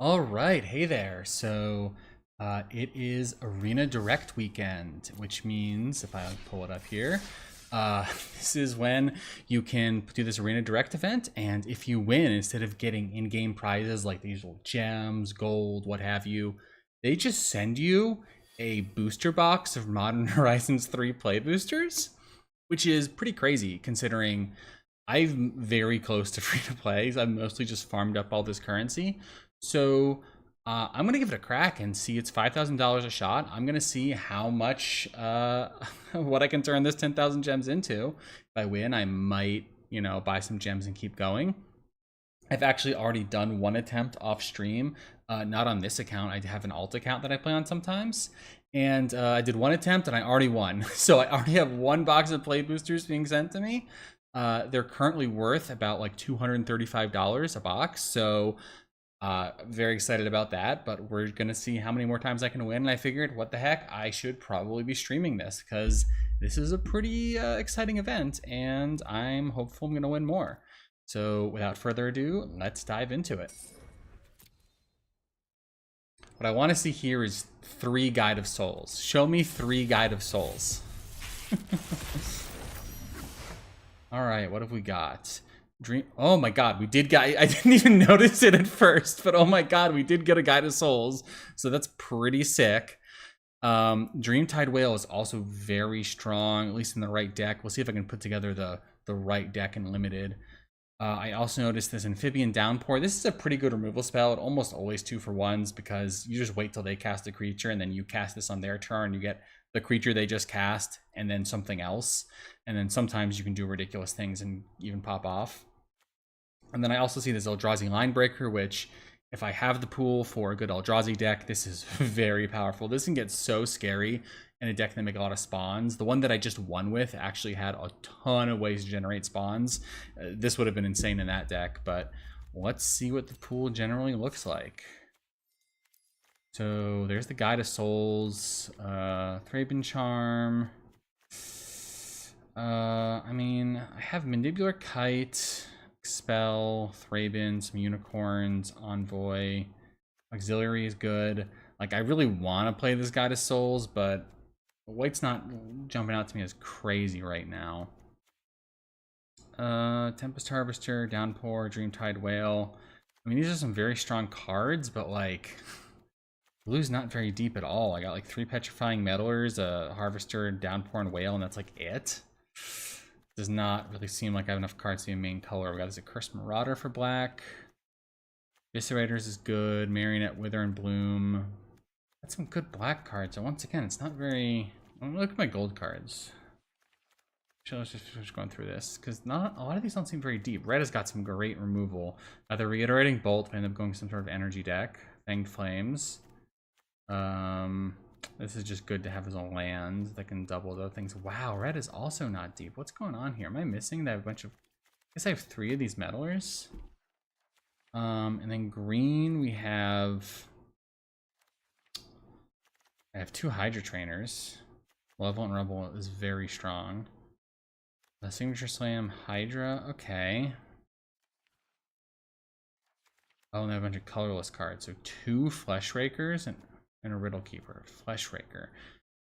All right, hey there. It is Arena Direct weekend, which means if I pull it up here, this is when you can do this Arena Direct event. And if you win, instead of getting in-game prizes like the usual gems, gold, what have you, they just send you a booster box of Modern Horizons 3 play boosters, which is pretty crazy considering I'm very close to free to play. I've mostly just farmed up all this currency. I'm gonna give it a crack and see. It's $5,000 a shot. I'm gonna see how much what I can turn this 10,000 gems into. If I win, I might buy some gems and keep going. I've actually already done one attempt off stream, not on this account. I have an alt account that I play on sometimes, and I did one attempt and I already won. So I already have one box of play boosters being sent to me. They're currently worth about like $235 a box. So very excited about that, but we're gonna see how many more times I can win. And I figured, what the heck, I should probably be streaming this because this is a pretty exciting event, and I'm hopeful I'm gonna win more. So without further ado, let's dive into it. What I want to see here is 3 Guide of Souls. Show me 3 Guide of Souls. All right, what have we got? Dream. Oh my God, we did get. I didn't even notice it at first, but oh my God, we did get a Guide of Souls, so that's pretty sick. Dreamtide Whale is also very strong, at least in the right deck. We'll see if I can put together the right deck in limited. I also noticed this Amphibian Downpour. This is a pretty good removal spell. It almost always 2-for-1s because you just wait till they cast a creature and then you cast this on their turn. You get the creature they just cast and then something else. And then sometimes you can do ridiculous things and even pop off. And then I also see this Eldrazi Linebreaker, which if I have the pool for a good Eldrazi deck, this is very powerful. This can get so scary in a deck that make a lot of spawns. The one that I just won with actually had a ton of ways to generate spawns. This would have been insane in that deck, but let's see what the pool generally looks like. So there's the Guide of Souls, Thraben Charm. I mean, I have Mandibular Kite, Expel, Thraben, some Unicorns, Envoy. Auxiliary is good. Like, I really want to play this Guide of Souls, but White's not jumping out to me as crazy right now. Tempest Harvester, Downpour, Dreamtide Whale. I mean, these are some very strong cards, but like, blue's not very deep at all. I got like 3 Petrifying Meddlers, a Harvester, Downpour, and Whale, and that's like it. Does not really seem like I have enough cards to be a main color. We got this Accursed Marauder for black. Eviscerators is good. Marionette, Wither, and Bloom. That's some good black cards. So once again, it's not very. Look at my gold cards. So let's just going through this because not a lot of these don't seem very deep. Red has got some great removal. The Reiterating Bolt. I end up going some sort of energy deck. Fanged Flames. This is just good to have as a land that can double those things. Wow, red is also not deep. What's going on here? Am I missing that a bunch of? I guess I have 3 of these meddlers. And then green we have. I have 2 Hydra Trainers. Malevolent Rebel is very strong. The Signature Slam, Hydra, okay. Oh, and I have a bunch of colorless cards. So 2 Flesh Rakers and a Riddle Keeper. Flesh Raker.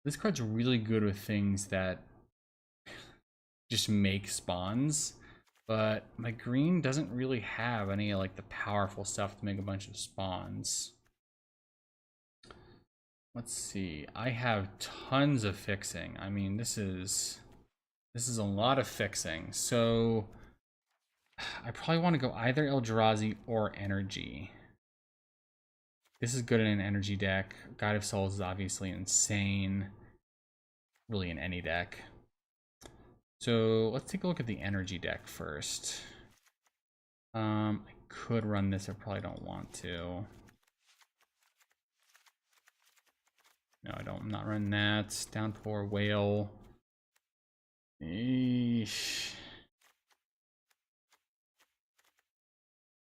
This card's really good with things that just make spawns. But my green doesn't really have any like the powerful stuff to make a bunch of spawns. Let's see. I have tons of fixing. I mean, this is a lot of fixing. So I probably want to go either Eldrazi or Energy. This is good in an energy deck. Guide of Souls is obviously insane. Really in any deck. So let's take a look at the energy deck first. I could run this, I probably don't want to. No, I'm not running that. Downpour, Whale. Eesh.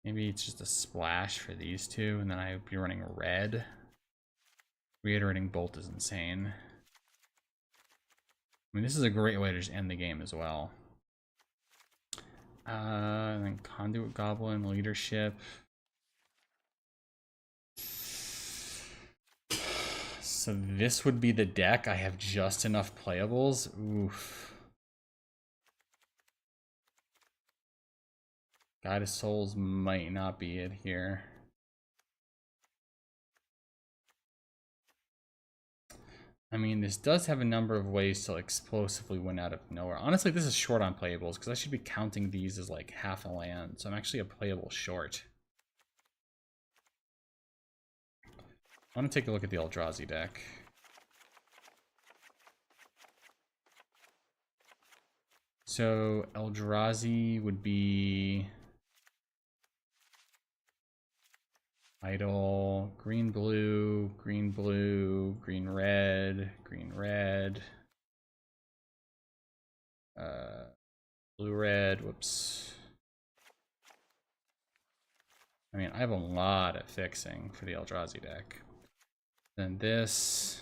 Maybe it's just a splash for these 2, and then I'd be running red. Reiterating Bolt is insane. I mean, this is a great way to just end the game as well. And then Conduit Goblin, Leadership. So this would be the deck. I have just enough playables. Oof. Guide of Souls might not be it here. I mean, this does have a number of ways to explosively win out of nowhere. Honestly, this is short on playables because I should be counting these as like half a land. So I'm actually a playable short. I want to take a look at the Eldrazi deck. So Eldrazi would be idle, green, blue, green, blue, green, red, green, red, blue, red, whoops. I mean, I have a lot of fixing for the Eldrazi deck. Then this.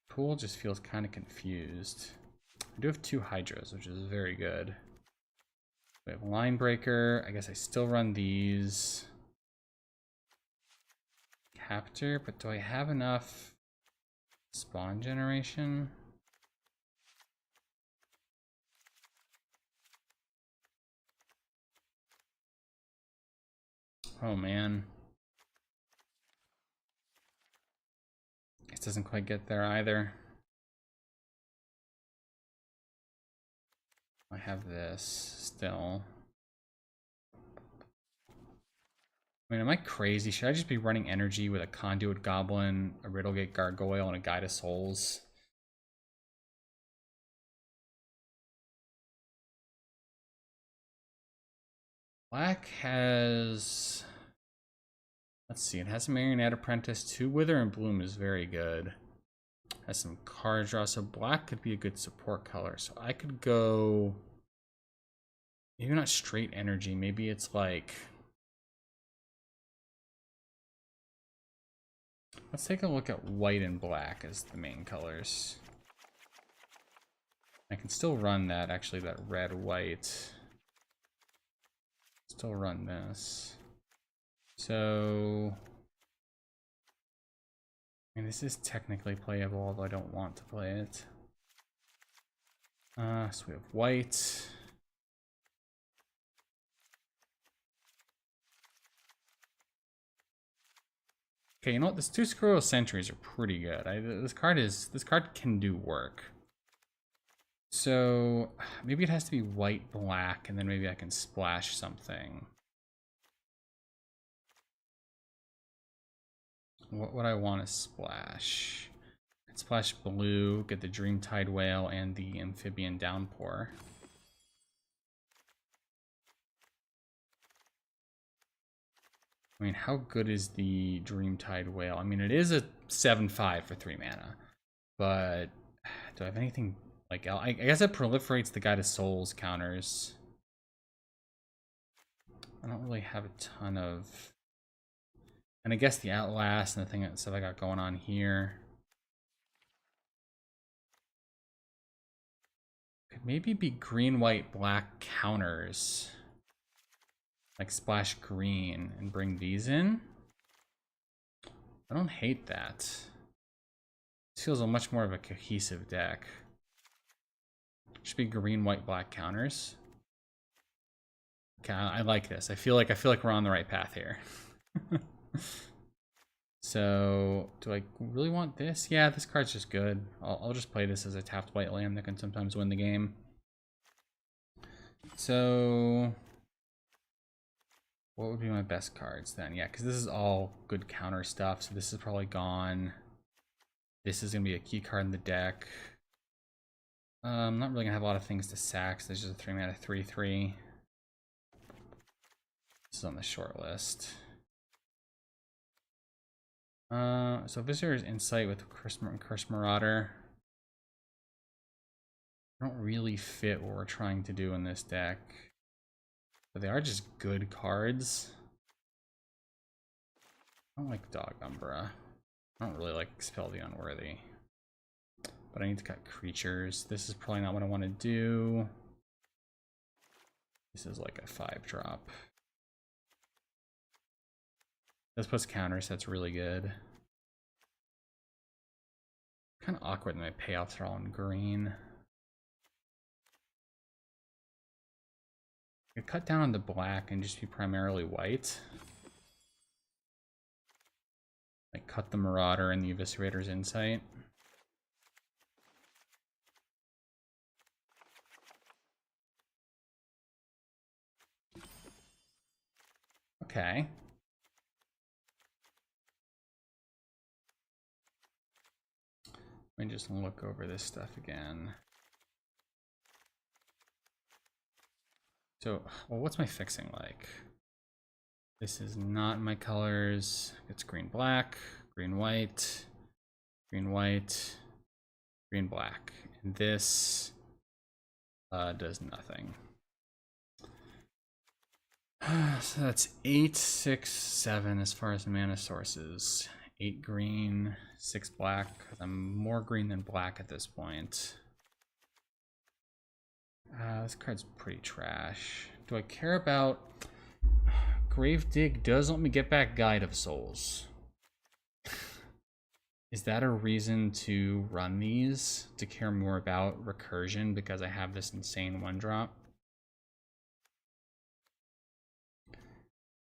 Pool just feels kind of confused. I do have 2 Hydras, which is very good. We have Line Breaker. I guess I still run these. Captor, but do I have enough spawn generation? Oh man. It doesn't quite get there either. I have this still. I mean, am I crazy? Should I just be running energy with a Conduit Goblin, a Riddlegate Gargoyle, and a Guide of Souls? Black has... Let's see, it has a Marionette Apprentice. 2 Wither and Bloom is very good. Has some card draw, so black could be a good support color. So I could go... Maybe not straight energy, maybe it's like... Let's take a look at white and black as the main colors. I can still run that, actually, that red, white. Still run this. So... I mean, this is technically playable, although I don't want to play it. So we have white. Okay, you know what? This 2 Squirrel Sentries are pretty good. This card can do work. So maybe it has to be white, black, and then maybe I can splash something. What would I want to splash? I'd splash blue, get the Dreamtide Whale and the Amphibian Downpour. I mean, how good is the Dreamtide Whale? I mean, it is a 7/5 for 3 mana, but do I have anything like... I guess it proliferates the Guide of Souls counters. I don't really have a ton of... And I guess the Outlast and the thing that stuff I got going on here. Could maybe be green, white, black counters. Like splash green and bring these in. I don't hate that. This feels a much more of a cohesive deck. Should be green, white, black counters. Okay, I like this. I feel like we're on the right path here. So, do I really want this? Yeah, this card's just good. I'll just play this as a tapped white land that can sometimes win the game. So, what would be my best cards then? Yeah, because this is all good counter stuff. So this is probably gone. This is going to be a key card in the deck. I'm not really going to have a lot of things to sack. So there's just a 3 mana 3/3. This is on the short list. So Visitor's Insight with Curse Marauder. I don't really fit what we're trying to do in this deck. But they are just good cards. I don't like Dog Umbra. I don't really like Expel the Unworthy. But I need to cut creatures. This is probably not what I want to do. This is like a 5-drop. This puts counters, that's really good. Kind of awkward that my payoffs are all in green. I could cut down on the black and just be primarily white. Like cut the Marauder and the Eviscerator's Insight. Okay. Let me just look over this stuff again. So, well, what's my fixing like? This is not my colors. It's green, black, green, white, green, white, green, black. And this does nothing. So that's 8, 6, 7 as far as mana sources. 8 green, 6 black. I'm more green than black at this point. This card's pretty trash. Do I care about... Gravedigg does let me get back Guide of Souls. Is that a reason to run these? To care more about recursion because I have this insane 1-drop?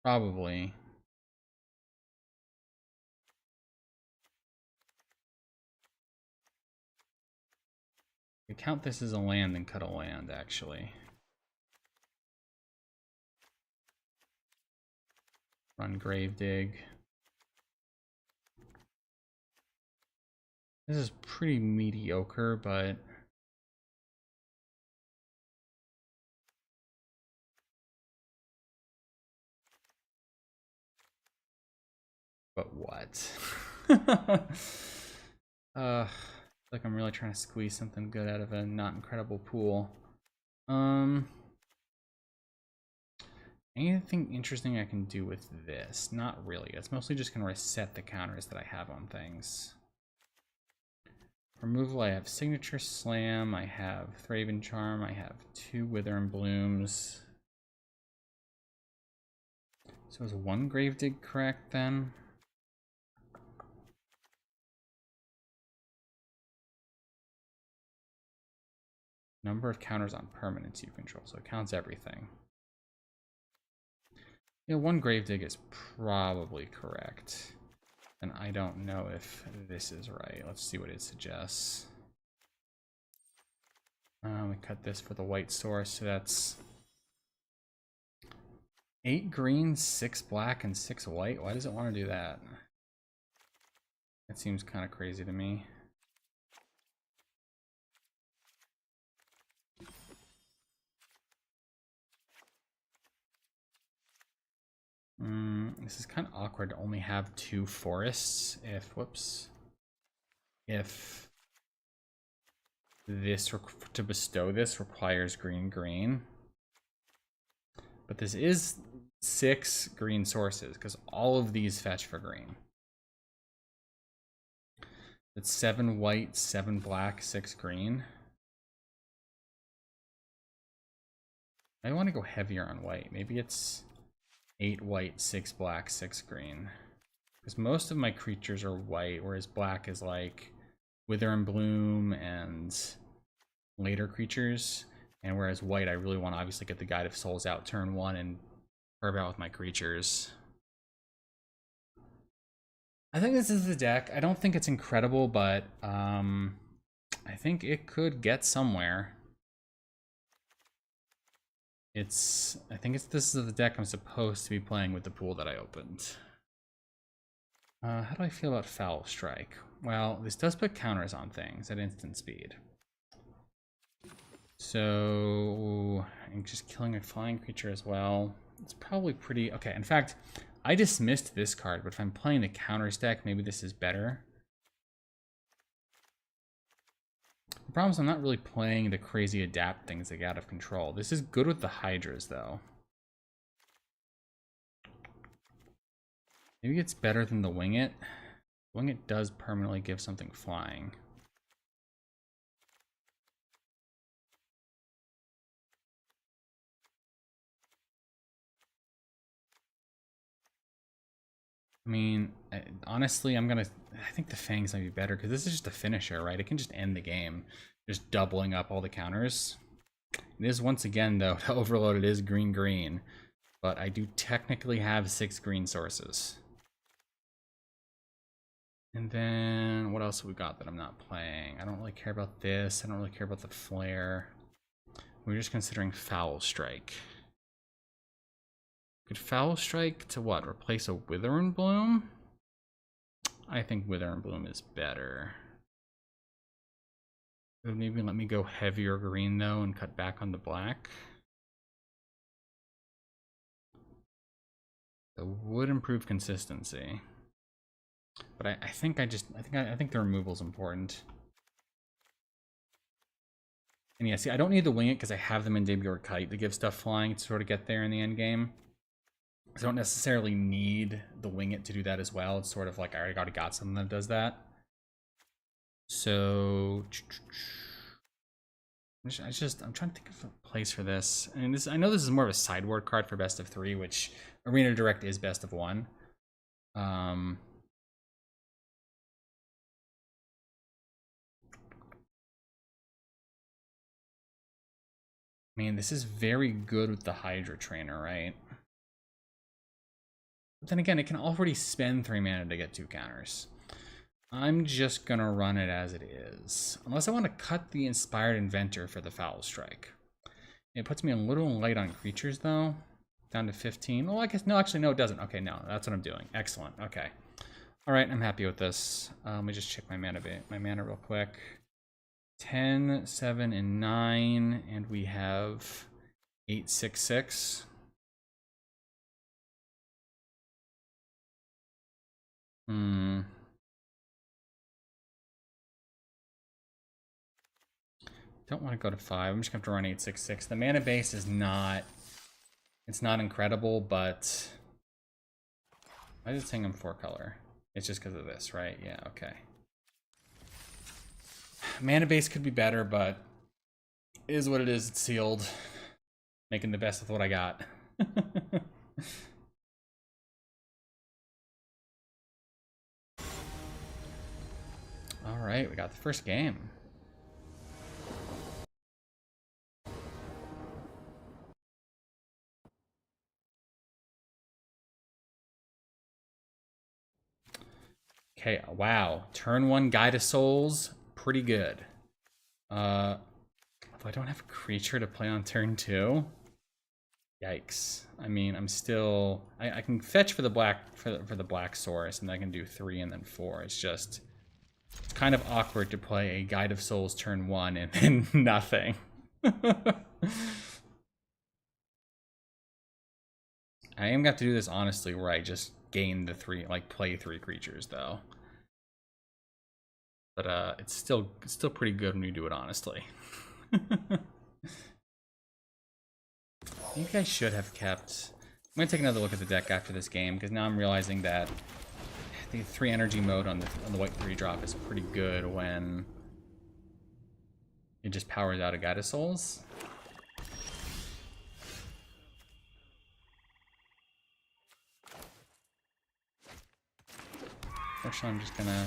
Probably. We count this as a land and cut a land, actually. Run Gravedigg. This is pretty mediocre, but... But what? Like I'm really trying to squeeze something good out of a not incredible pool. Anything interesting I can do with this? Not really. It's mostly just going to reset the counters that I have on things. Removal, I have Signature Slam, I have Thraven Charm, I have 2 Wither and Blooms. So is 1 Gravedigg correct then? Number of counters on permanents you control, so it counts everything. Yeah, 1 Gravedigg is probably correct. And I don't know if this is right. Let's see what it suggests. We cut this for the white source, so that's 8 green, 6 black, and 6 white. Why does it want to do that? That seems kind of crazy to me. This is kind of awkward to only have 2 forests if, whoops, if this, to bestow this requires green, green. But this is 6 green sources because all of these fetch for green. It's 7 white, 7 black, 6 green. I want to go heavier on white. Maybe it's 8 white, 6 black, 6 green. Because most of my creatures are white, whereas black is like Wither and Bloom and later creatures. And whereas white, I really want to obviously get the Guide of Souls out turn 1 and herb out with my creatures. I think this is the deck. I don't think it's incredible, but I think it could get somewhere. I think this is the deck I'm supposed to be playing with the pool that I opened. How do I feel about Foul Strike? Well, this does put counters on things at instant speed. So, I'm just killing a flying creature as well. It's probably pretty... Okay, in fact, I dismissed this card, but if I'm playing the counters deck, maybe this is better. The problem is I'm not really playing the crazy adapt things that get out of control. This is good with the Hydras, though. Maybe it's better than the Wing It. Wing It does permanently give something flying. I mean, honestly, I think the Fangs might be better because this is just a finisher, right? It can just end the game, just doubling up all the counters. It is, once again, though, to overload it is green, but I do technically have 6 green sources. And then what else have we got that I'm not playing? I don't really care about this. I don't really care about the flare. We're just considering Foul Strike. Could Foul Strike to what? Replace a Wither and Bloom? I think Wither and Bloom is better. It would maybe let me go heavier green though and cut back on the black. It would improve consistency. But I think the removal is important. And yeah, see, I don't need the Wing It because I have them in Debut or Kite to give stuff flying to sort of get there in the end game. I don't necessarily need the Wing It to do that as well. It's sort of like I already got something that does that. So I'm trying to think of a place for this. And I know this is more of a sideboard card for best of 3, which Arena Direct is best of 1. Man, this is very good with the Hydra Trainer, right? But then again, it can already spend 3 mana to get 2 counters. I'm just gonna run it as it is. Unless I want to cut the Inspired Inventor for the Foul Strike. It puts me a little light on creatures, though. Down to 15. Well, I guess, no, actually, no, it doesn't. Okay, no, that's what I'm doing. Excellent, okay. All right, I'm happy with this. Let me just check my mana real quick. 10, 7, and 9, and we have 8, 6, 6. Don't want to go to 5. I'm just going to have to run 8, 6, 6. The mana base is not... It's not incredible, but... I just think I'm 4 color. It's just because of this, right? Yeah, okay. Mana base could be better, but... It is what it is. It's sealed. Making the best with what I got. Alright, we got the first game. Okay, wow. Turn 1 Guide of Souls, pretty good. If I don't have a creature to play on turn 2, yikes. I mean, I'm still... I can fetch for the black for the black source, and I can do 3 and then 4. It's just... It's kind of awkward to play a Guide of Souls turn 1 and then nothing. I am going to do this honestly, where I just gain the 3, like play 3 creatures though. But it's still pretty good when you do it honestly. You guys should have kept... I'm going to take another look at the deck after this game, because now I'm realizing that the 3 energy mode on the white 3 drop is pretty good when it just powers out a Guide of Souls. Fortunately, I'm just gonna...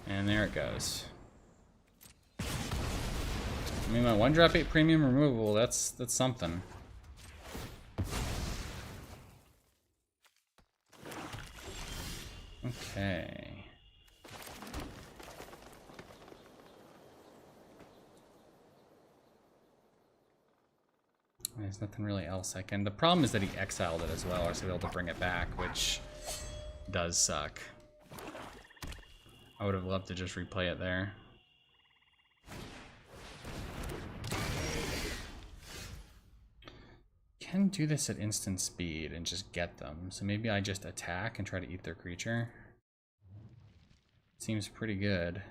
And there it goes. I mean, my 1-drop 8 premium removal, that's something. Okay. There's nothing really else I can... The problem is that he exiled it as well, or so able to bring it back, which does suck. I would have loved to just replay it there. Can do this at instant speed and just get them. So maybe I just attack and try to eat their creature. Seems pretty good.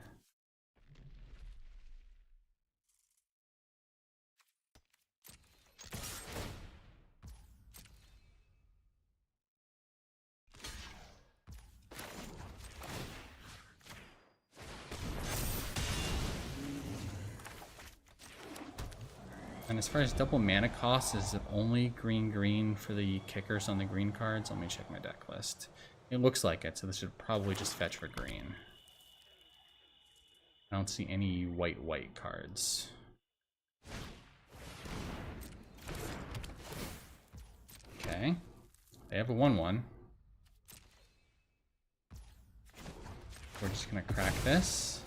And as far as double mana cost, is it only green for the kickers on the green cards? Let me check my deck list. It looks like it, so this should probably just fetch for green. I don't see any white cards. Okay. They have a 1/1. We're just gonna crack this.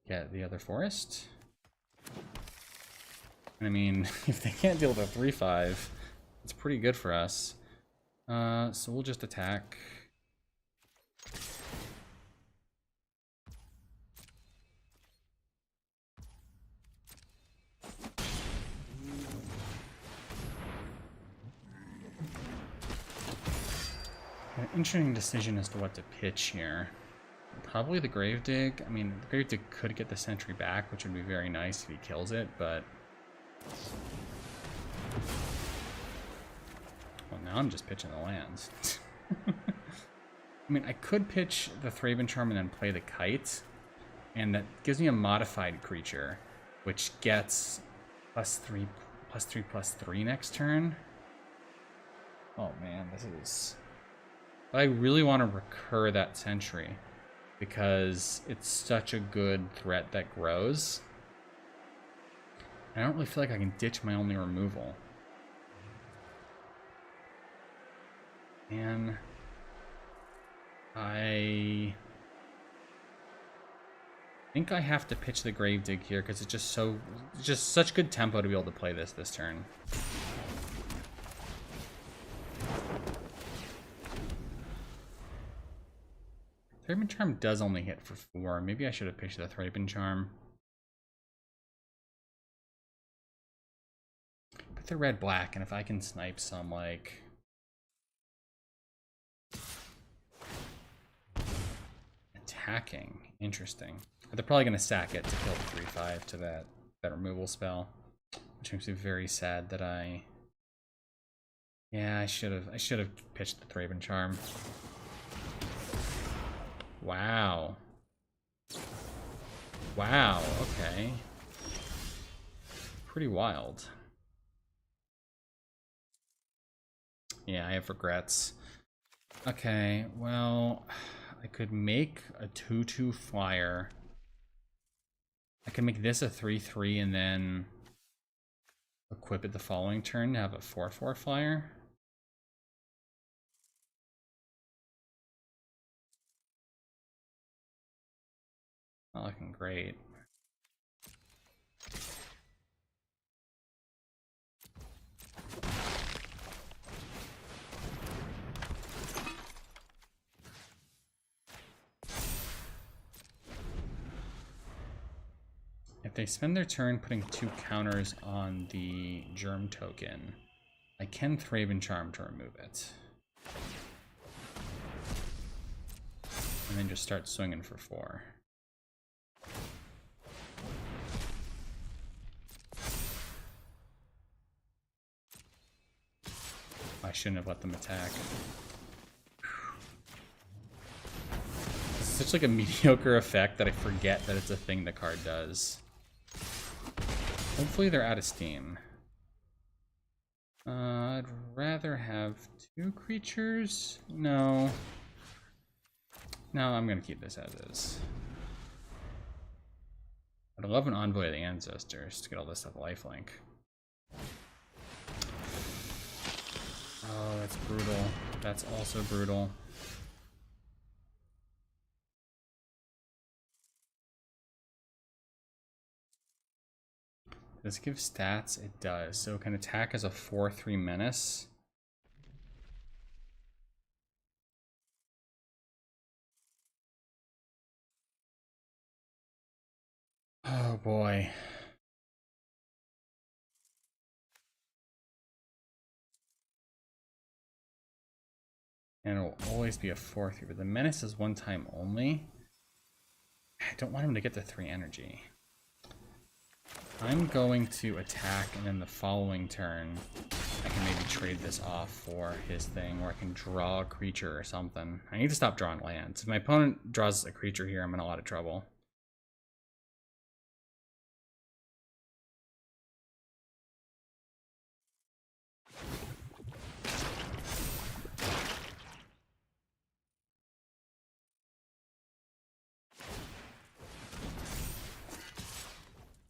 Get the other forest. And I mean, if they can't deal with a 3/5, it's pretty good for us. So we'll just attack. An interesting decision as to what to pitch here. Probably the Gravedigg. I mean, the Gravedigg could get the sentry back, which would be very nice if he kills it, but... Well, now I'm just pitching the lands. I mean, I could pitch the Thraben Charm and then play the Kite, and that gives me a modified creature, which gets +3/+3/+3 next turn. Oh man, this is... But I really want to recur that sentry because it's such a good threat that grows. I don't really feel like I can ditch my only removal. And I think I have to pitch the Gravedigg here because it's just such good tempo to be able to play this turn. Thraben Charm does only hit for 4. Maybe I should have pitched the Thraben Charm. But they're red-black, and if I can snipe some, like... Attacking. Interesting. But they're probably going to sack it to kill the 3/5 to that removal spell. Which makes me very sad that I... Yeah, I should have pitched the Thraben Charm. Wow. Wow, okay. Pretty wild. Yeah, I have regrets. Okay, well, I could make a 2/2 flyer. I can make this a 3/3 and then equip it the following turn to have a 4/4 flyer. Not looking great. If they spend their turn putting 2 counters on the Germ token, I can Thraben Charm to remove it. And then just start swinging for 4. I shouldn't have let them attack. It's such like a mediocre effect that I forget that it's a thing the card does. Hopefully they're out of steam. I'd rather have 2 creatures. No. No, I'm gonna keep this as is. I'd love an Envoy of the Ancestors to get all this stuff lifelink. Oh, that's brutal. That's also brutal. Does it give stats? It does. So it can attack as a 4/3 menace. Oh boy. And it'll always be a 4/3, but the menace is 1 time only. I don't want him to get the 3 energy. I'm going to attack, and then the following turn, I can maybe trade this off for his thing, or I can draw a creature or something. I need to stop drawing lands. If my opponent draws a creature here, I'm in a lot of trouble.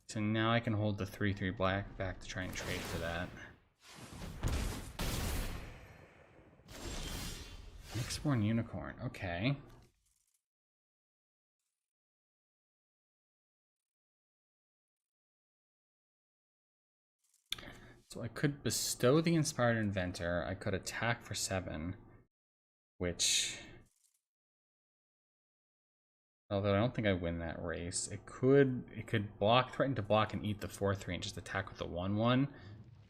So now I can hold the 3/3 black back to try and trade for that. Mixborn Unicorn, okay. So I could bestow the Inspired Inventor. I could attack for 7, which, although I don't think I win that race, it could block, threaten to block and eat the 4/3 and just attack with the 1/1.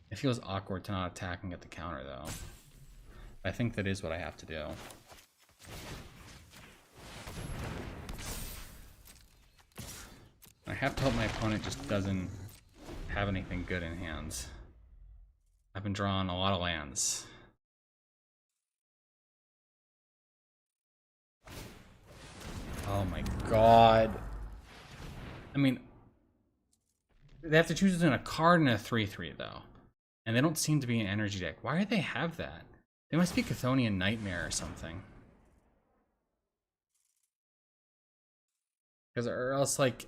It feels awkward to not attack and get the counter though. I think that is what I have to do. I have to hope my opponent just doesn't have anything good in hand. I've been drawing a lot of lands. Oh my god. I mean, they have to choose between a card and a 3/3 though. And they don't seem to be an energy deck. Why do they have that? They must be Chthonian Nightmare or something. Because or else, like,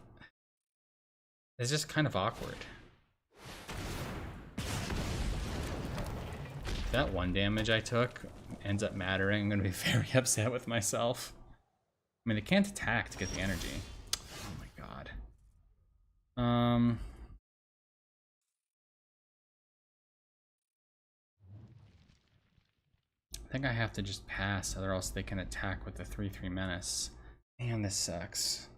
it's just kind of awkward. That 1 damage I took ends up mattering. I'm going to be very upset with myself. I mean, they can't attack to get the energy. Oh my god. I think I have to just pass, or else they can attack with the 3/3 menace. Man, this sucks.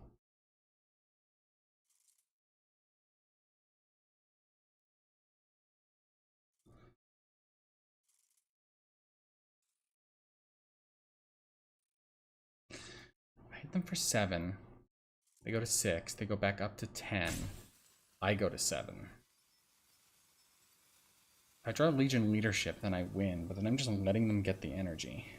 I hit them for 7. They go to 6. They go back up to 10. I go to 7. If I draw Legion Leadership, then I win, but then I'm just letting them get the energy.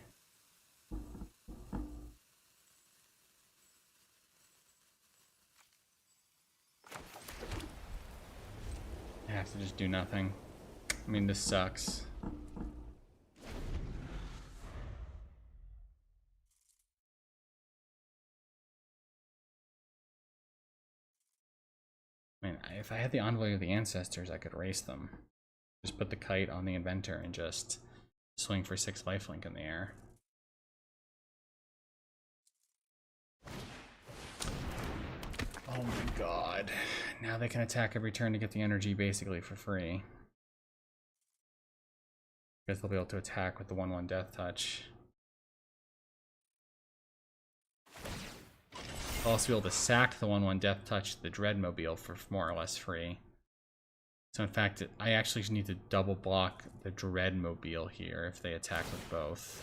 I have to just do nothing. I mean, this sucks. I mean, if I had the Envoy of the Ancestors, I could erase them. Just put the kite on the Inventor and just swing for 6 lifelink in the air. Oh my god. Now they can attack every turn to get the energy basically for free. Because they'll be able to attack with the 1/1 Death Touch. They'll also be able to sack the 1/1 Death Touch, the Dreadmobile, for more or less free. So in fact, I actually just need to double block the Dreadmobile here if they attack with both.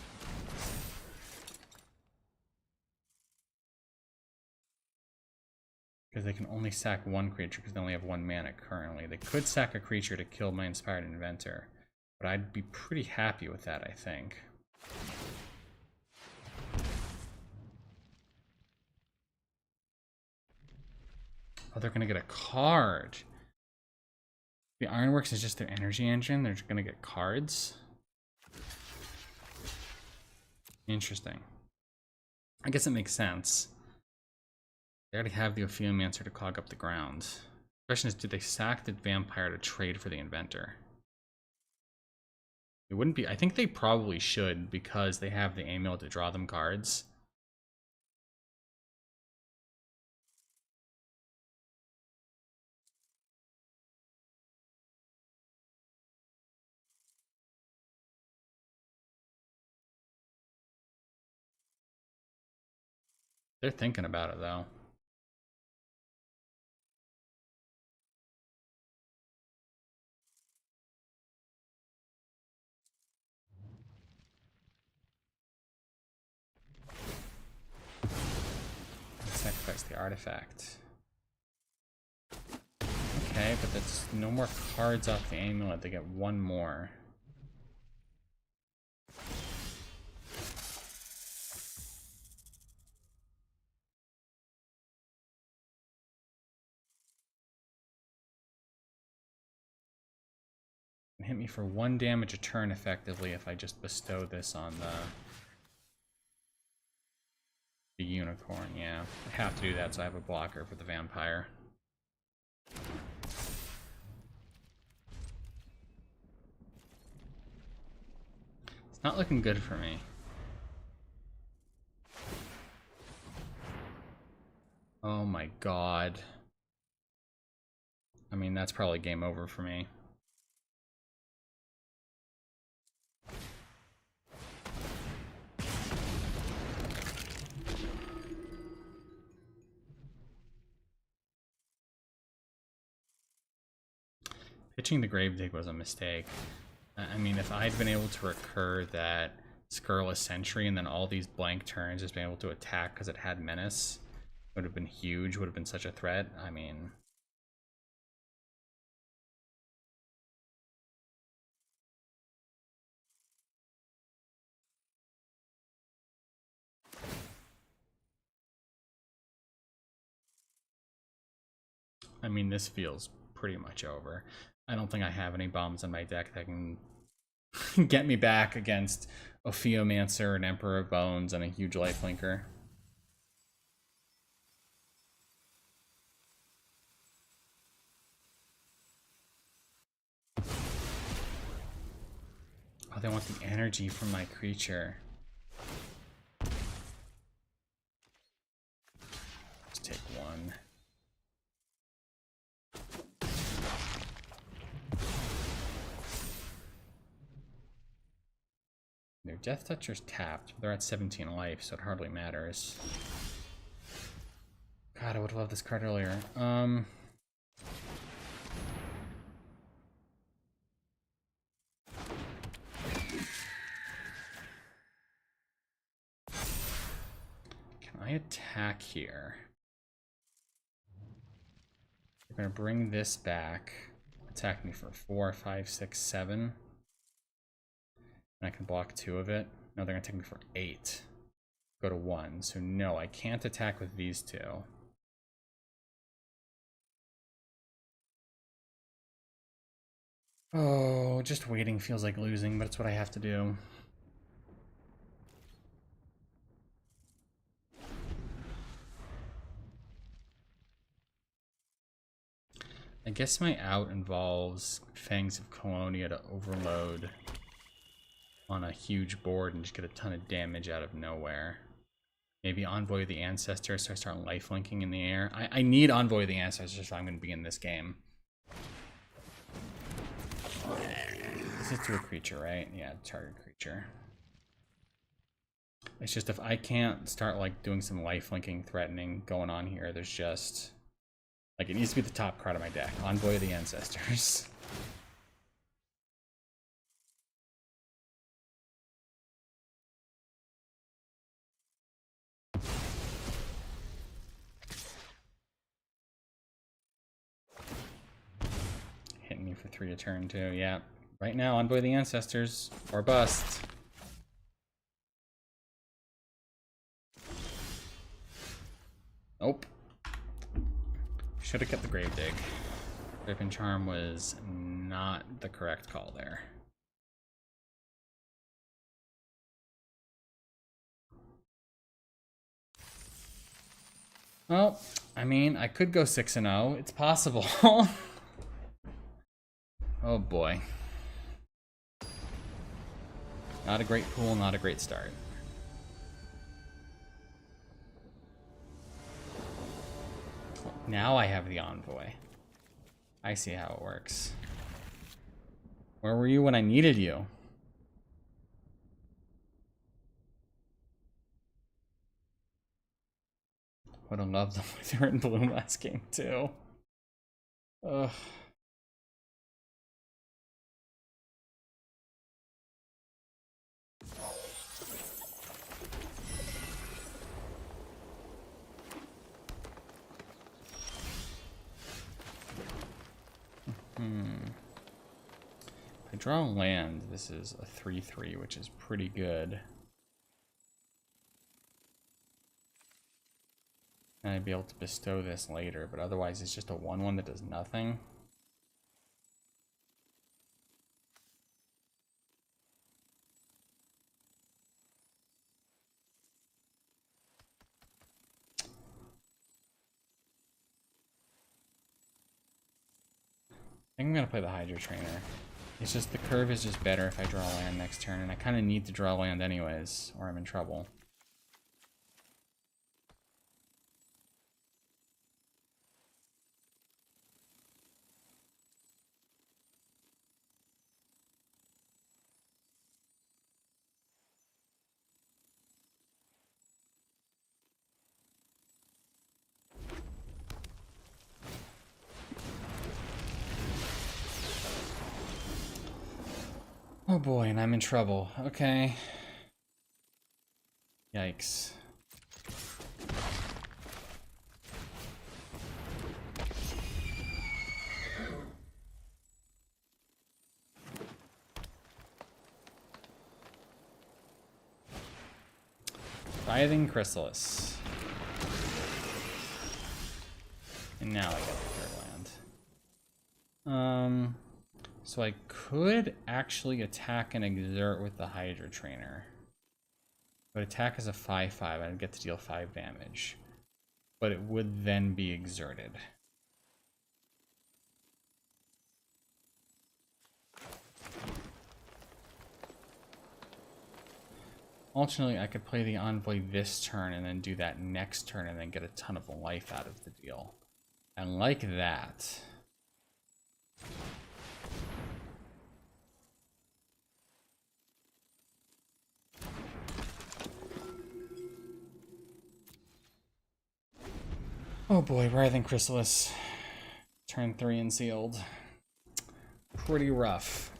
Because they can only sack 1 creature because they only have 1 mana currently. They could sack a creature to kill my Inspired Inventor, but I'd be pretty happy with that, I think. Oh, they're gonna get a card. The Ironworks is just their energy engine. They're just gonna get cards. Interesting. I guess it makes sense. They already have the Ophiomancer to clog up the ground. The question is, do they sack the Vampire to trade for the Inventor? It wouldn't be. I think they probably should because they have the Amulet to draw them cards. They're thinking about it though. Sacrifice the artifact. Okay, but that's no more cards off the amulet. They get 1 more. And hit me for 1 damage a turn effectively if I just bestow this on the unicorn. Yeah, I have to do that so I have a blocker for the vampire. Not looking good for me. Oh my god. I mean, that's probably game over for me. Pitching the Gravedigg was a mistake. I mean, if I'd been able to recur that Scurrilous Sentry and then all these blank turns just being able to attack because it had Menace, would have been huge, would have been such a threat. I mean... this feels pretty much over. I don't think I have any bombs in my deck that can get me back against Ophiomancer, an Emperor of Bones, and a huge lifelinker. Oh, they want the energy from my creature. Let's take one. Their Death Toucher's tapped. They're at 17 life, so it hardly matters. God, I would love this card earlier. Can I attack here? They're gonna bring this back. Attack me for 4, 5, 6, 7. And I can block 2 of it. No, they're gonna take me for 8. Go to 1. So no, I can't attack with these 2. Oh, just waiting feels like losing, but it's what I have to do. I guess my out involves Fangs of Colonia to overload on a huge board and just get a ton of damage out of nowhere. Maybe Envoy of the Ancestor, so I start lifelinking in the air. I need Envoy of the Ancestor if I'm going to be in this game. This is to a creature, right? Yeah, target creature. It's just if I can't start like doing some lifelinking, threatening going on here, there's just... like, it needs to be the top card of my deck. Envoy of the Ancestors. Hitting me for 3 a turn, too. Yeah. Right now, Envoy of the Ancestors. Or bust. Nope. Should have kept the Gravedigg. Grave Charm was not the correct call there. Well, I mean, I could go 6-0. It's possible. Oh boy. Not a great pool, not a great start. Now I have the Envoy. I see how it works. Where were you when I needed you? Would have loved the Wither in Bloom last game too. Ugh. If I draw land, this is a 3/3, which is pretty good. And I'd be able to bestow this later, but otherwise it's just a 1/1 that does nothing. I think I'm gonna play the Hydra Trainer. It's just the curve is just better if I draw land next turn, and I kind of need to draw land anyways, or I'm in trouble. Oh boy, and I'm in trouble. Okay. Yikes. Writhing Chrysalis. And now I get the third land. So I could actually attack and exert with the Hydra Trainer. But attack is a 5/5, I'd get to deal 5 damage. But it would then be exerted. Alternately, I could play the Envoy this turn and then do that next turn and then get a ton of life out of the deal. And like that. Oh boy, Writhing Chrysalis. Turn 3 and sealed. Pretty rough.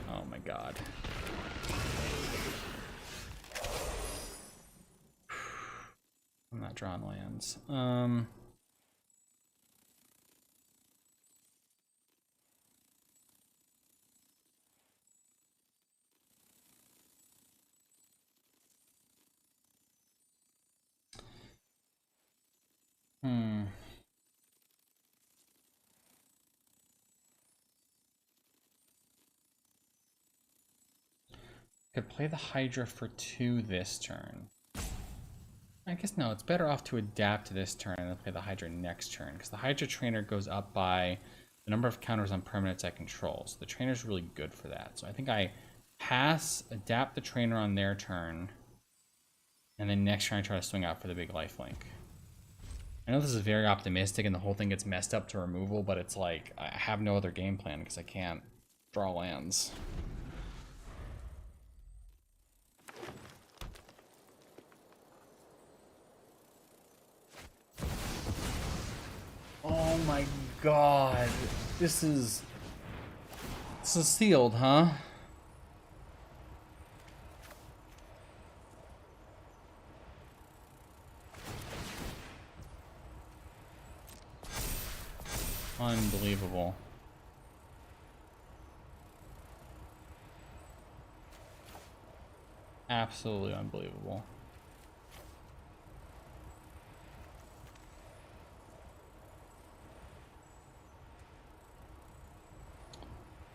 Oh my god. I'm not drawing lands. Could play the Hydra for 2 this turn. I guess no, it's better off to adapt this turn and then play the Hydra next turn, because the Hydra Trainer goes up by the number of counters on permanents I control. So the Trainer's really good for that. So I think I pass, adapt the Trainer on their turn, and then next turn I try to swing out for the big lifelink. I know this is very optimistic and the whole thing gets messed up to removal, but it's like, I have no other game plan because I can't draw lands. Oh my god. This is sealed, huh? Unbelievable. Absolutely unbelievable.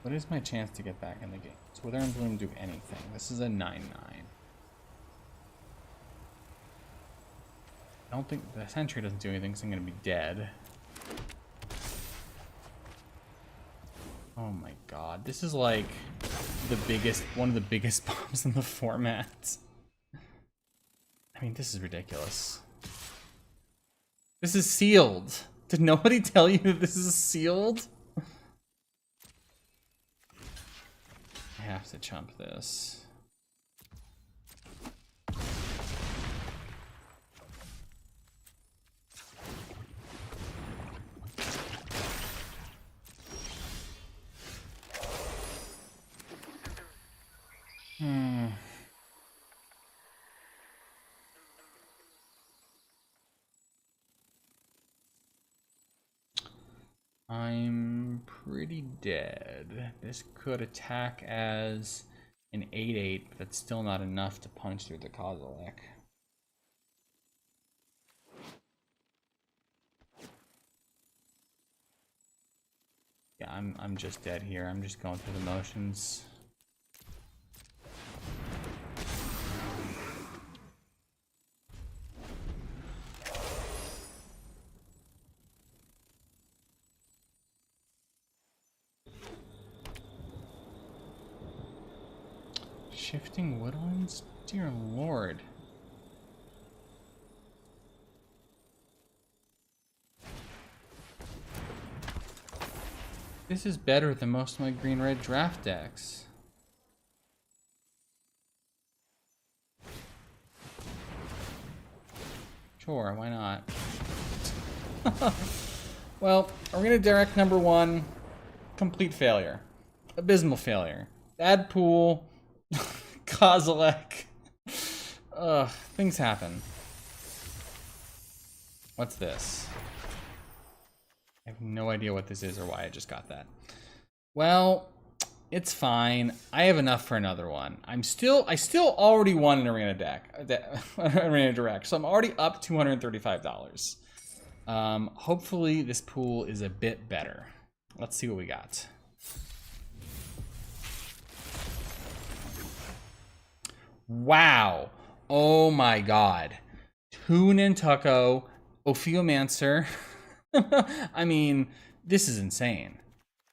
What is my chance to get back in the game? So Wither and Bloom do anything. This is a 9/9. I don't think the Sentry doesn't do anything, so I'm gonna be dead. Oh my god, this is like one of the biggest bombs in the format. I mean, this is ridiculous. This is sealed. Did nobody tell you that this is sealed? I have to chump this. I'm pretty dead. This could attack as an 8/8, but that's still not enough to punch through the Kozilek. Yeah, I'm just dead here. I'm just going through the motions. Shifting Woodlands? Dear Lord. This is better than most of my green-red draft decks. Sure, why not? Well, Arena Direct number 1, complete failure. Abysmal failure. Bad pool. Kozilek. Ugh, things happen. What's this? I have no idea what this is or why I just got that. Well, it's fine. I have enough for another one. I still already won an Arena Arena Direct, so I'm already up $235. Hopefully this pool is a bit better. Let's see what we got. Wow. Oh my god. Toon and Tucko, Ophiomancer. I mean, this is insane.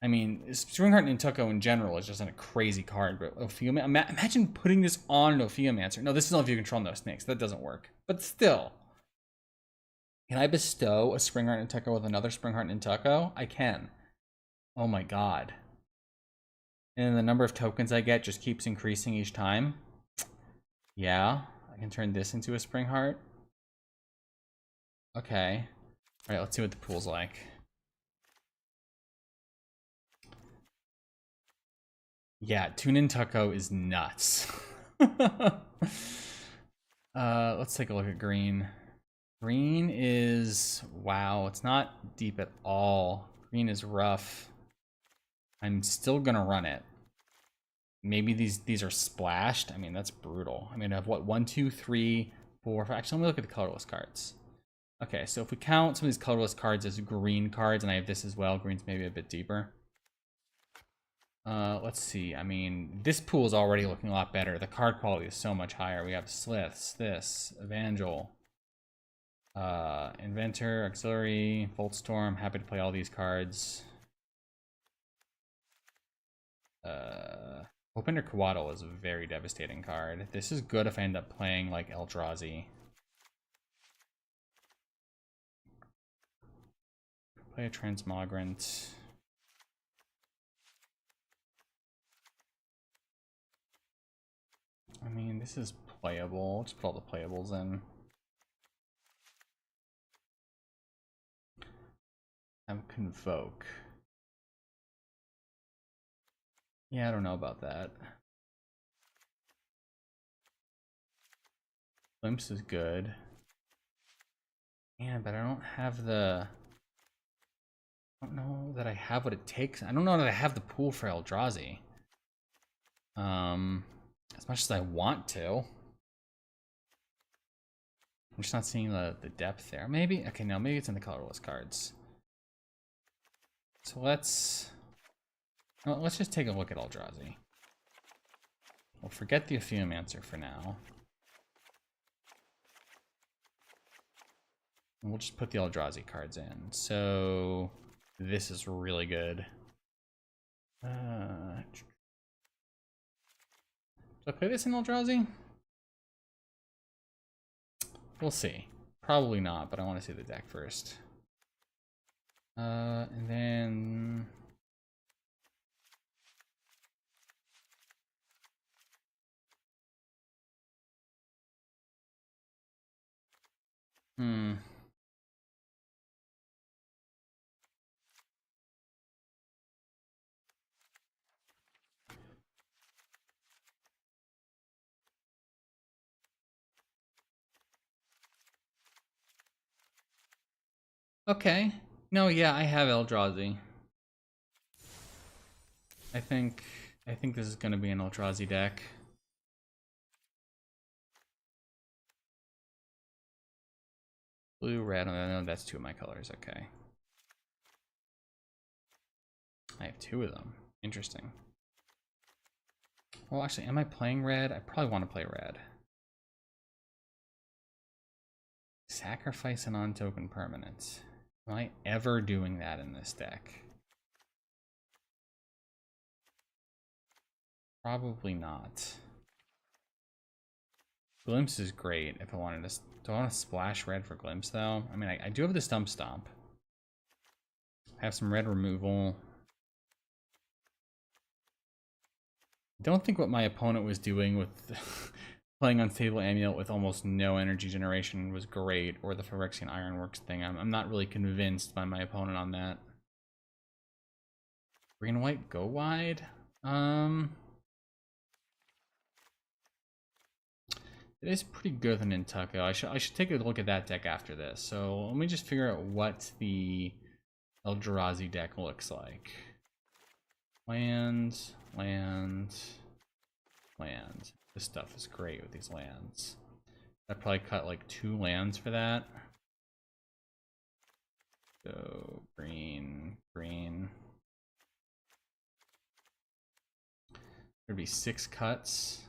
I mean, Stringheart and Tucko in general is just a crazy card, but imagine putting this on an Ophiomancer. No, this is only if you control no snakes. That doesn't work. But still. Can I bestow a Springheart and Tucko with another Springheart and Tucko? I can. Oh my god. And the number of tokens I get just keeps increasing each time. Yeah, I can turn this into a Springheart. Okay. Alright, let's see what the pool's like. Yeah, Toon and Tucko is nuts. Let's take a look at green. Green is... wow, it's not deep at all. Green is rough. I'm still gonna run it. Maybe these are splashed. I mean, that's brutal. I mean, I have what, 1, 2, 3, 4, 5. Actually, let me look at the colorless cards. Okay, so if we count some of these colorless cards as green cards, and I have this as well, green's maybe a bit deeper. Let's see. I mean, this pool is already looking a lot better. The card quality is so much higher. We have Sliths, this, Evangel, Inventor, Auxiliary, Voltstorm. Happy to play all these cards. Hopender Coatl is a very devastating card. This is good if I end up playing like Eldrazi. Play a Transmogrant. I mean, this is playable. Let's put all the playables in. Have Convoke. Yeah, I don't know about that. Glimpse is good. Yeah, but I don't have the... I don't know that I have what it takes. I don't know that I have the pool for Eldrazi. As much as I want to. I'm just not seeing the depth there. Maybe? Okay, no, maybe it's in the colorless cards. So let's just take a look at Eldrazi. We'll forget the Ophiomancer for now. And we'll just put the Eldrazi cards in. So this is really good. Should I play this in Eldrazi? We'll see. Probably not, but I want to see the deck first. And then... Okay. No, yeah, I have Eldrazi. I think this is gonna be an Eldrazi deck. Blue, red, no, that's 2 of my colors, okay. I have 2 of them. Interesting. Well, actually, am I playing red? I probably want to play red. Sacrifice an on-token permanent. Am I ever doing that in this deck? Probably not. Glimpse is great if I wanted to. Do I want to splash red for Glimpse though? I mean, I do have the Stump Stomp. I have some red removal. Don't think what my opponent was doing with playing Unstable Amulet with almost no energy generation was great, or the Phyrexian Ironworks thing. I'm not really convinced by my opponent on that. Green and white go wide. It is pretty good with an Intucko. I should take a look at that deck after this. So let me just figure out what the Eldrazi deck looks like. Land, land, land. This stuff is great with these lands. I'd probably cut like 2 lands for that. So green, green. There'd be 6 cuts.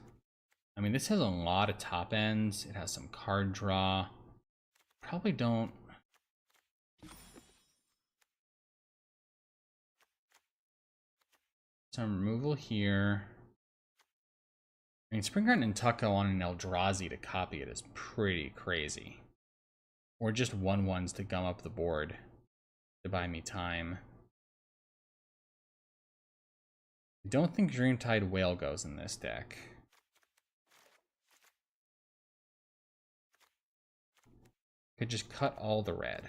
I mean, this has a lot of top ends. It has some card draw. Probably don't. Some removal here. I mean, Springheart and Tucko on an Eldrazi to copy it is pretty crazy. Or just 1/1s to gum up the board to buy me time. I don't think Dreamtide Whale goes in this deck. Could just cut all the red.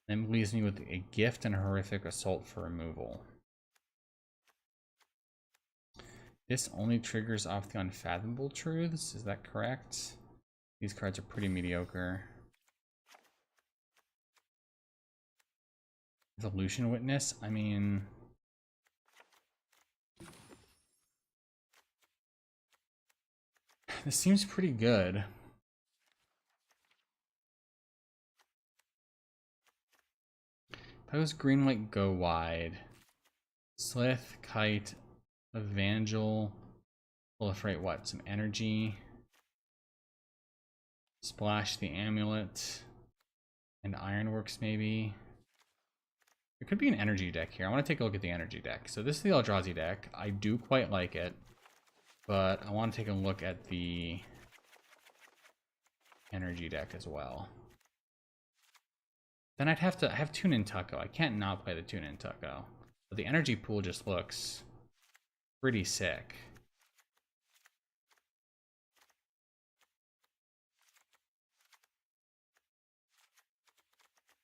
Then leaves me with a Gift and a Horrific Assault for removal. This only triggers off the Unfathomable Truths, is that correct? These cards are pretty mediocre. Evolution Witness, I mean... This seems pretty good. If I was green, white, go wide. Slith, Kite, Evangel, proliferate what? Some energy. Splash the Amulet. And Ironworks maybe. There could be an energy deck here. I want to take a look at the energy deck. So this is the Eldrazi deck. I do quite like it. But I want to take a look at the energy deck as well. Then I'd have to have Tune in Tucko. I can't not play the Tune in Tucko. But the energy pool just looks pretty sick.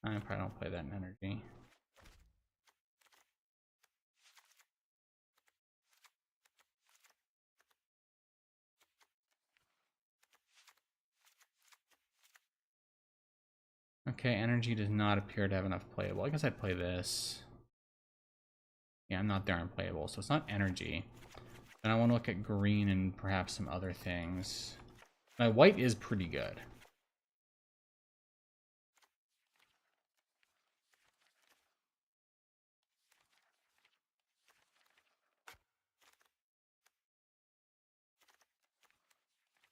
I probably don't play that in energy. Okay, energy does not appear to have enough playable. I guess I'd play this. Yeah, I'm not there on playable, so it's not energy. And I want to look at green and perhaps some other things. My white is pretty good.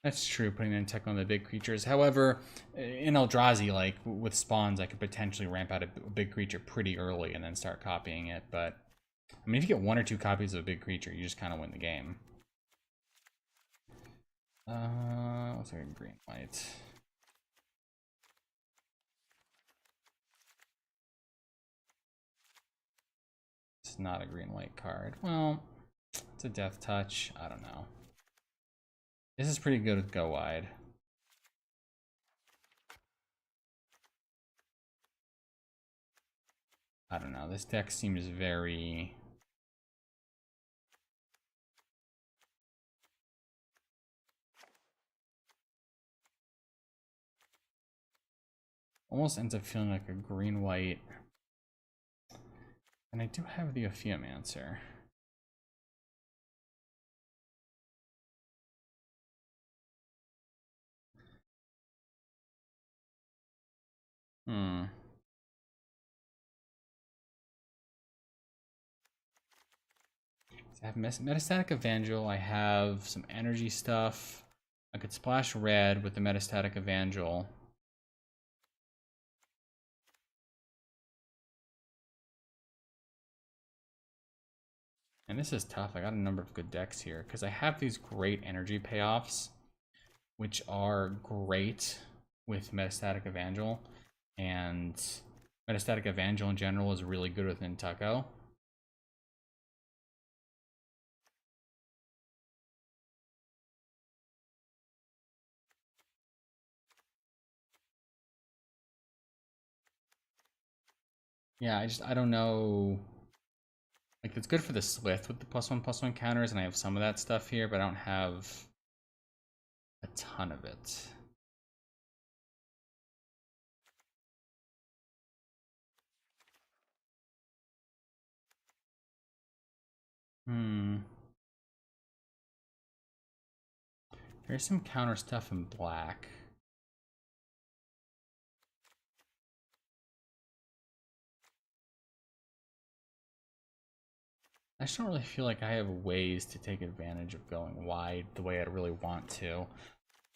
That's true, putting in tech on the big creatures. However, in Eldrazi, like with spawns, I could potentially ramp out a big creature pretty early and then start copying it. But I mean, if you get 1 or 2 copies of a big creature, you just kind of win the game. Looks like a green white. It's not a green white card. Well, it's a death touch. I don't know. This is pretty good with go wide. I don't know. This deck seems very... almost ends up feeling like a green white. And I do have the Ophiumancer. I have Metastatic Evangel. I have some energy stuff. I could splash red with the Metastatic Evangel. And this is tough. I got a number of good decks here because I have these great energy payoffs, which are great with Metastatic Evangel, and Metastatic Evangel in general is really good with Nintuko. Yeah, I don't know. Like, it's good for the Slith with the +1/+1 counters, and I have some of that stuff here, but I don't have a ton of it. There's some counter stuff in black. I just don't really feel like I have ways to take advantage of going wide the way I'd really want to,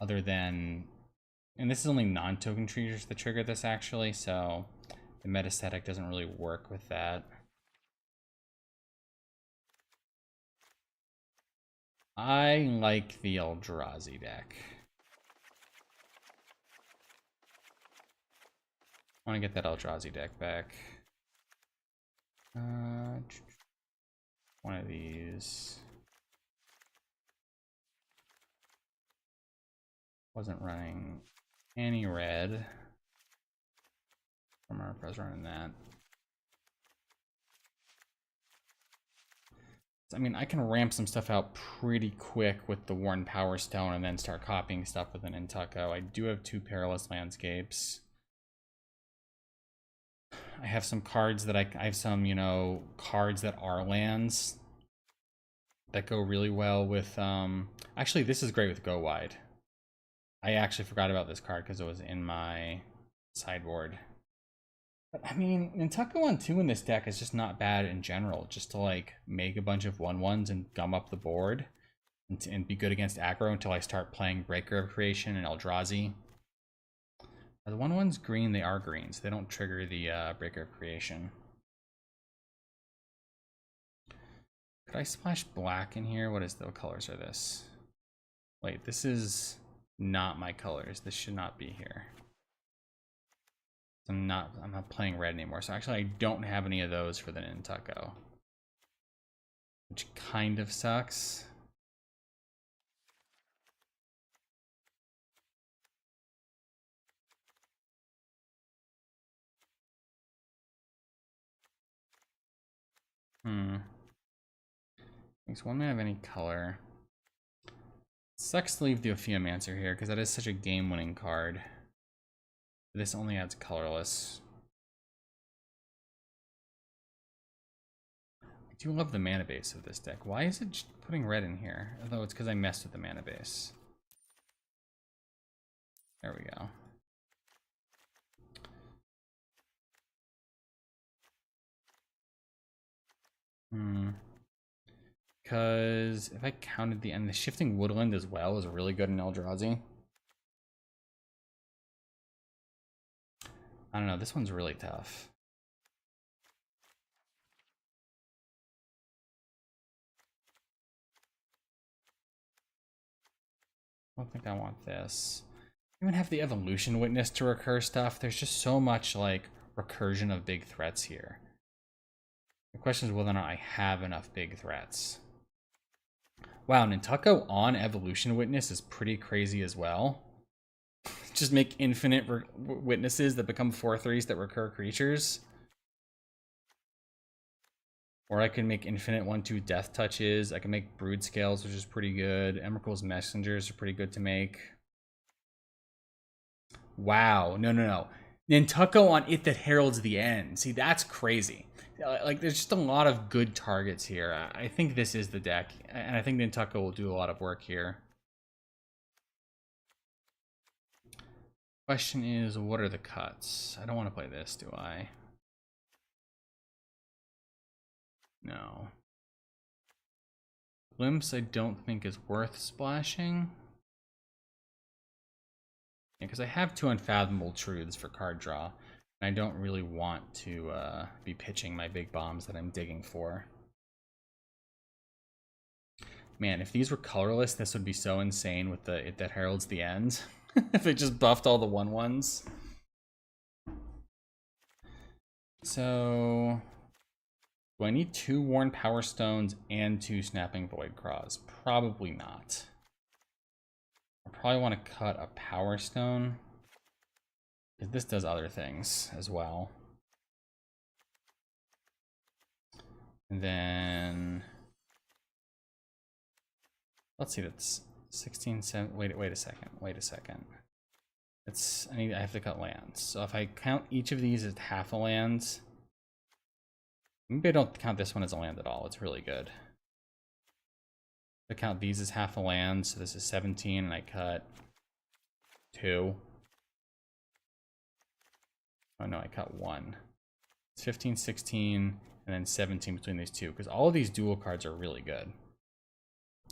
other than, and this is only non-token triggers that trigger this actually, so the Metastatic doesn't really work with that. I like the Eldrazi deck. I want to get that Eldrazi deck back. One of these. Wasn't running any red. From our pros running that. I mean, I can ramp some stuff out pretty quick with the Worn Power Stone and then start copying stuff with an Nintuko. I do have 2 Perilous Landscapes. I have some cards that I have some, you know, cards that are lands that go really well with, actually this is great with Go Wide. I actually forgot about this card because it was in my sideboard. But I mean, Nintuko on 2 in this deck is just not bad in general, just to like make a bunch of 1/1s and gum up the board and be good against aggro until I start playing Breaker of Creation and Eldrazi. Are the 1/1s green? They are green, so they don't trigger the Breaker of Creation. Could I splash black in here? What colors are this? Wait, this is not my colors. This should not be here. I'm not playing red anymore, so actually I don't have any of those for the Nintuko, which kind of sucks. Makes one man have any color. Sucks to leave the Ophiumancer here because that is such a game-winning card. This only adds colorless. I do love the mana base of this deck. Why is it putting red in here? Although it's because I messed with the mana base. There we go. Because if I counted the Shifting Woodland as well is really good in Eldrazi. I don't know, this one's really tough. I don't think I want this. I even have the Evolution Witness to recur stuff. There's just so much like recursion of big threats here. The question is whether or not I have enough big threats. Wow, Nintuko on Evolution Witness is pretty crazy as well. Just make infinite witnesses that become 4/3s that recur creatures. Or I can make infinite 1/2 death touches. I can make Brood Scales, which is pretty good. Emrakul's Messengers are pretty good to make. Wow, no. Nintuko on It That Heralds the End. See, that's crazy. Like, there's just a lot of good targets here. I think this is the deck, and I think Nintuko will do a lot of work here. Question is, what are the cuts? I don't want to play this, do I? No. Glimpse I don't think is worth splashing. Yeah, because I have 2 Unfathomable Truths for card draw. And I don't really want to be pitching my big bombs that I'm digging for. Man, if these were colorless, this would be so insane with the that heralds the end. If it just buffed all the 1/1s. So, do I need 2 Worn Power Stones and 2 Snapping Void Claws? Probably not. I probably want to cut a Power Stone, because this does other things as well. And then, let's see, that's 16, 7, wait a second. I have to cut lands. So if I count each of these as half a land, maybe I don't count this one as a land at all. It's really good. I count these as half a land, so this is 17, and I cut 2. Oh no, I cut 1. It's 15, 16, and then 17 between these two, because all of these dual cards are really good.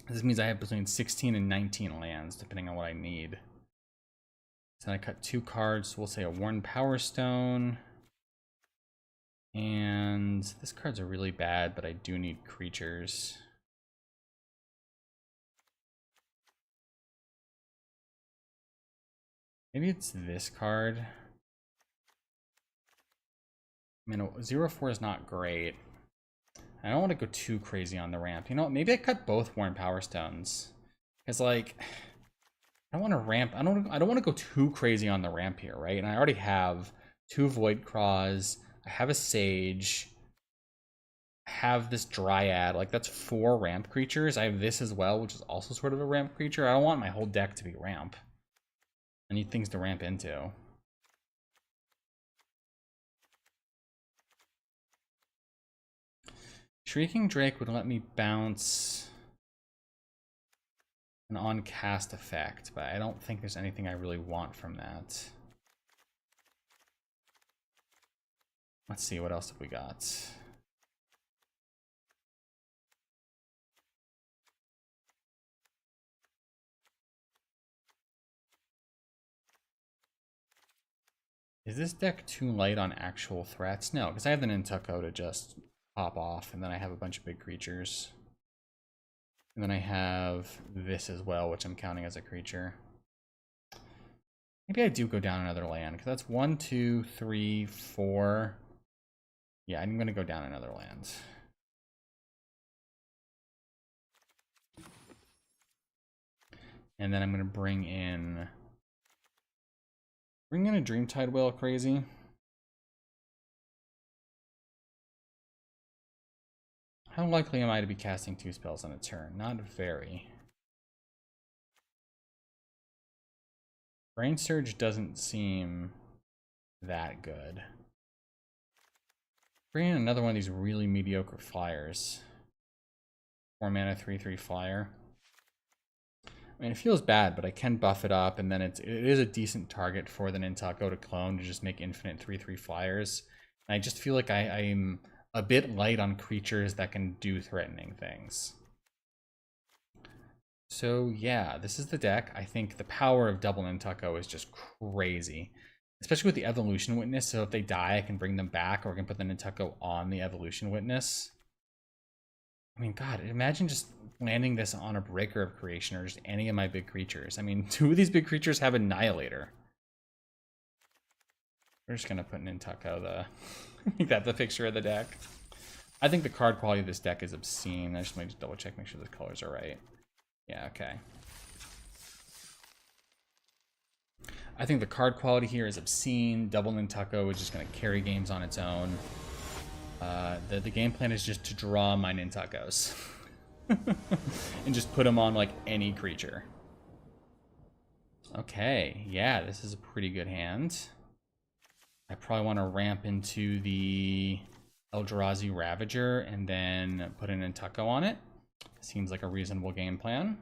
This means I have between 16 and 19 lands, depending on what I need. So I cut 2 cards, we'll say a Worn Power Stone. And this card's are really bad, but I do need creatures. Maybe it's this card. I mean, 0/4 is not great. I don't want to go too crazy on the ramp. You know what? Maybe I cut both Worn Power Stones. Because, like, I don't want to ramp. I don't want to go too crazy on the ramp here, right? And I already have 2 Void Claws. I have a Sage. I have this Dryad. Like, that's 4 ramp creatures. I have this as well, which is also sort of a ramp creature. I don't want my whole deck to be ramp. I need things to ramp into. Shrieking Drake would let me bounce an on-cast effect, but I don't think there's anything I really want from that. Let's see, what else have we got? Is this deck too light on actual threats? No, because I have the Nintuko to just pop off, and then I have a bunch of big creatures. And then I have this as well, which I'm counting as a creature. Maybe I do go down another land, because that's 1, 2, 3, 4. Yeah, I'm going to go down another land. And then I'm going to bring in a Dreamtide Whale Crazy. How likely am I to be casting 2 spells on a turn? Not very. Brain Surge doesn't seem that good. Bring in another one of these really mediocre flyers. 4 mana, 3/3 flyer. I mean, it feels bad, but I can buff it up, and then it is a decent target for the Nintuko to clone to just make infinite 3/3 flyers. And I just feel like I'm a bit light on creatures that can do threatening things. So yeah, this is the deck. I think the power of double Nintuko is just crazy, especially with the Evolution Witness. So if they die, I can bring them back, or I can put the Nintuko on the Evolution Witness. I mean, God, imagine just landing this on a Breaker of Creation or just any of my big creatures. I mean, 2 of these big creatures have Annihilator. We're just gonna put Nintuko make that the picture of the deck. I think the card quality of this deck is obscene. I just might double check, make sure the colors are right. Yeah, okay. I think the card quality here is obscene. Double Nintuko is just gonna carry games on its own. The game plan is just to draw my Nintukos. And just put them on like any creature. Okay, yeah, this is a pretty good hand. I probably want to ramp into the Eldrazi Ravager and then put an Nintuko on it. Seems like a reasonable game plan.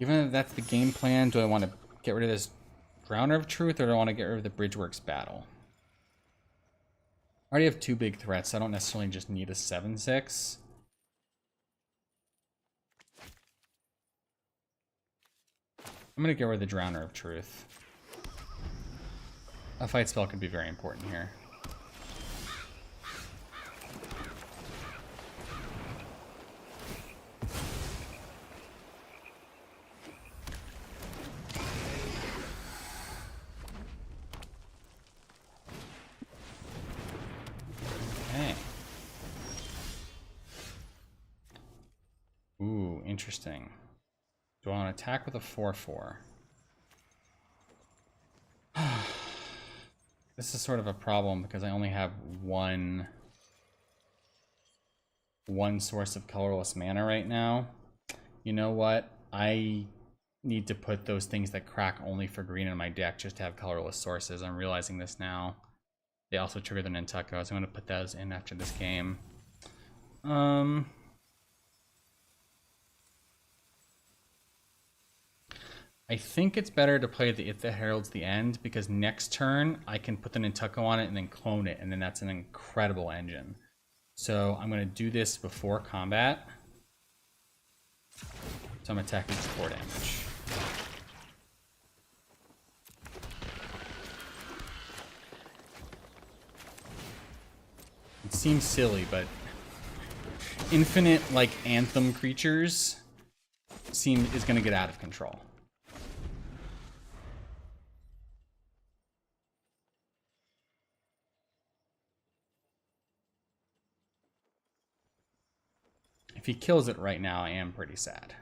Even if that's the game plan, do I want to get rid of this Drowner of Truth, or do I want to get rid of the Bridgeworks Battle? I already have 2 big threats, so I don't necessarily just need a 7/6. I'm going to get rid of the Drowner of Truth. A fight spell could be very important here. Interesting. Do I want to attack with a 4/4? This is sort of a problem because I only have one source of colorless mana right now. You know what? I need to put those things that crack only for green in my deck just to have colorless sources. I'm realizing this now. They also trigger the Nantuckos. I'm going to put those in after this game. I think it's better to play the If the Herald's the End, because next turn I can put the Nantucko on it and then clone it, and then that's an incredible engine. So I'm going to do this before combat. So I'm attacking for 4 damage. It seems silly, but infinite like Anthem creatures is going to get out of control. If he kills it right now, I am pretty sad.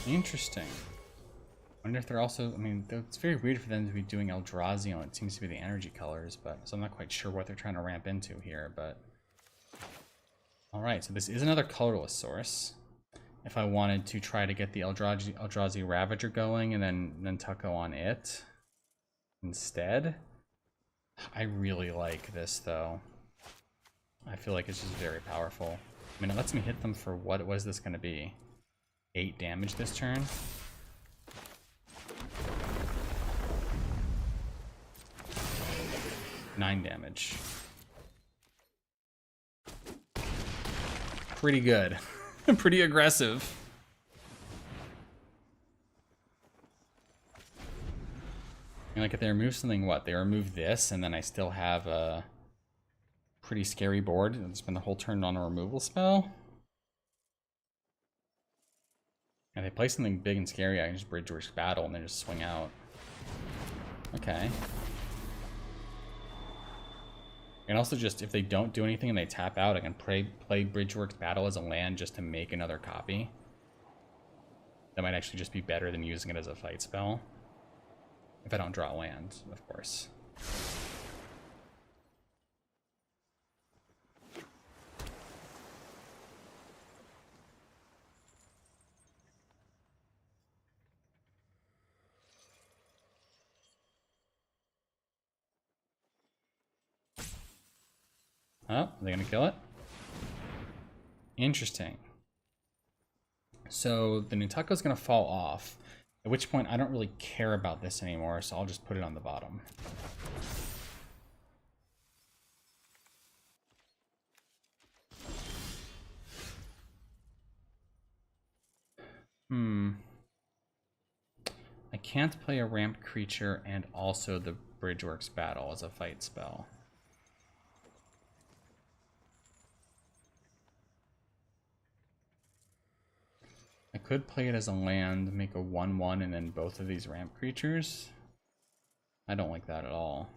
Interesting. I wonder if they're also, I mean, it's very weird for them to be doing Eldrazi on it. Seems to be the energy colors, but so I'm not quite sure what they're trying to ramp into here, but alright, so this is another colorless source. If I wanted to try to get the Eldrazi Ravager going and then Nantucko on it instead. I really like this though. I feel like it's just very powerful. I mean, it lets me hit them for what is this going to be? 8 damage this turn. Nine damage. Pretty good. Pretty aggressive. And like if they remove something, what? They remove this, and then I still have a pretty scary board. And spend the whole turn on a removal spell. And if they play something big and scary, I can just Bridgeworks Battle and then just swing out. Okay. And also just, if they don't do anything and they tap out, I can play Bridgeworks Battle as a land just to make another copy. That might actually just be better than using it as a fight spell. If I don't draw a land, of course. Oh, are they gonna kill it? Interesting. So the Nantucko's gonna fall off, at which point I don't really care about this anymore, so I'll just put it on the bottom. I can't play a ramped creature and also the Bridgeworks Battle as a fight spell. I could play it as a land, make a 1/1, and then both of these ramp creatures. I don't like that at all.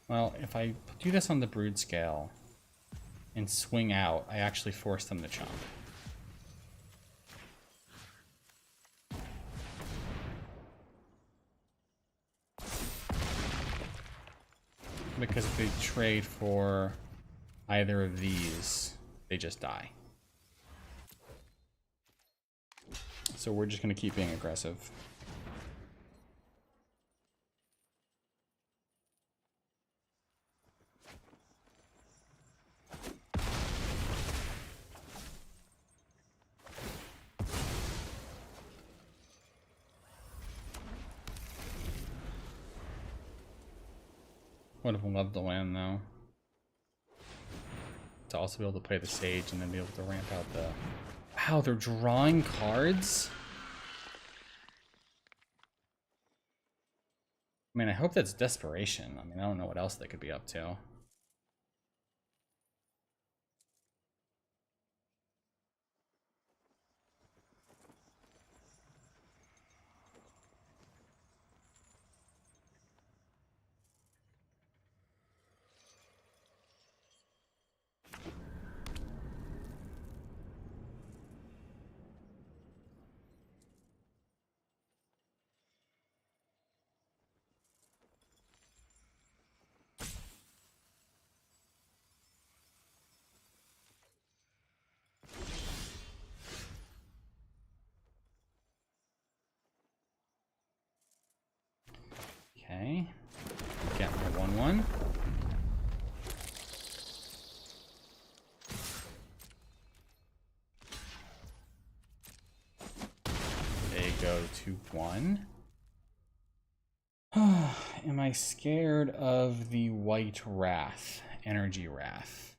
Well, if I do this on the Brood Scale and swing out, I actually force them to chump. Because if they trade for either of these, they just die. So we're just going to keep being aggressive. Would have loved the land though. To also be able to play the Sage and then be able to ramp out the... Wow, they're drawing cards? I mean, I hope that's desperation. I mean, I don't know what else they could be up to. Okay, get my 1/1. They go to 1. Am I scared of the white Wrath, energy Wrath?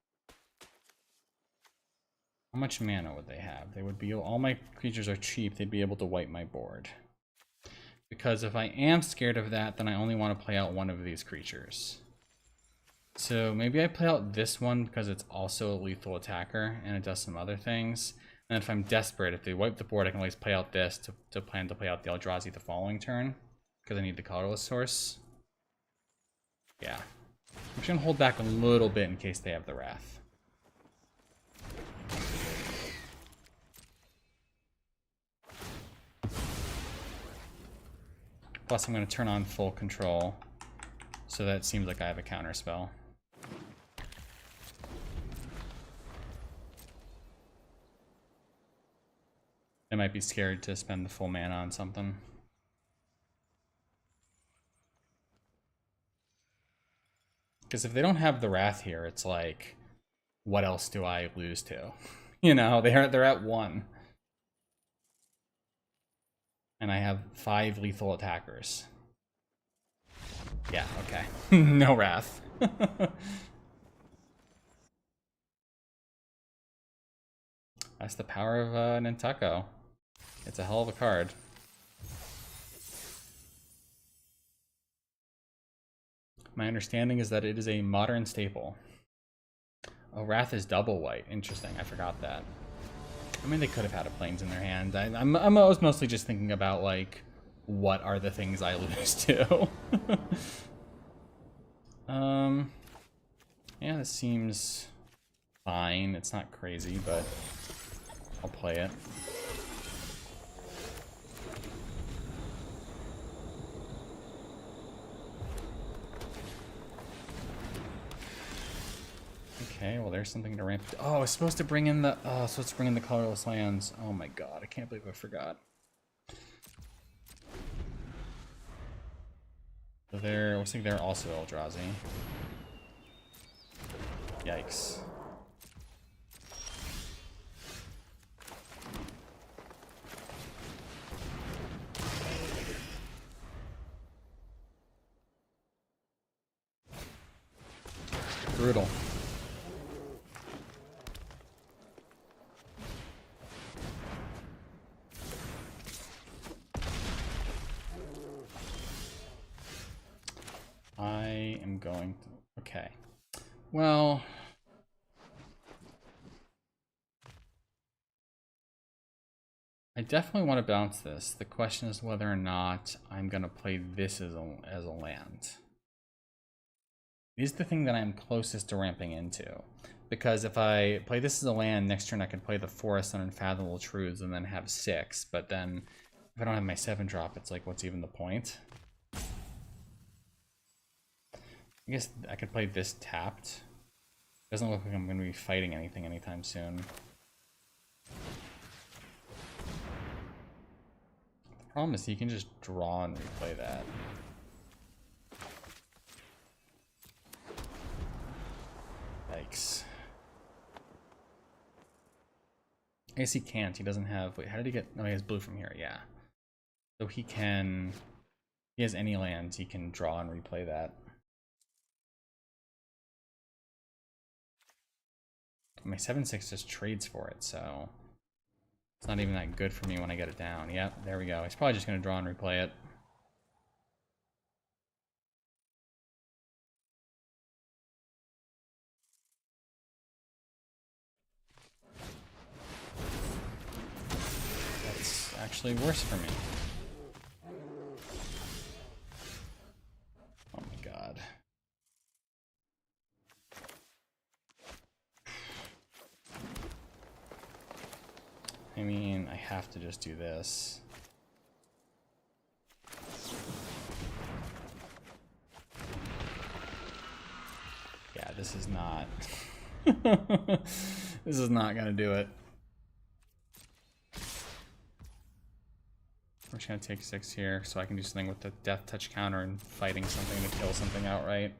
How much mana would they have? They would be, all my creatures are cheap, they'd be able to wipe my board. Because if I am scared of that, then I only want to play out one of these creatures. So maybe I play out this one because it's also a lethal attacker and it does some other things. And if I'm desperate, if they wipe the board, I can always play out this to plan to play out the Eldrazi the following turn. Because I need the colorless source. Yeah. I'm just going to hold back a little bit in case they have the Wrath. Plus, I'm going to turn on full control, so that it seems like I have a counter spell. I might be scared to spend the full mana on something. Because if they don't have the Wrath here, it's like, what else do I lose to? You know, they're at 1. And I have 5 lethal attackers. Yeah, okay. No Wrath. That's the power of Nantucket. It's a hell of a card. My understanding is that it is a modern staple. Oh, Wrath is double white. Interesting, I forgot that. I mean, they could have had a Plains in their hand. I was mostly just thinking about, like, what are the things I lose to? Yeah, this seems fine. It's not crazy, but I'll play it. Okay, well, there's something to ramp. Oh, I was supposed to bring in the. Oh, supposed to bring in the colorless lands. Oh my god, I can't believe I forgot. So they're. Looks like they're also Eldrazi. Yikes. Brutal. I am going to... Okay. Well... I definitely want to bounce this. The question is whether or not I'm going to play this as a land. This is the thing that I'm closest to ramping into. Because if I play this as a land, next turn I can play the Forest on Unfathomable Truths and then have 6. But then, if I don't have my 7-drop, it's like, what's even the point? I guess I could play this tapped. Doesn't look like I'm going to be fighting anything anytime soon. The problem is he can just draw and replay that. Yikes. I guess he can't. He doesn't have... Wait, how did he get... No, he has blue from here. Yeah. So he can... He has any lands. He can draw and replay that. My 7/6 just trades for it, so... It's not even that good for me when I get it down. Yep, there we go. He's probably just going to draw and replay it. That's actually worse for me. Oh my god. I mean, I have to just do this. Yeah, this is not... This is not gonna do it. I'm just gonna take 6 here so I can do something with the death touch counter and fighting something to kill something outright.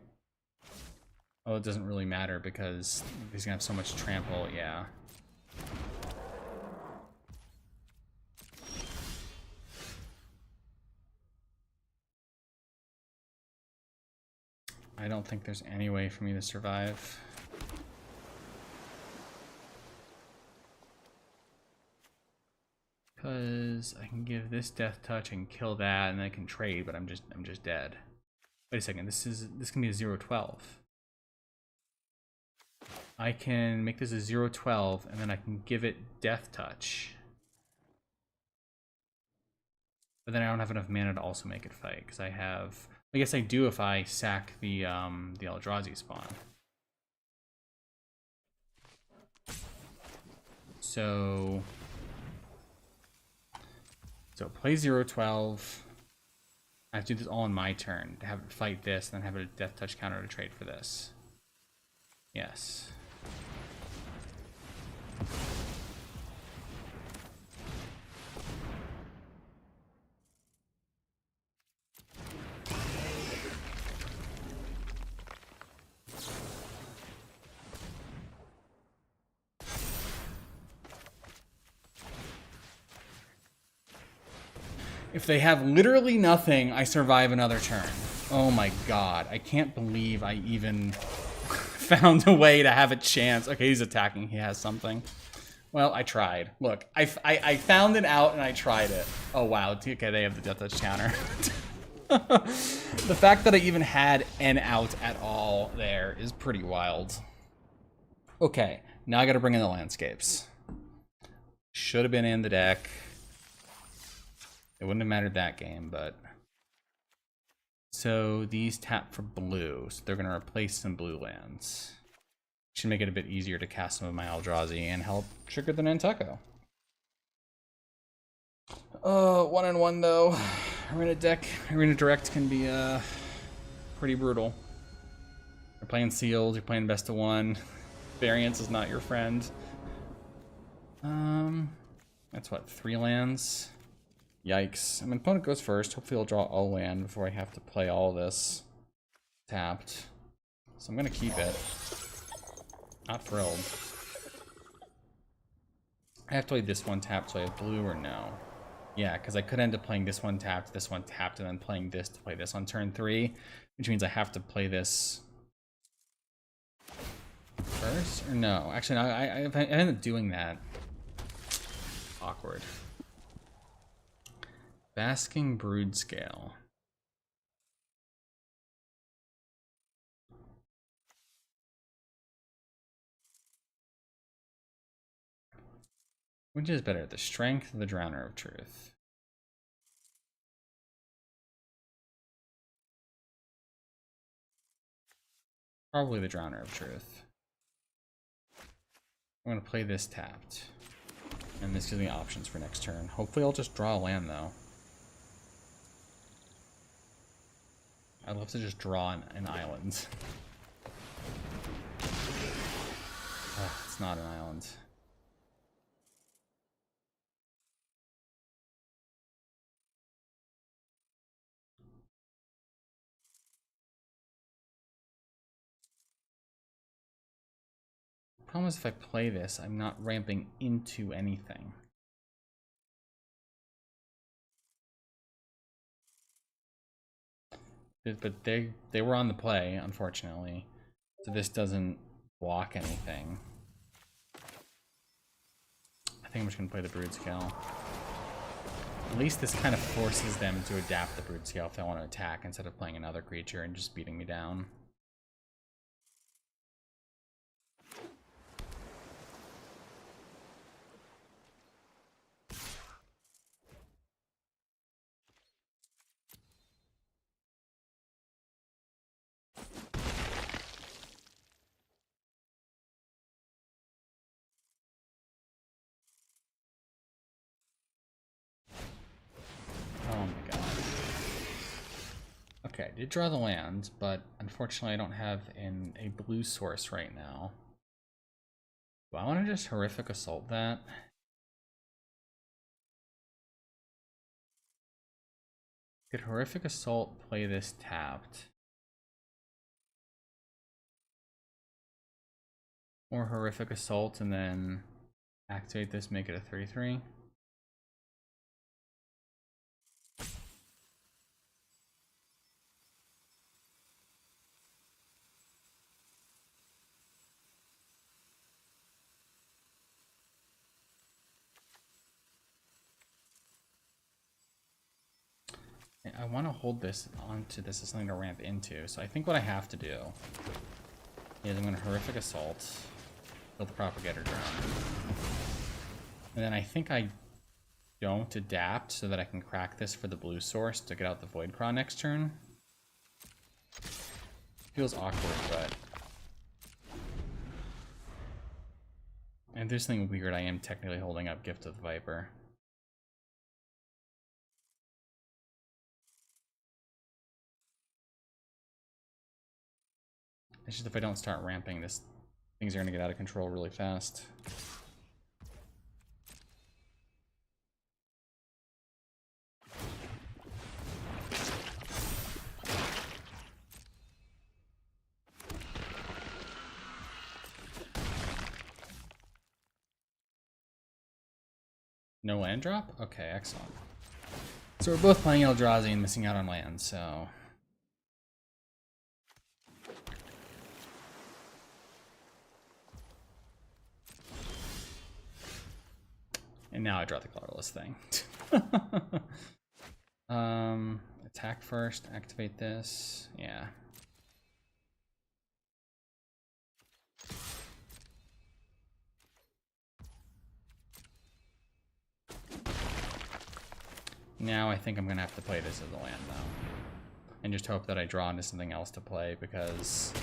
Oh, it doesn't really matter because he's gonna have so much trample, yeah. I don't think there's any way for me to survive. Because I can give this death touch and kill that, and I can trade, but I'm just dead. Wait a second, this can be a 0/12. I can make this a 0/12, and then I can give it death touch. But then I don't have enough mana to also make it fight, because I have... I guess I do if I sack the Eldrazi spawn. So play 0/12. I have to do this all in my turn to have it fight this, and then have a death touch counter to trade for this. Yes. If they have literally nothing, I survive another turn. Oh my god. I can't believe I even found a way to have a chance. Okay, he's attacking. He has something. Well, I tried. Look, I found it out and I tried it. Oh wow. Okay, they have the death touch counter. The fact that I even had an out at all there is pretty wild. Okay, now I gotta bring in the landscapes. Should have been in the deck. It wouldn't have mattered that game, but... So these tap for blue, so they're going to replace some blue lands. Should make it a bit easier to cast some of my Eldrazi and help trigger the Nantucket. 1-1 though. Arena Direct can be pretty brutal. You're playing sealed, you're playing best of one. Variance is not your friend. That's what, 3 lands? Yikes. I mean, opponent goes first. Hopefully he'll draw all land before I have to play all this tapped. So I'm going to keep it. Not thrilled. I have to play this one tapped, so I have blue or no? Yeah, because I could end up playing this one tapped, and then playing this to play this on turn 3, which means I have to play this first? Or no? Actually, no, I ended up doing that. Awkward. Basking Brood Scale. Which is better, the Strength or the Drowner of Truth? Probably the Drowner of Truth. I'm going to play this tapped. And this gives me options for next turn. Hopefully I'll just draw a land though. I'd love to just draw an island. It's not an island. Problem is, if I play this, I'm not ramping into anything. But they were on the play, unfortunately. So this doesn't block anything. I think I'm just gonna play the Brood Scale. At least this kind of forces them to adapt the Brood Scale if they want to attack instead of playing another creature and just beating me down. Okay, I did draw the land, but unfortunately I don't have a blue source right now. Do I want to just Horrific Assault that? Could Horrific Assault play this tapped? Or Horrific Assault and then activate this, make it a 3/3? I want to hold this onto this as something to ramp into, so I think what I have to do is I'm going to Horrific Assault, build the Propagator Drone, and then I think I don't adapt so that I can crack this for the blue source to get out the Void Craw next turn. Feels awkward, but... And if there's something weird, I am technically holding up Gift of the Viper. It's just if I don't start ramping this, things are going to get out of control really fast. No land drop? Okay, excellent. So we're both playing Eldrazi and missing out on land, so... And now I draw the colorless thing. Attack first, activate this. Yeah. Now I think I'm gonna have to play this as a land though. And just hope that I draw into something else to play because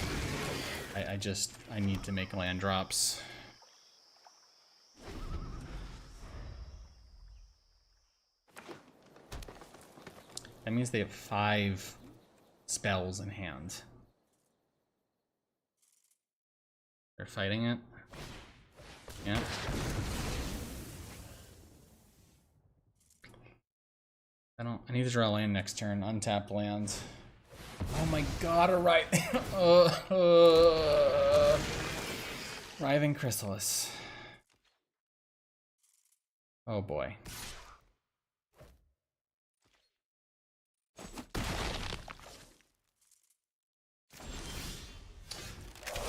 I need to make land drops. That means they have 5 spells in hand. They're fighting it. Yeah. I need to draw a land next turn. Untapped lands. Oh my god, a right. Writhing Chrysalis. Oh boy.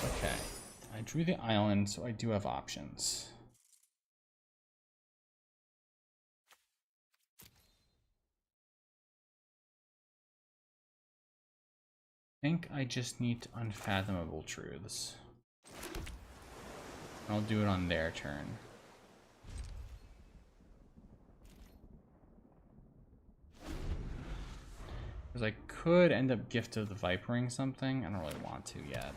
Okay. I drew the island, so I do have options. I think I just need Unfathomable Truths. I'll do it on their turn. Because I could end up Gift of the Vipering something. I don't really want to yet.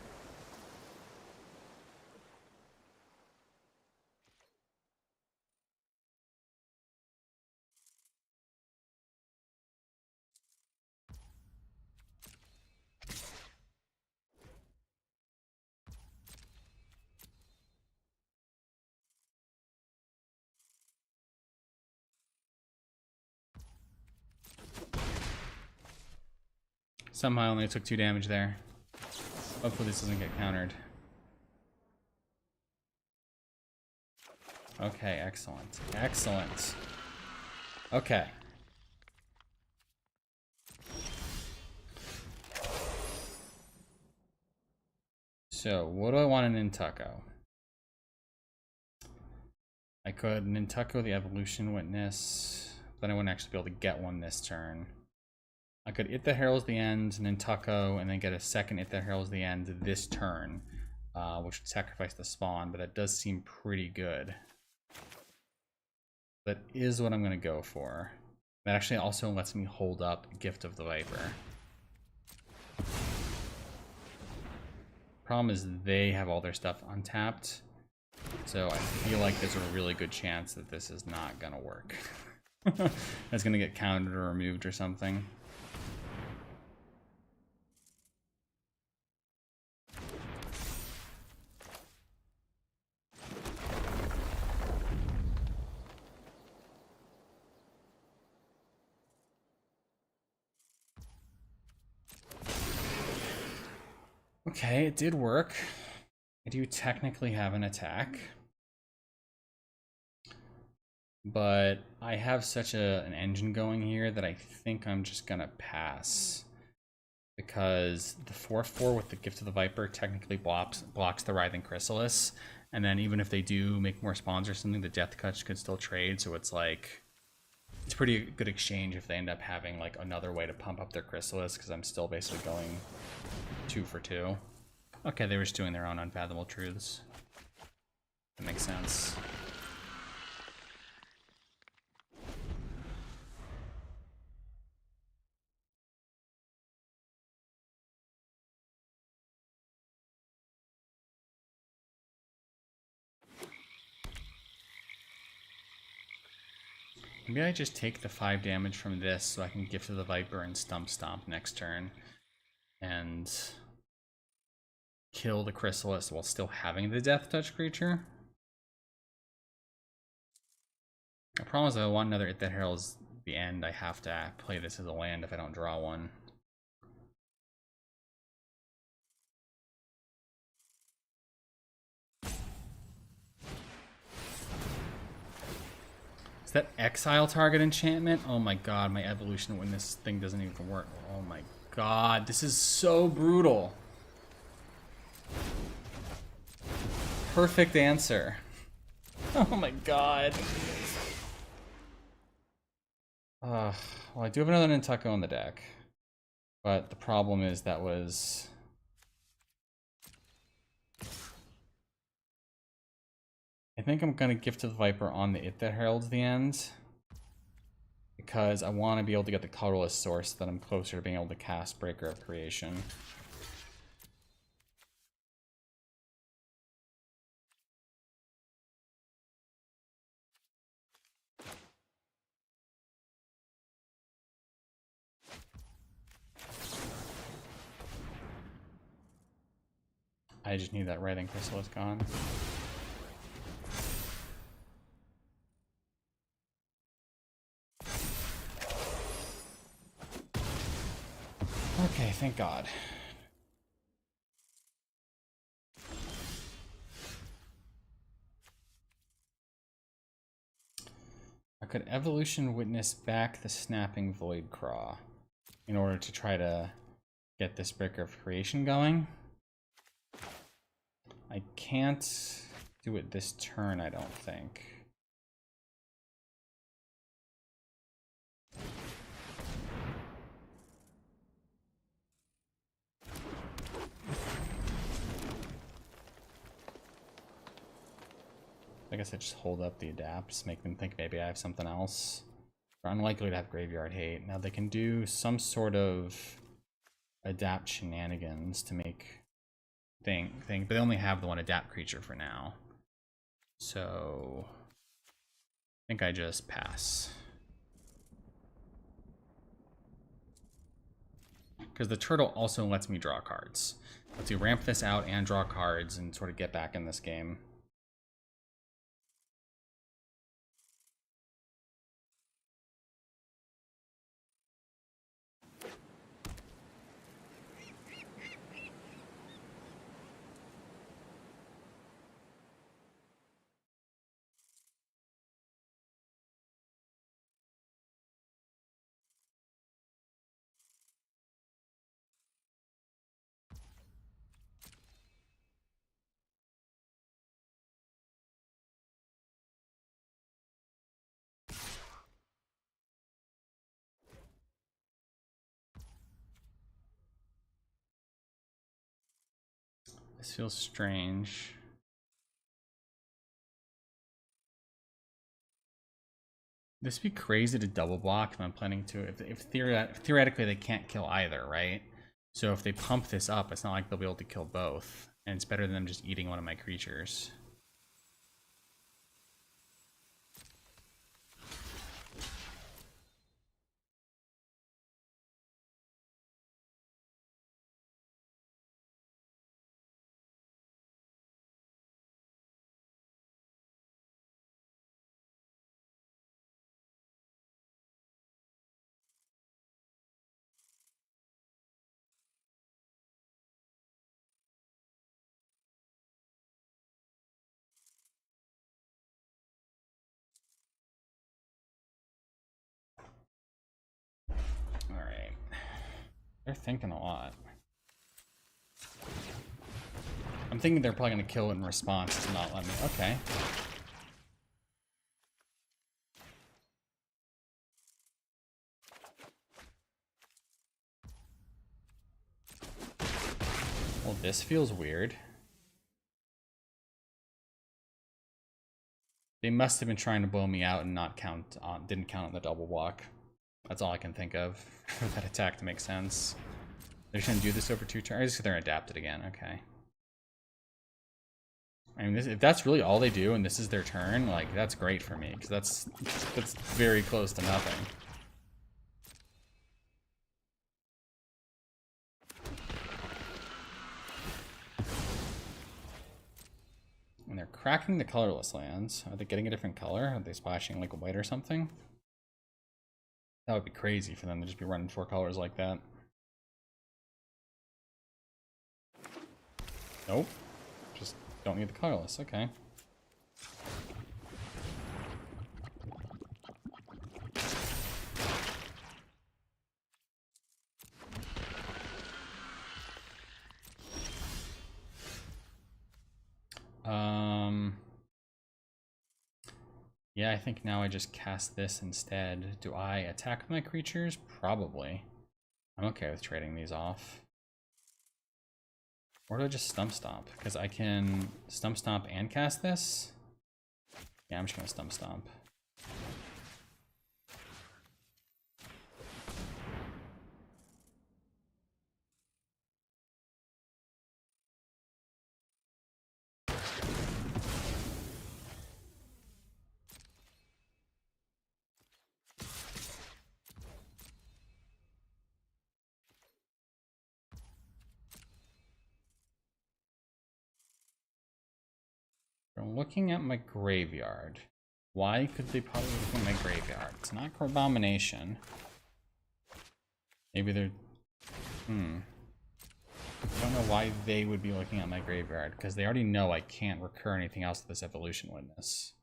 Somehow I only took 2 damage there. Hopefully this doesn't get countered. Okay, excellent. Excellent. Okay. So, what do I want in Nintucko? I could Nintucko the Evolution Witness, then I wouldn't actually be able to get one this turn. I could It That Heralds the End, Nintucko, and then get a second It That Heralds the End this turn, which would sacrifice the spawn, but that does seem pretty good. That is what I'm going to go for. That actually also lets me hold up Gift of the Viper. Problem is they have all their stuff untapped, so I feel like there's a really good chance that this is not going to work. It's going to get countered or removed or something. Okay, it did work. I do technically have an attack. But I have such an engine going here that I think I'm just gonna pass. Because the 4/4 with the Gift of the Viper technically blocks the Writhing Chrysalis. And then even if they do make more spawns or something, the Death Touch could still trade, so it's like... It's pretty good exchange if they end up having like another way to pump up their Chrysalis, because I'm still basically going 2 for 2. Okay, they were just doing their own Unfathomable Truths. That makes sense. Maybe I just take the 5 damage from this so I can Gift of the Viper and Stomp next turn. And kill the Chrysalis while still having the Death Touch creature. The problem is I want another It That Heralds the End. I have to play this as a land if I don't draw one. Is that Exile target enchantment? Oh my god, my evolution when this thing doesn't even work. Oh my god, this is so brutal. Perfect answer. Oh my god. Well, I do have another Nintucko in the deck. But the problem is that was... I think I'm going to Gift to the Viper on the It That Heralds the End. Because I want to be able to get the colorless source so that I'm closer to being able to cast Breaker of Creation. I just need that Writhing Chrysalis gone. Okay, thank God. I could Evolution Witness back the Snapping Void Craw in order to try to get this Breaker of Creation going. I can't do it this turn, I don't think. I guess I just hold up the adapts, make them think maybe I have something else. They're unlikely to have Graveyard Hate. Now they can do some sort of adapt shenanigans to make thing, but they only have the one adapt creature for now. So I think I just pass. Because the turtle also lets me draw cards. Lets me ramp this out and draw cards and sort of get back in this game. This feels strange. This would be crazy to double block if I'm planning to. If theoretically they can't kill either, right? So if they pump this up, it's not like they'll be able to kill both. And it's better than them just eating one of my creatures. Alright. They're thinking a lot. I'm thinking they're probably going to kill in response to not let me. Okay. Well, this feels weird. They must have been trying to blow me out and not count on, didn't count on the double block. That's all I can think of for that attack to make sense. They're just gonna do this over 2 turns. They're adapted again. Okay. I mean, if that's really all they do and this is their turn, like that's great for me because that's very close to nothing. And they're cracking the colorless lands. Are they getting a different color? Are they splashing like white or something? That would be crazy for them to just be running 4 colors like that. Nope. Just don't need the colorless. Okay. Yeah, I think now I just cast this instead. Do I attack my creatures? Probably. I'm okay with trading these off. Or do I just stump stomp? Because I can stump stomp and cast this? Yeah, I'm just gonna stump stomp. I'm looking at my graveyard. Why could they probably look at my graveyard? It's not Abomination. Maybe they're... I don't know why they would be looking at my graveyard, because they already know I can't recur anything else to this Evolution Witness.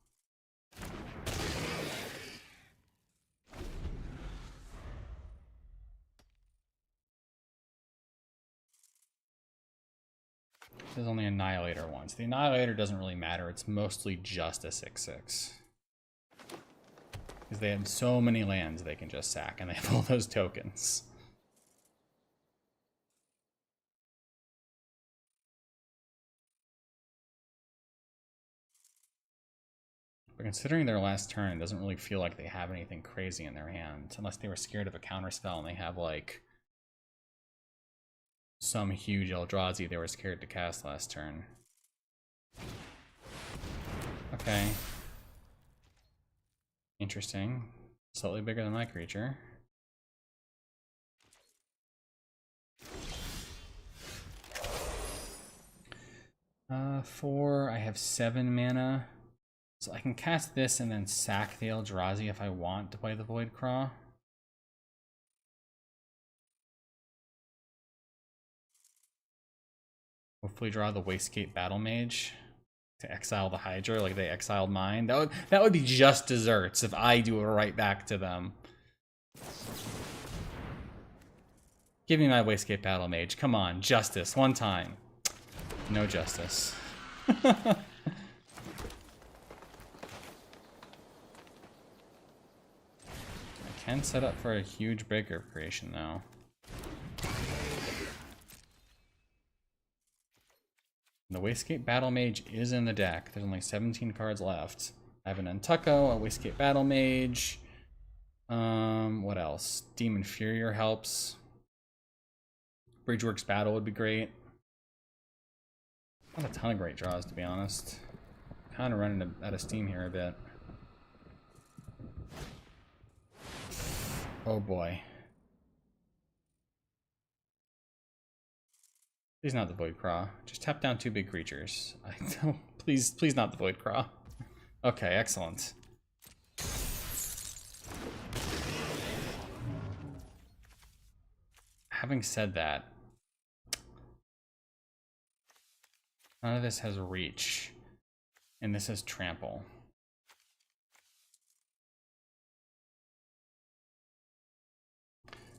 There's only Annihilator once. The Annihilator doesn't really matter. It's mostly just a 6/6. Because they have so many lands they can just sack, and they have all those tokens. But considering their last turn, it doesn't really feel like they have anything crazy in their hand. Unless they were scared of a counterspell and they have, like, some huge Eldrazi they were scared to cast last turn. Okay. Interesting. Slightly bigger than my creature. Four. I have 7 mana. So I can cast this and then sack the Eldrazi if I want to play the Voidcraw. Hopefully draw the Wastegate Battle Mage to exile the Hydra like they exiled mine. That would be just desserts if I do it right back to them. Give me my Wastegate Battle Mage. Come on, justice, one time. No justice. I can set up for a huge breaker creation though. The Wastegate Battle Mage is in the deck. There's only 17 cards left. I have an Untucko, a Wastegate Battle Mage. What else? Demon Furier helps. Bridgeworks Battle would be great. Not a ton of great draws, to be honest. Kind of running out of steam here a bit. Oh boy. Please not the Void Craw. Just tap down 2 big creatures. I don't. Please not the Void Craw. Okay, excellent. Having said that, none of this has reach, and this has trample.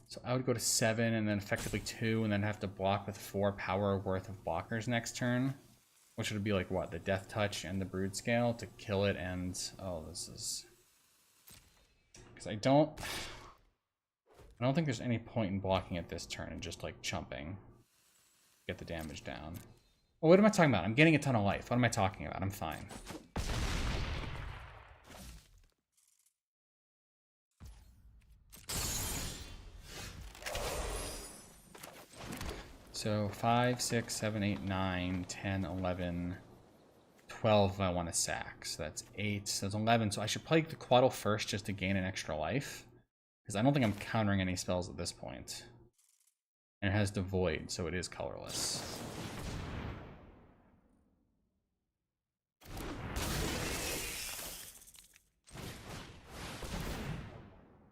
So I would go to 7 and then effectively 2 and then have to block with 4 power worth of blockers next turn. Which would be like what? The Death Touch and the Brood Scale to kill it and... Oh, this is... Because I don't think there's any point in blocking it this turn and just like chumping. Get the damage down. Well, what am I talking about? I'm getting a ton of life. What am I talking about? I'm fine. So 5, 6, 7, 8, 9, 10, 11, 12 if I want to sack. So that's 8, so that's 11. So I should play the Quaddle first just to gain an extra life. Because I don't think I'm countering any spells at this point. And it has the Void, so it is colorless.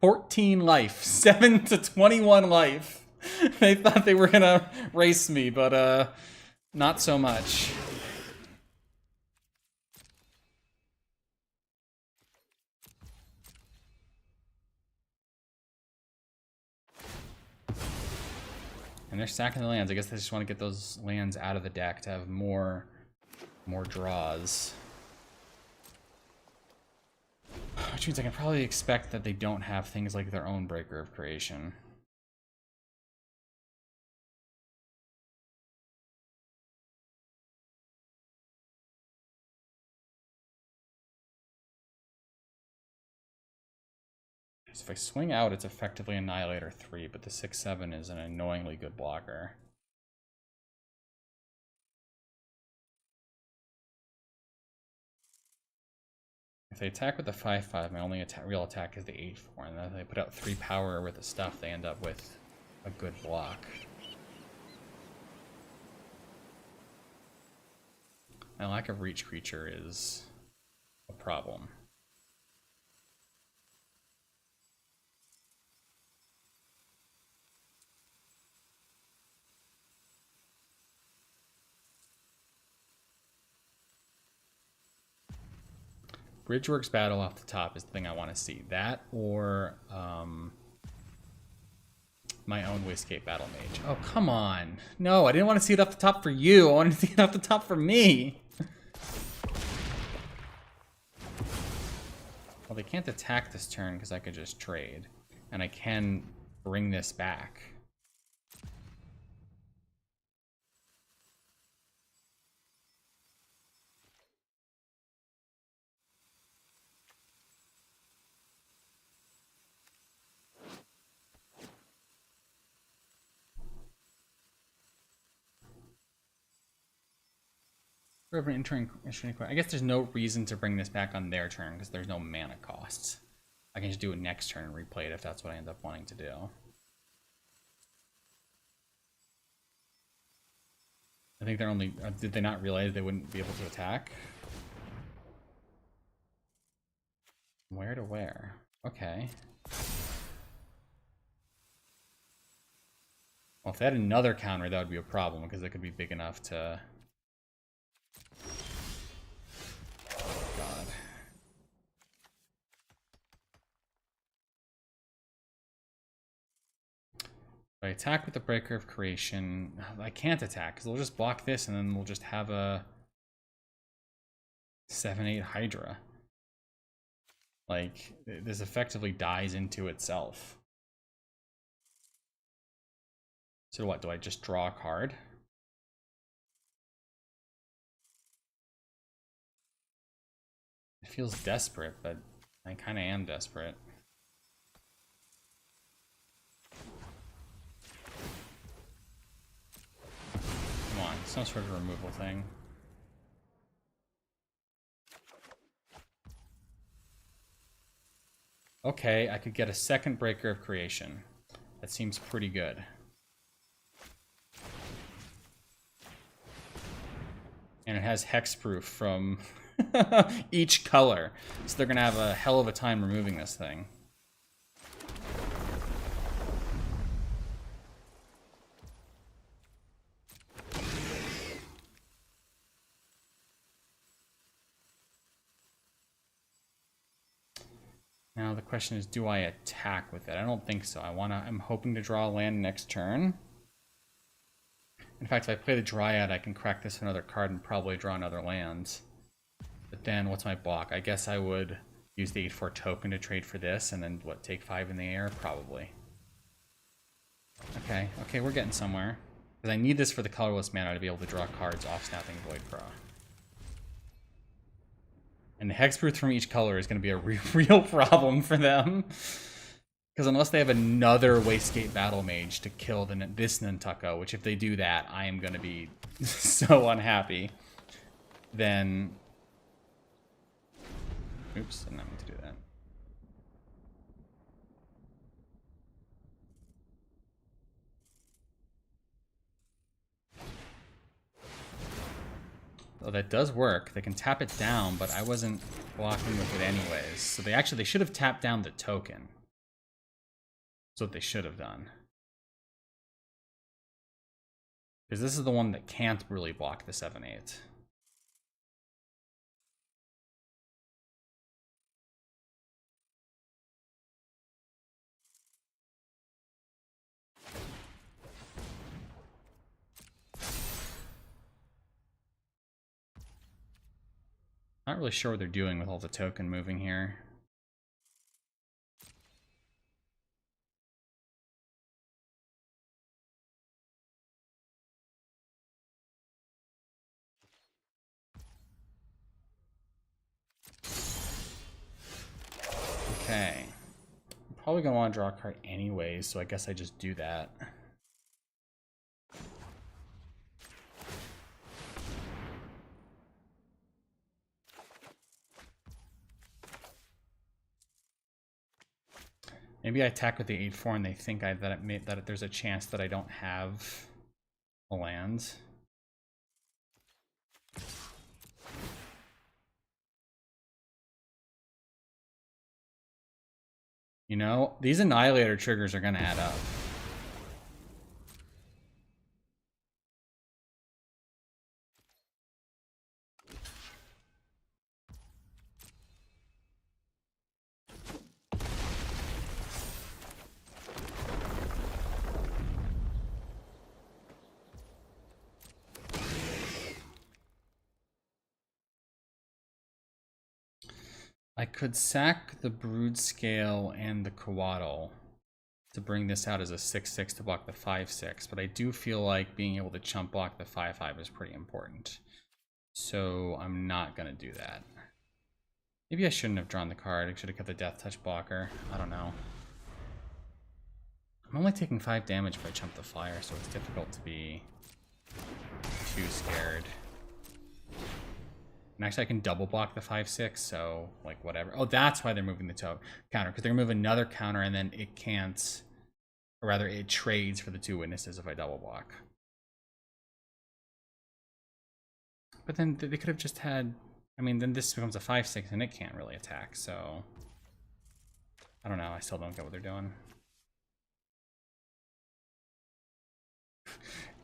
$14 life. 7 to 21 life. They thought they were gonna race me, but not so much. And they're stacking the lands. I guess they just want to get those lands out of the deck to have more draws. Which means I can probably expect that they don't have things like their own Breaker of Creation. So if I swing out, it's effectively Annihilator 3, but the 6/7 is an annoyingly good blocker. If they attack with the 5/5, my only real attack is the 8/4, and then if they put out 3 power with the stuff, they end up with a good block. My lack of reach creature is a problem. Bridgeworks Battle off the top is the thing I want to see. That or my own Wastegate Battle Mage. Oh, come on. No, I didn't want to see it off the top for you. I wanted to see it off the top for me. Well, they can't attack this turn because I could just trade. And I can bring this back. I guess there's no reason to bring this back on their turn because there's no mana costs. I can just do it next turn and replay it if that's what I end up wanting to do. I think they're only... did they not realize they wouldn't be able to attack? Where to where? Okay. Well, if they had another counter, that would be a problem because it could be big enough to... If I attack with the Breaker of Creation, I can't attack because they'll just block this and then we'll just have a 7/8 Hydra. Like, this effectively dies into itself. So what, do I just draw a card? feels desperate, but I kind of am desperate. Come on, some sort of removal thing. Okay, I could get a second Breaker of Creation. That seems pretty good. And it has hexproof from each color. So they're going to have a hell of a time removing this thing. Now the question is, do I attack with it? I don't think so. I'm hoping to draw a land next turn. In fact, if I play the Dryad, I can crack this another card and probably draw another land. But then, what's my block? I guess I would use the 8/4 token to trade for this, and then, what, take 5 in the air? Probably. Okay, we're getting somewhere. Because I need this for the colorless mana to be able to draw cards off Snapping Voidfraw. And the hexproof from each color is going to be a real problem for them. Because unless they have another Wastegate Battle Mage to kill this Nantucko, which if they do that, I am going to be so unhappy, then... Oops, I did not mean to do that. Oh, that does work. They can tap it down, but I wasn't blocking with it anyways. So they should have tapped down the token. That's what they should have done. Because this is the one that can't really block the 7/8. Not really sure what they're doing with all the token moving here. Okay. I'm probably going to want to draw a card anyways, so I guess I just do that. Maybe I attack with the 8/4 and they think that there's a chance that I don't have a land. You know, these Annihilator triggers are going to add up. I could sack the Brood Scale and the Coatl to bring this out as a 6/6 to block the 5/6, but I do feel like being able to chump block the 5/5 is pretty important. So I'm not going to do that. Maybe I shouldn't have drawn the card. I should have kept the Death Touch blocker. I don't know. I'm only taking 5 damage if I chump the flyer, so it's difficult to be too scared. And actually, I can double block the 5/6, so, like, whatever. Oh, that's why they're moving the counter, because they're going to move another counter, and then it can't, or rather, it trades for the 2 witnesses if I double block. But then they could have just had, I mean, then this becomes a 5/6, and it can't really attack, so... I don't know, I still don't get what they're doing.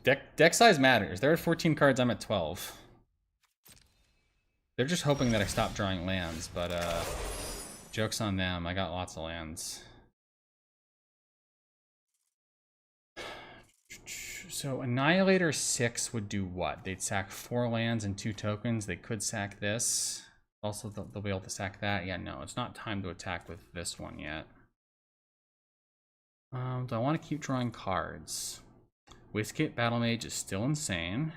Deck size matters. They're at 14 cards, I'm at 12. They're just hoping that I stop drawing lands, but joke's on them. I got lots of lands. So Annihilator 6 would do what? They'd sack 4 lands and 2 tokens. They could sack this. Also, they'll be able to sack that. Yeah, no, it's not time to attack with this one yet. Do I want to keep drawing cards? Wastegate Battle Mage is still insane,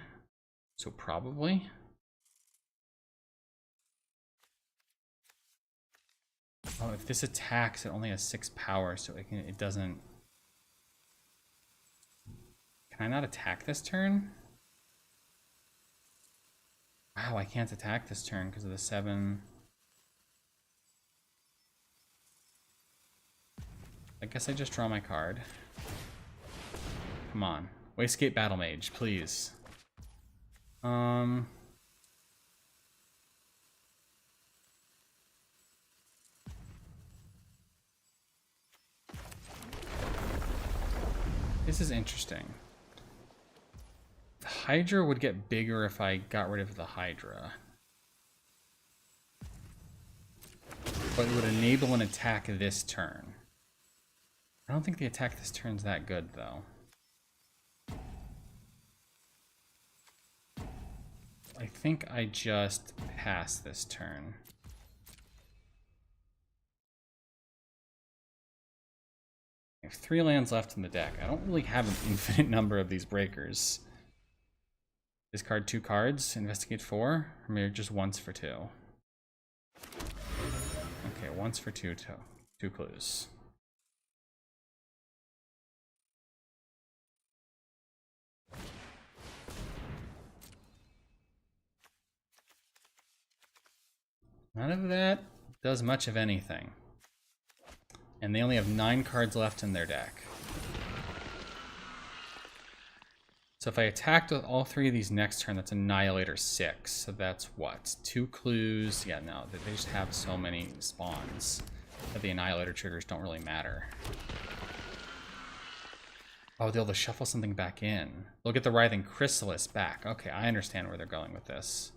so probably. Oh, if this attacks, it only has 6 power, so it doesn't... Can I not attack this turn? Wow, I can't attack this turn because of the 7. I guess I just draw my card. Come on. Wastegate Battle Mage, please. This is interesting. The Hydra would get bigger if I got rid of the Hydra. But it would enable an attack this turn. I don't think the attack this turn's that good, though. I think I just pass this turn. I have 3 lands left in the deck. I don't really have an infinite number of these breakers. Discard 2 cards, investigate 4, or maybe just once for 2. Okay, once for 2 clues. None of that does much of anything. And they only have 9 cards left in their deck. So if I attacked with all 3 of these next turn, that's Annihilator 6. So that's what? 2 clues? Yeah, no, they just have so many spawns that the Annihilator triggers don't really matter. Oh, they'll just shuffle something back in. They'll get the Writhing Chrysalis back. Okay, I understand where they're going with this.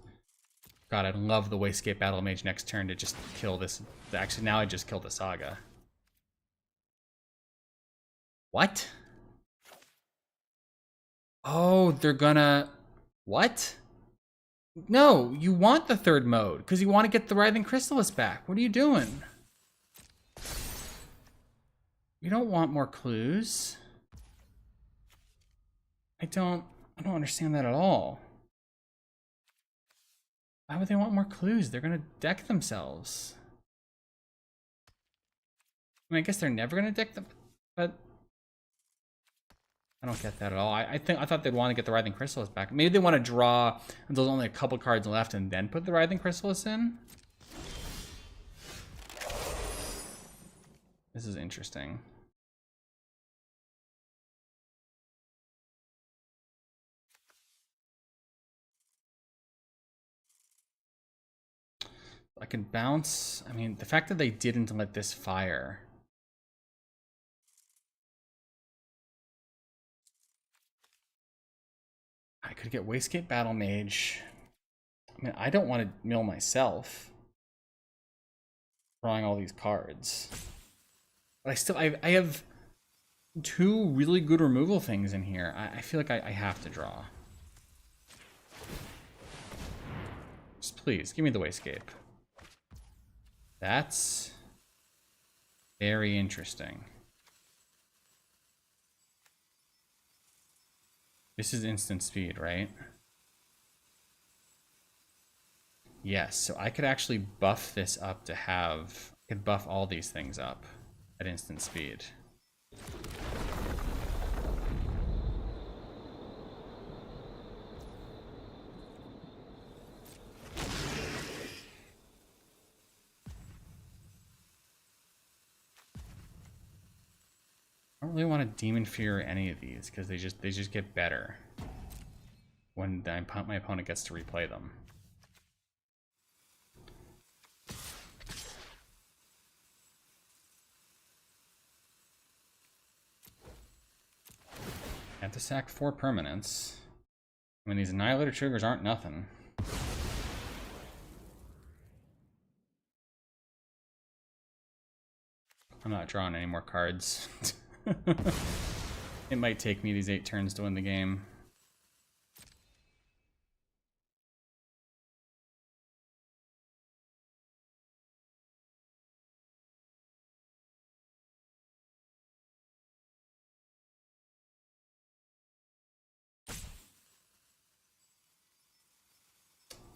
God, I'd love the Wastegate Battle Mage next turn to just kill this. Actually, now I just killed the Saga. What? Oh, they're gonna... What? No, you want the 3rd mode, because you want to get the Writhing Chrysalis back. What are you doing? You don't want more clues. I don't understand that at all. Why would they want more clues? They're gonna deck themselves. I mean, I guess they're never gonna deck them, but I don't get that at all. I thought they'd want to get the Writhing Chrysalis back. Maybe they want to draw until there's only a couple cards left and then put the Writhing Chrysalis in. This is interesting. I can bounce. I mean, the fact that they didn't let this fire. I could get Wastegate Battle Mage. I mean, I don't want to mill myself. Drawing all these cards. But I have 2 really good removal things in here. I feel like I have to draw. Just please, give me the Wastegate. That's very interesting. This is instant speed, right? Yes, so I could actually buff this up to have... I could buff all these things up at instant speed. I don't really want to Demon Fear any of these because they just get better when my opponent gets to replay them. I have to sack 4 permanents. I mean, these Annihilator triggers aren't nothing. I'm not drawing any more cards. It might take me these 8 turns to win the game.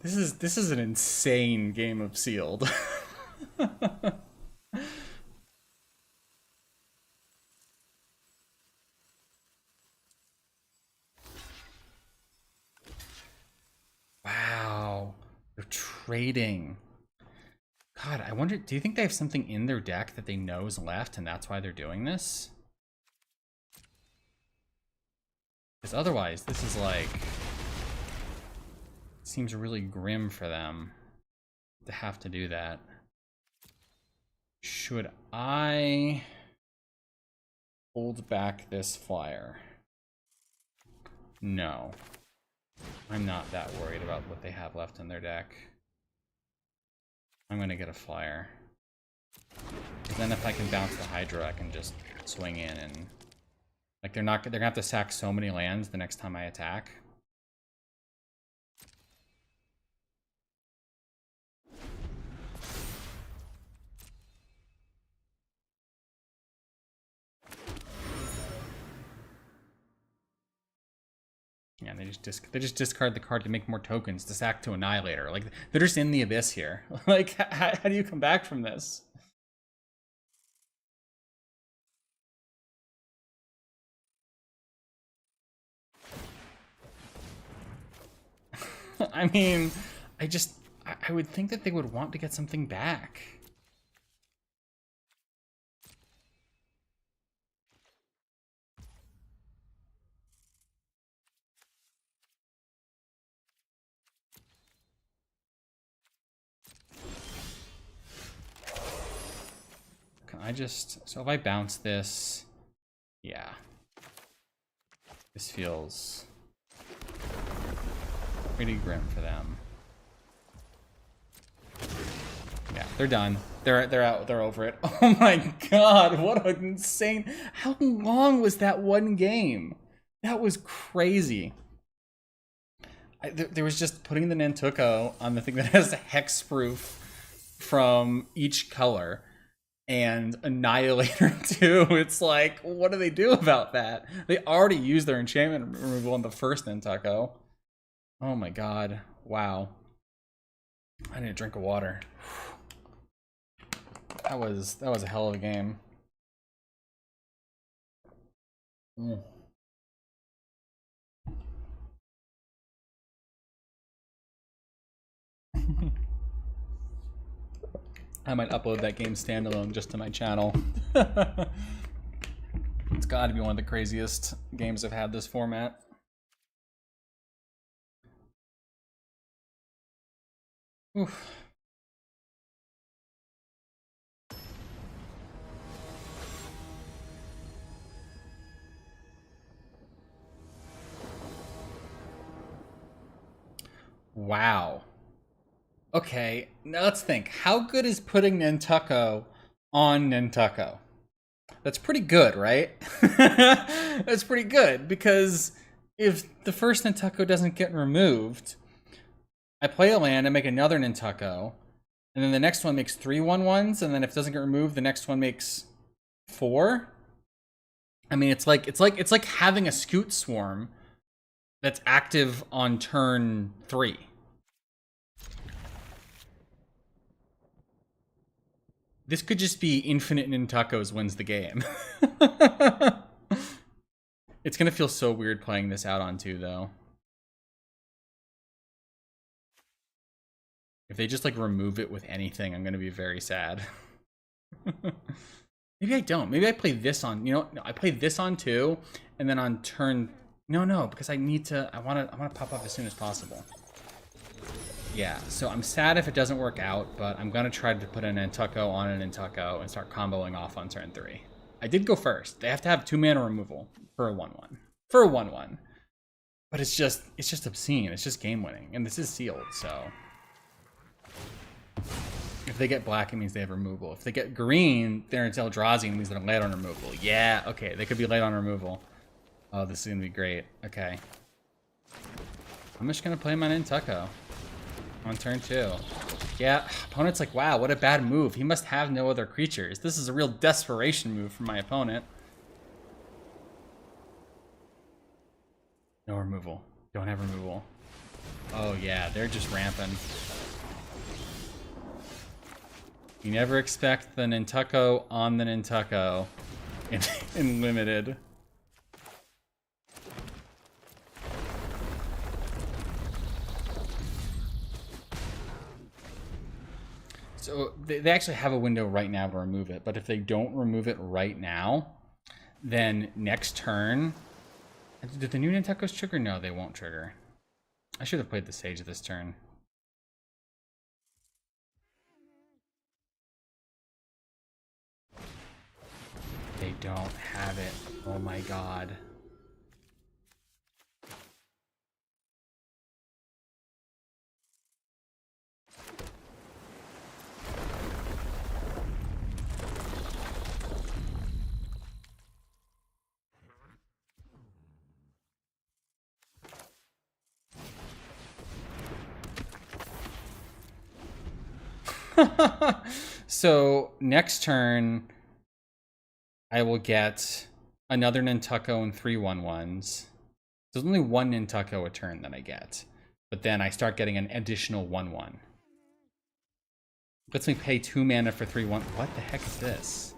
This is an insane game of Sealed. trading. God, I wonder, do you think they have something in their deck that they know is left and that's why they're doing this? Because otherwise, this is like... Seems really grim for them to have to do that. Should I hold back this flyer? No. I'm not that worried about what they have left in their deck. I'm gonna get a flyer. Then if I can bounce the Hydra, I can just swing in and... Like, they're gonna have to sack so many lands the next time I attack. Yeah, they just discard the card to make more tokens to sack to Annihilator. Like, they're just in the abyss here. Like, how do you come back from this? I mean, I would think that they would want to get something back. So if I bounce this, yeah. This feels pretty grim for them. Yeah, they're done. They're out, they're over it. Oh my god, what an insane... How long was that one game? That was crazy. There was just putting the Nantuko on the thing that has hexproof from each color. And Annihilator too. It's like, what do they do about that? They already used their enchantment removal on the first Nantuko. Oh my god. Wow. I need a drink of water. That was a hell of a game. I might upload that game standalone just to my channel. It's got to be one of the craziest games I've had this format. Oof. Wow. Okay, now let's think. How good is putting Nantuko on Nantuko? That's pretty good, right? That's pretty good, because if the first Nantuko doesn't get removed, I play a land and make another Nantuko, and then the next one makes 3 1/1s, and then if it doesn't get removed, the next one makes 4. I mean, it's like having a Scoot Swarm that's active on turn 3. This could just be infinite Nantukos wins the game. It's gonna feel so weird playing this out on 2, though. If they just like remove it with anything, I'm gonna be very sad. Maybe I don't. Maybe I play this on, no, I play this on 2, and then on turn... No, because I wanna pop up as soon as possible. Yeah, so I'm sad if it doesn't work out, but I'm gonna try to put a Nantuko on a Nantuko and start comboing off on turn 3. I did go first. They have to have 2 mana removal for a 1/1. For a 1/1. But it's just obscene. It's just game winning. And this is sealed, so... If they get black, it means they have removal. If they get green, they're in Eldrazi, and means they're late on removal. Yeah, okay, they could be late on removal. Oh, this is gonna be great. Okay. I'm just gonna play my Nantuko on turn 2. Yeah, opponent's like, wow, what a bad move. He must have no other creatures. This is a real desperation move from my opponent. No removal. Don't have removal. Oh yeah, they're just ramping. You never expect the Nantuko on the Nantuko in limited. So they actually have a window right now to remove it, but if they don't remove it right now, then next turn... Did the new Nintekos trigger? No, they won't trigger. I should have played the Sage this turn. They don't have it. Oh my god. So next turn, I will get another Nintuko and 3/1/1s. There's only one Nintuko a turn that I get, but then I start getting an additional 1/1. Lets me pay 2 mana for 3/1. What the heck is this?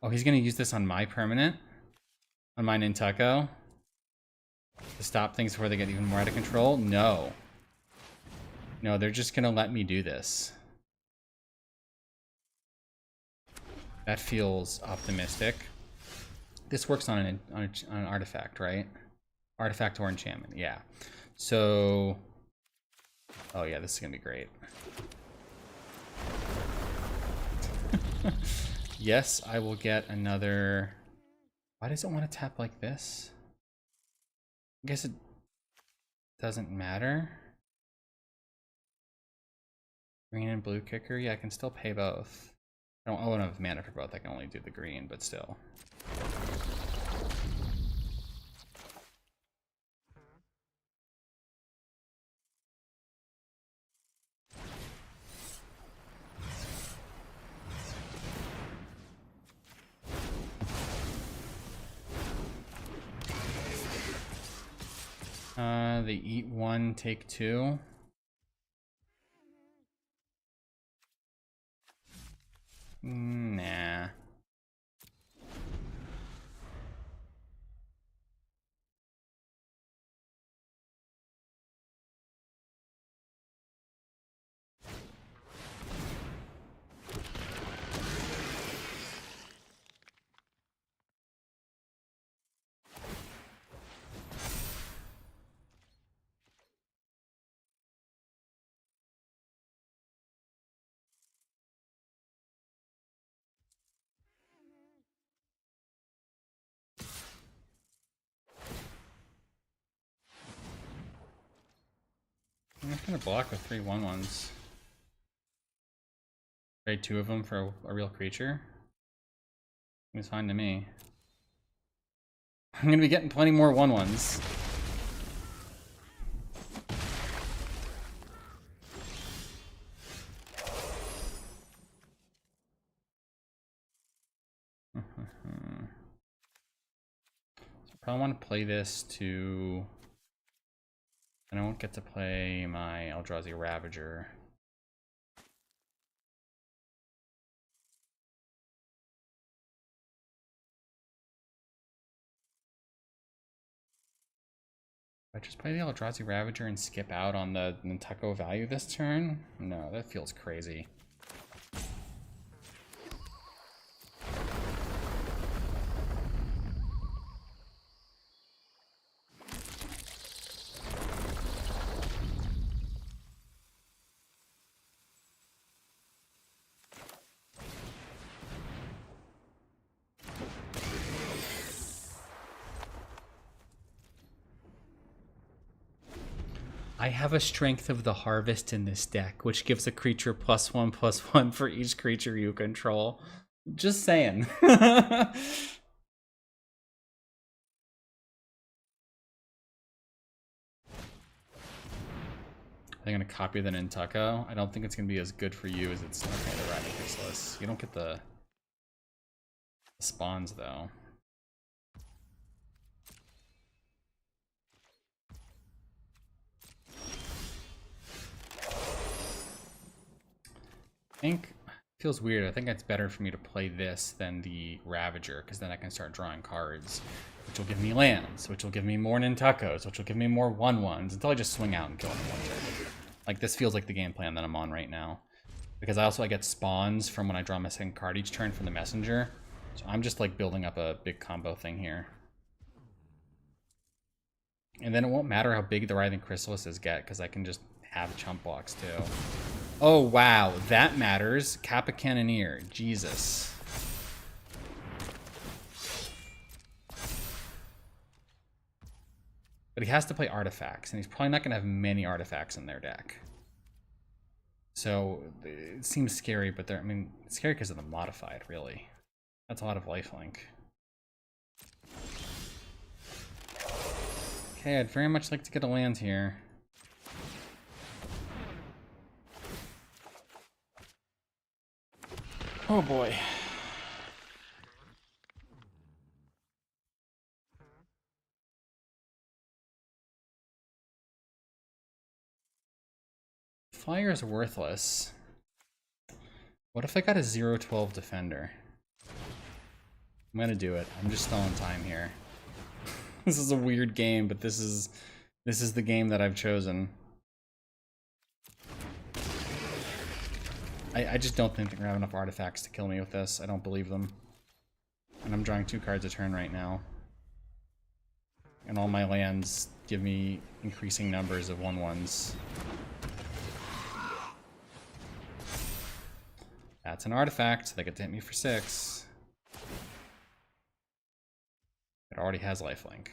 Oh, he's gonna use this on my permanent, on my Nintuko, to stop things before they get even more out of control. No. No, they're just gonna let me do this. That feels optimistic. This works on an artifact, right? Artifact or enchantment, yeah. So, oh yeah, this is gonna be great. Yes, I will get another. Why does it want to tap like this? I guess it doesn't matter. Green and blue kicker, yeah, I can still pay both. I don't have mana for both, I can only do the green, but still. They eat 1, take 2. Nah. I'm just gonna block with 3/1/1s. Trade 2 of them for a real creature. It's fine to me. I'm gonna be getting plenty more 1/1s. So I probably want to play this to... And I won't get to play my Eldrazi Ravager. I just play the Eldrazi Ravager and skip out on the Nintuko value this turn? No, that feels crazy. I have a Strength of the Harvest in this deck, which gives a creature +1/+1 for each creature you control. Just saying. I'm gonna copy the Nintuko. I don't think it's gonna be as good for you as it's okay, the Riding Chrysalis. You don't get the spawns though. I think it feels weird. I think it's better for me to play this than the Ravager, because then I can start drawing cards, which will give me lands, which will give me more Nintukos, which will give me more 1/1s, until I just swing out and kill them one turn. Like, this feels like the game plan that I'm on right now. Because I get spawns from when I draw my second card each turn from the messenger. So I'm just like building up a big combo thing here. And then it won't matter how big the Writhing Chrysalises get, because I can just have chump blocks too. Oh wow, that matters. Kappa Cannoneer, Jesus. But he has to play artifacts, and he's probably not going to have many artifacts in their deck. So it seems scary, but I mean, it's scary because of the modified, really. That's a lot of lifelink. Okay, I'd very much like to get a land here. Oh boy. Fire is worthless. What if I got a 0-12 defender? I'm gonna do it. I'm just stalling time here. This is a weird game, but this is the game that I've chosen. I just don't think they're gonna have enough artifacts to kill me with this. I don't believe them. And I'm drawing 2 cards a turn right now. And all my lands give me increasing numbers of 1/1s. That's an artifact. They get to hit me for 6. It already has lifelink.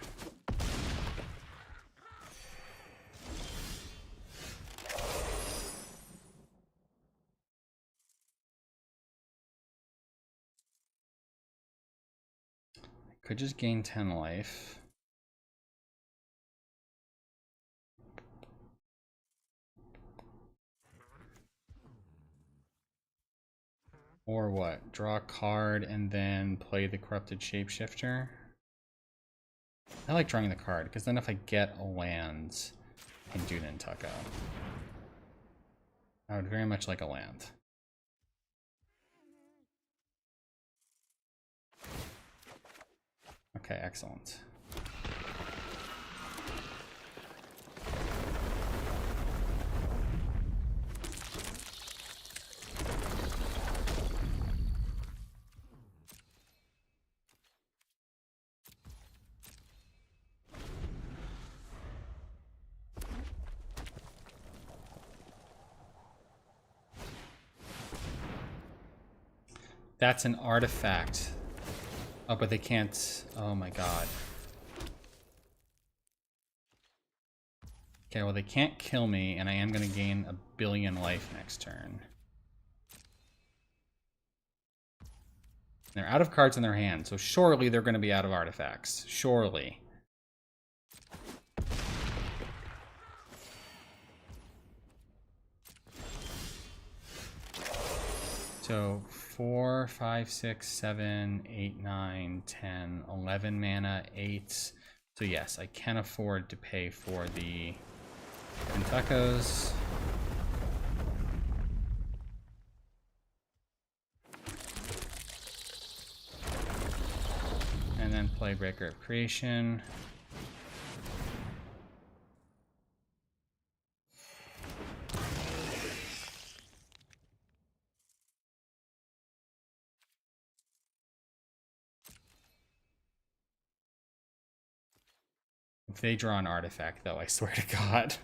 I could just gain 10 life. Or what? Draw a card and then play the Corrupted Shapeshifter? I like drawing the card, because then if I get a land, I can do Nantucket. I would very much like a land. Okay, excellent. That's an artifact. Oh, but they can't. Oh my god. Okay, well, they can't kill me, and I am going to gain 1 billion life next turn. They're out of cards in their hand, so surely they're going to be out of artifacts. Surely. So 4, 5, 6, 7, 8, 9, 10, 11 mana, 8. So yes, I can afford to pay for the Kentuckos. And then play Breaker of Creation. If they draw an artifact, though, I swear to God.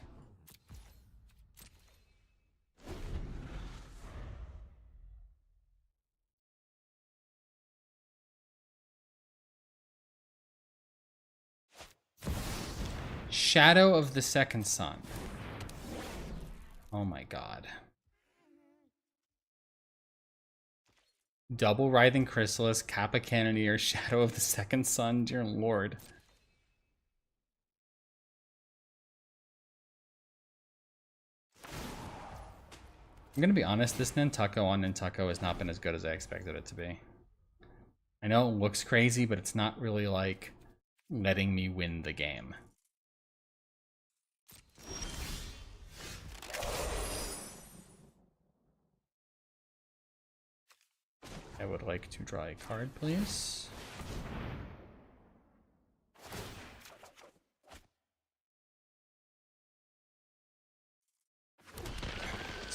Shadow of the Second Sun. Oh my god. Double Writhing Chrysalis, Kappa Cannoneer, Shadow of the Second Sun, dear lord. I'm gonna be honest, this Nantucket on Nantucket has not been as good as I expected it to be. I know it looks crazy, but it's not really like letting me win the game. I would like to draw a card, please.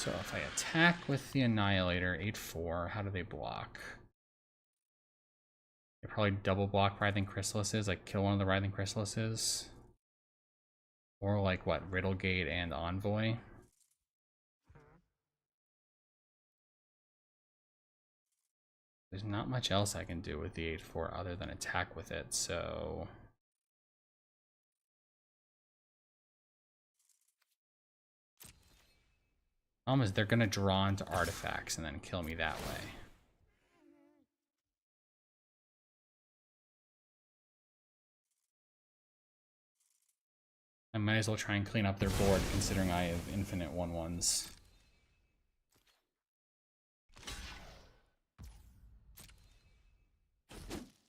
So if I attack with the Annihilator, 8/4, how do they block? They probably double block Writhing Chrysalises, like kill one of the Writhing Chrysalises. Or like what, Riddlegate and Envoy? There's not much else I can do with the 8/4 other than attack with it, so... Problem is they're gonna draw into artifacts and then kill me that way. I might as well try and clean up their board considering I have infinite 1/1s.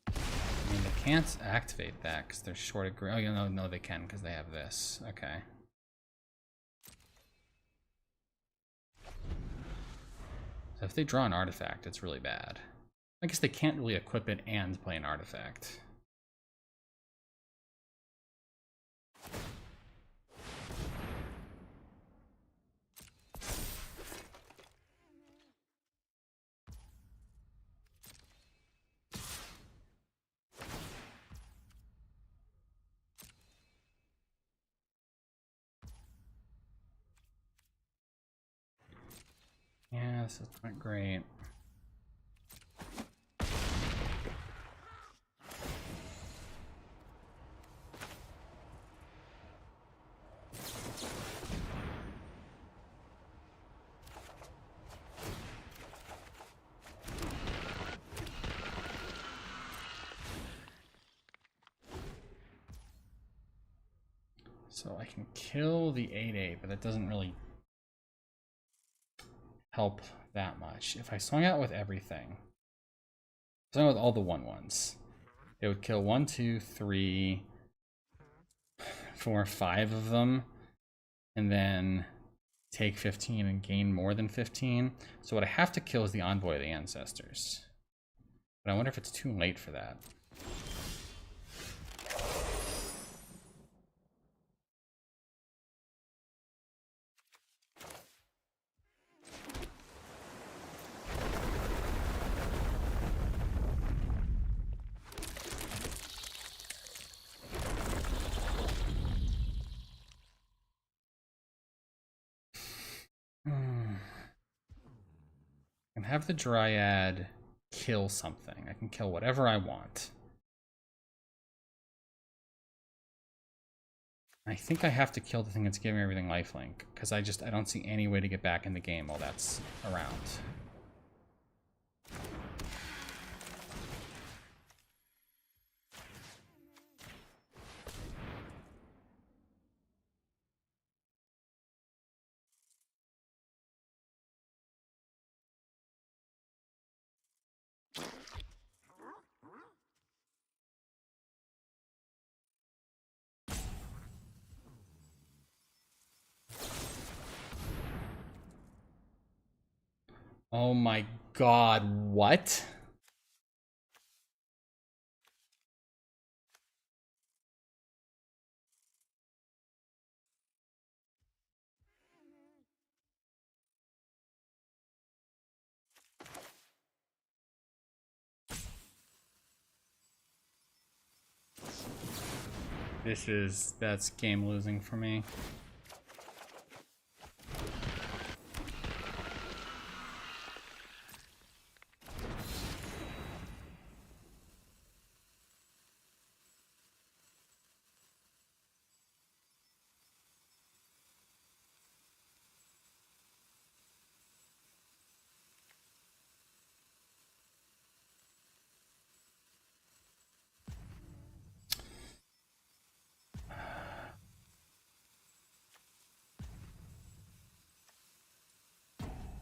I mean, they can't activate that because they're short of green. Oh, yeah, no, they can because they have this. Okay. So if they draw an artifact, it's really bad. I guess they can't really equip it and play an artifact. Yeah, this is not great. So I can kill the 8/8, but that doesn't really help that much. If I swung out with everything, swung out with all the 1/1s, it would kill 1, 2, 3, 4, 5 of them, and then take 15 and gain more than 15. So what I have to kill is the Envoy of the Ancestors. But I wonder if it's too late for that. I can have the Dryad kill something. I can kill whatever I want. I think I have to kill the thing that's giving everything lifelink, because I don't see any way to get back in the game while that's around. Oh my god, what? That's game losing for me.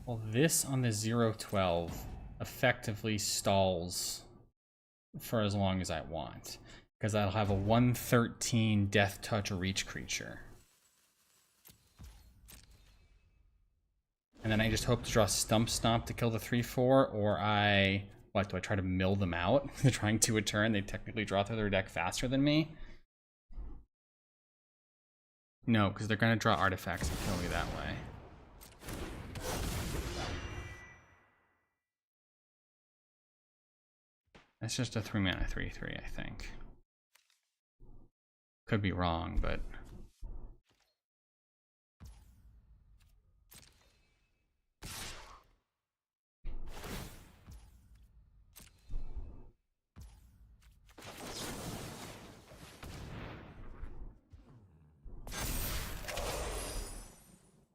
Well, this on the 0/12 effectively stalls for as long as I want, because I'll have a 1/13 Death Touch Reach creature. And then I just hope to draw Stump Stomp to kill the 3/4, or do I try to mill them out? They're trying to a turn, they technically draw through their deck faster than me? No, because they're going to draw artifacts and kill me that way. That's just a 3-mana 3/3, I think. Could be wrong, but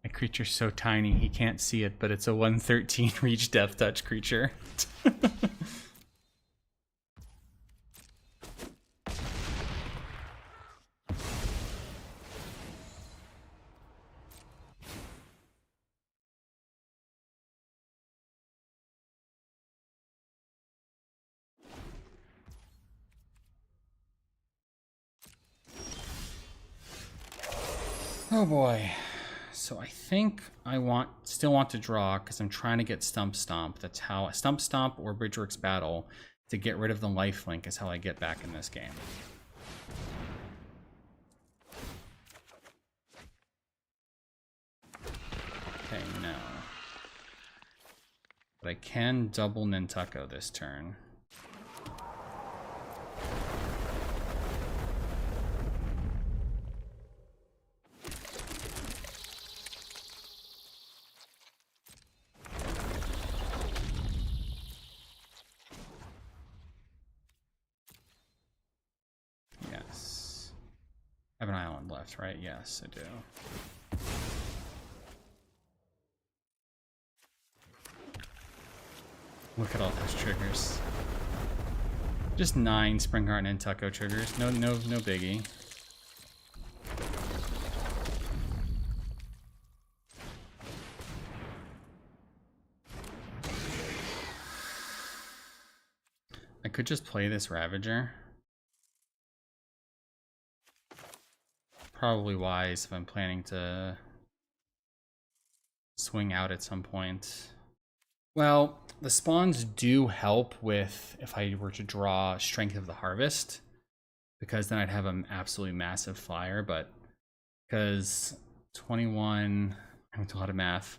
my creature's so tiny he can't see it, but it's a 1/13 reach death touch creature. Oh boy. So I think I still want to draw because I'm trying to get Stump Stomp. That's how Stump Stomp or Bridgeworks Battle to get rid of the lifelink is how I get back in this game. Okay, no. But I can double Nantucko this turn. Yes. I have an island left, right? Yes, I do. Look at all those triggers. Just 9 Springheart and Nantucko triggers. No biggie. I could just play this Ravager. Probably wise if I'm planning to swing out at some point. Well, the spawns do help with if I were to draw Strength of the Harvest, because then I'd have an absolutely massive flyer, but because 21, I went to a lot of math,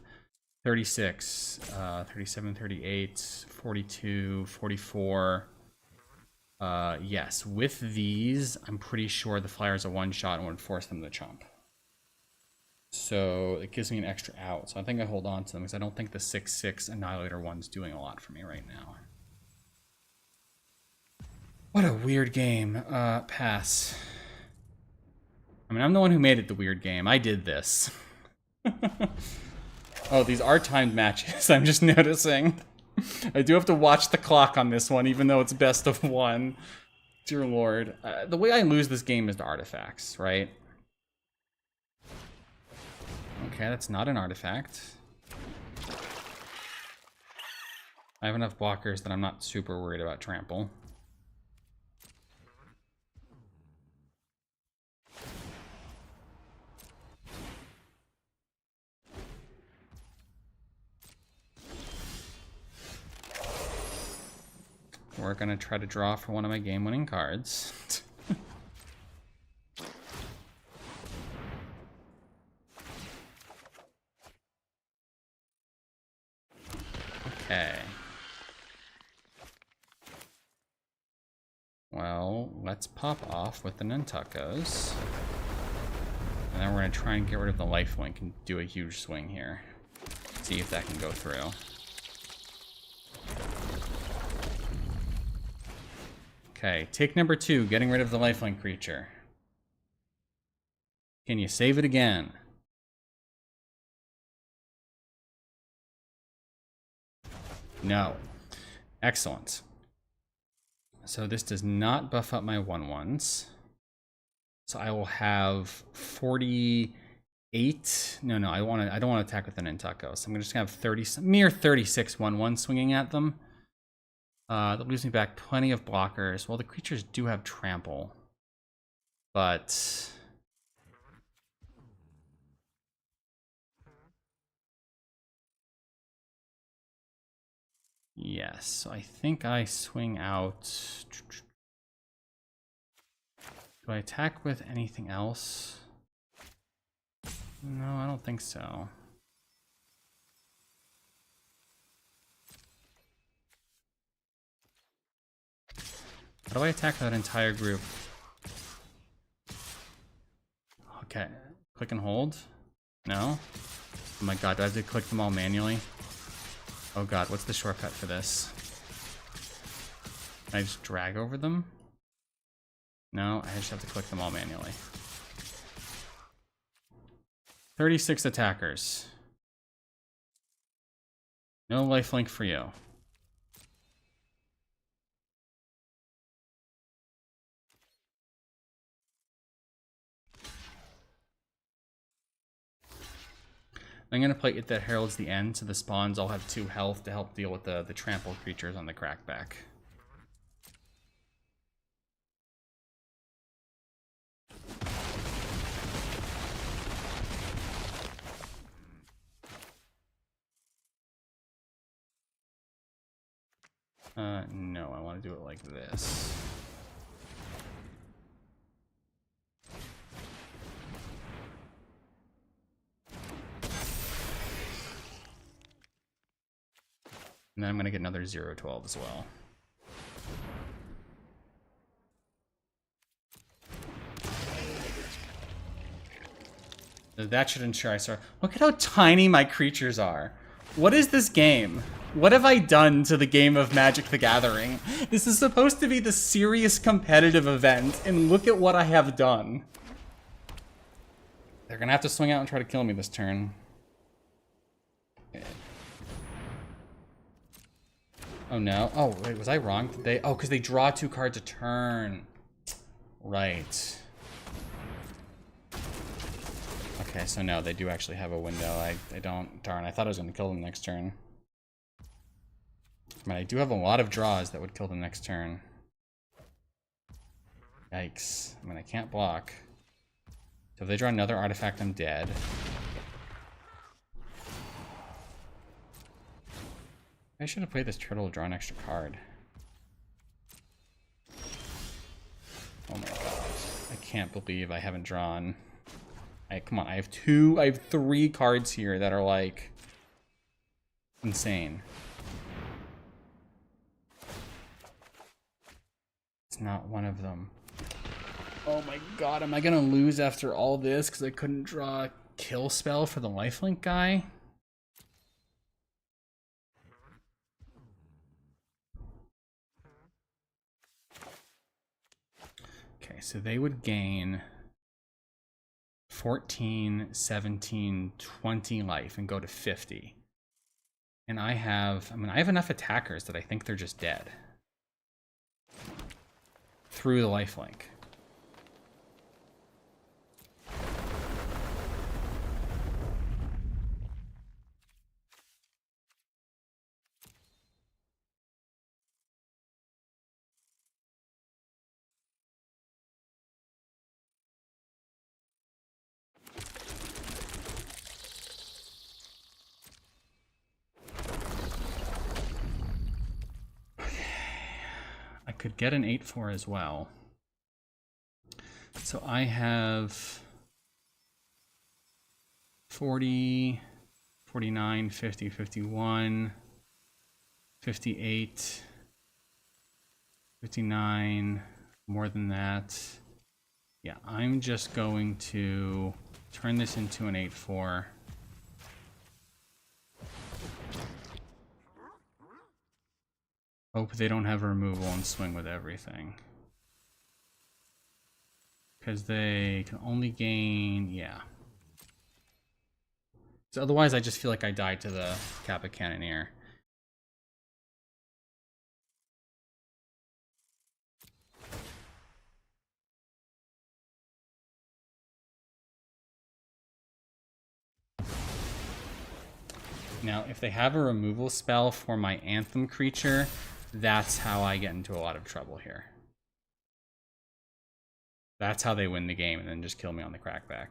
36, 37, 38, 42, 44. Yes, with these, I'm pretty sure the flyer is a one-shot and would force them to chump. So it gives me an extra out. So I think I hold on to them because I don't think the 6/6 Annihilator one's doing a lot for me right now. What a weird game. Pass. I mean, I'm the one who made it the weird game. I did this. Oh, these are timed matches. I'm just noticing. I do have to watch the clock on this one, even though it's best of one. Dear Lord. The way I lose this game is to artifacts, right? Okay, that's not an artifact. I have enough blockers that I'm not super worried about trample. We're gonna try to draw for one of my game-winning cards. Okay. Well, let's pop off with the Nantuckos. And then we're gonna try and get rid of the lifelink and do a huge swing here. See if that can go through. Okay, take number 2, getting rid of the lifelink creature. Can you save it again? No. Excellent. So this does not buff up my 1/1s. So I will have 48. No, I don't want to attack with an Nantucko. So I'm just gonna have mere 36 1/1 swinging at them. That leaves me back plenty of blockers. Well, the creatures do have trample, but yes. So I think I swing out. Do I attack with anything else? No, I don't think so. How do I attack that entire group? Okay, click and hold. No? Oh my god, do I have to click them all manually? Oh god, what's the shortcut for this? Can I just drag over them? No, I just have to click them all manually. 36 attackers. No lifelink for you. I'm going to play It That Heralds the End, so the spawns all have 2 health to help deal with the trample creatures on the crackback. No, I want to do it like this. And then I'm going to get another 0-12 as well. That should ensure I start. Look at how tiny my creatures are. What is this game? What have I done to the game of Magic the Gathering? This is supposed to be the serious competitive event, and look at what I have done. They're gonna have to swing out and try to kill me this turn. Okay. Oh no. Oh, wait, was I wrong? Oh, because they draw 2 cards a turn. Right. Okay, so no, they do actually have a window. I don't. Darn, I thought I was going to kill them next turn. I mean, I do have a lot of draws that would kill them next turn. Yikes. I mean, I can't block. So if they draw another artifact, I'm dead. I should have played this turtle to draw an extra card. Oh my god. I can't believe I haven't drawn... come on, I have 3 cards here that are like insane. It's not one of them. Oh my god, am I gonna lose after all this because I couldn't draw a kill spell for the lifelink guy? Okay, so they would gain 14, 17, 20 life and go to 50. And I have enough attackers that I think they're just dead. Through the lifelink. I could get an 8-4 as well. So I have 40, 49, 50, 51, 58, 59, more than that. Yeah, I'm just going to turn this into an 8-4. Hope they don't have removal and swing with everything. Because they can only gain, yeah. So otherwise I just feel like I died to the Kappa Cannoneer. Now, if they have a removal spell for my Anthem creature, that's how I get into a lot of trouble here. That's how they win the game and then just kill me on the crackback.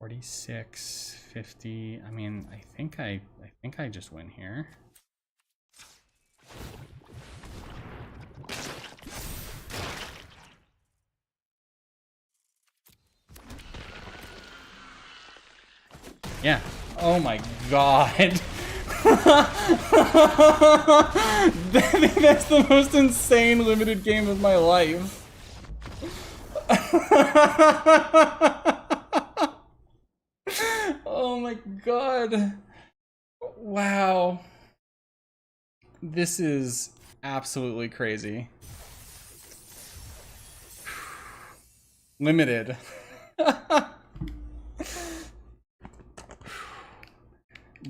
46, 50. I mean, I think I just win here. Yeah. Oh my god. That's the most insane limited game of my life. Oh my god. Wow. This is absolutely crazy. Limited.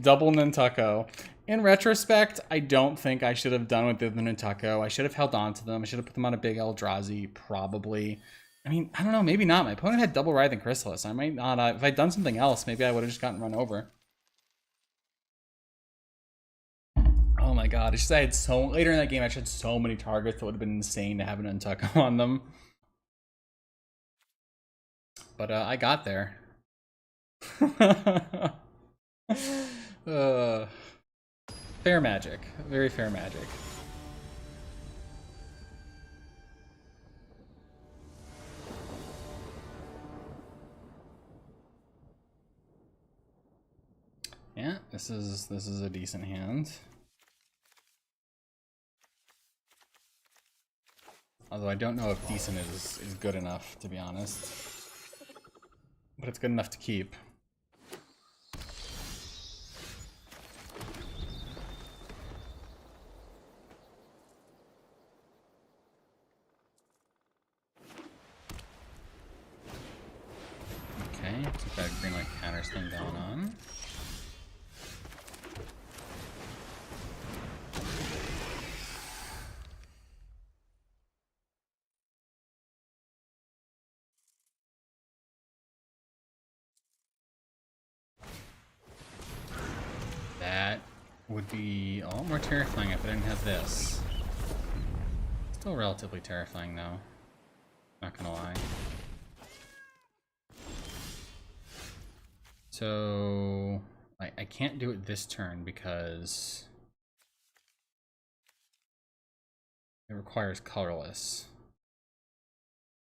Double Nantucko. In retrospect, I don't think I should have done with the Nantucko. I should have held on to them. I should have put them on a big Eldrazi, probably. I mean, I don't know, maybe not. My opponent had double Writhing Chrysalis. I might not. If I'd done something else, maybe I would have just gotten run over. Oh my god. It's just I had so... Later in that game, I had so many targets that would have been insane to have an Nantucko on them. But I got there. Fair magic. Very fair magic. Yeah, this is a decent hand. Although I don't know if decent is good enough, to be honest. But it's good enough to keep. Okay, keep that green light counters thing going on. That would be a lot more terrifying if I didn't have this. Still relatively terrifying though, not gonna lie. So I can't do it this turn because it requires colorless.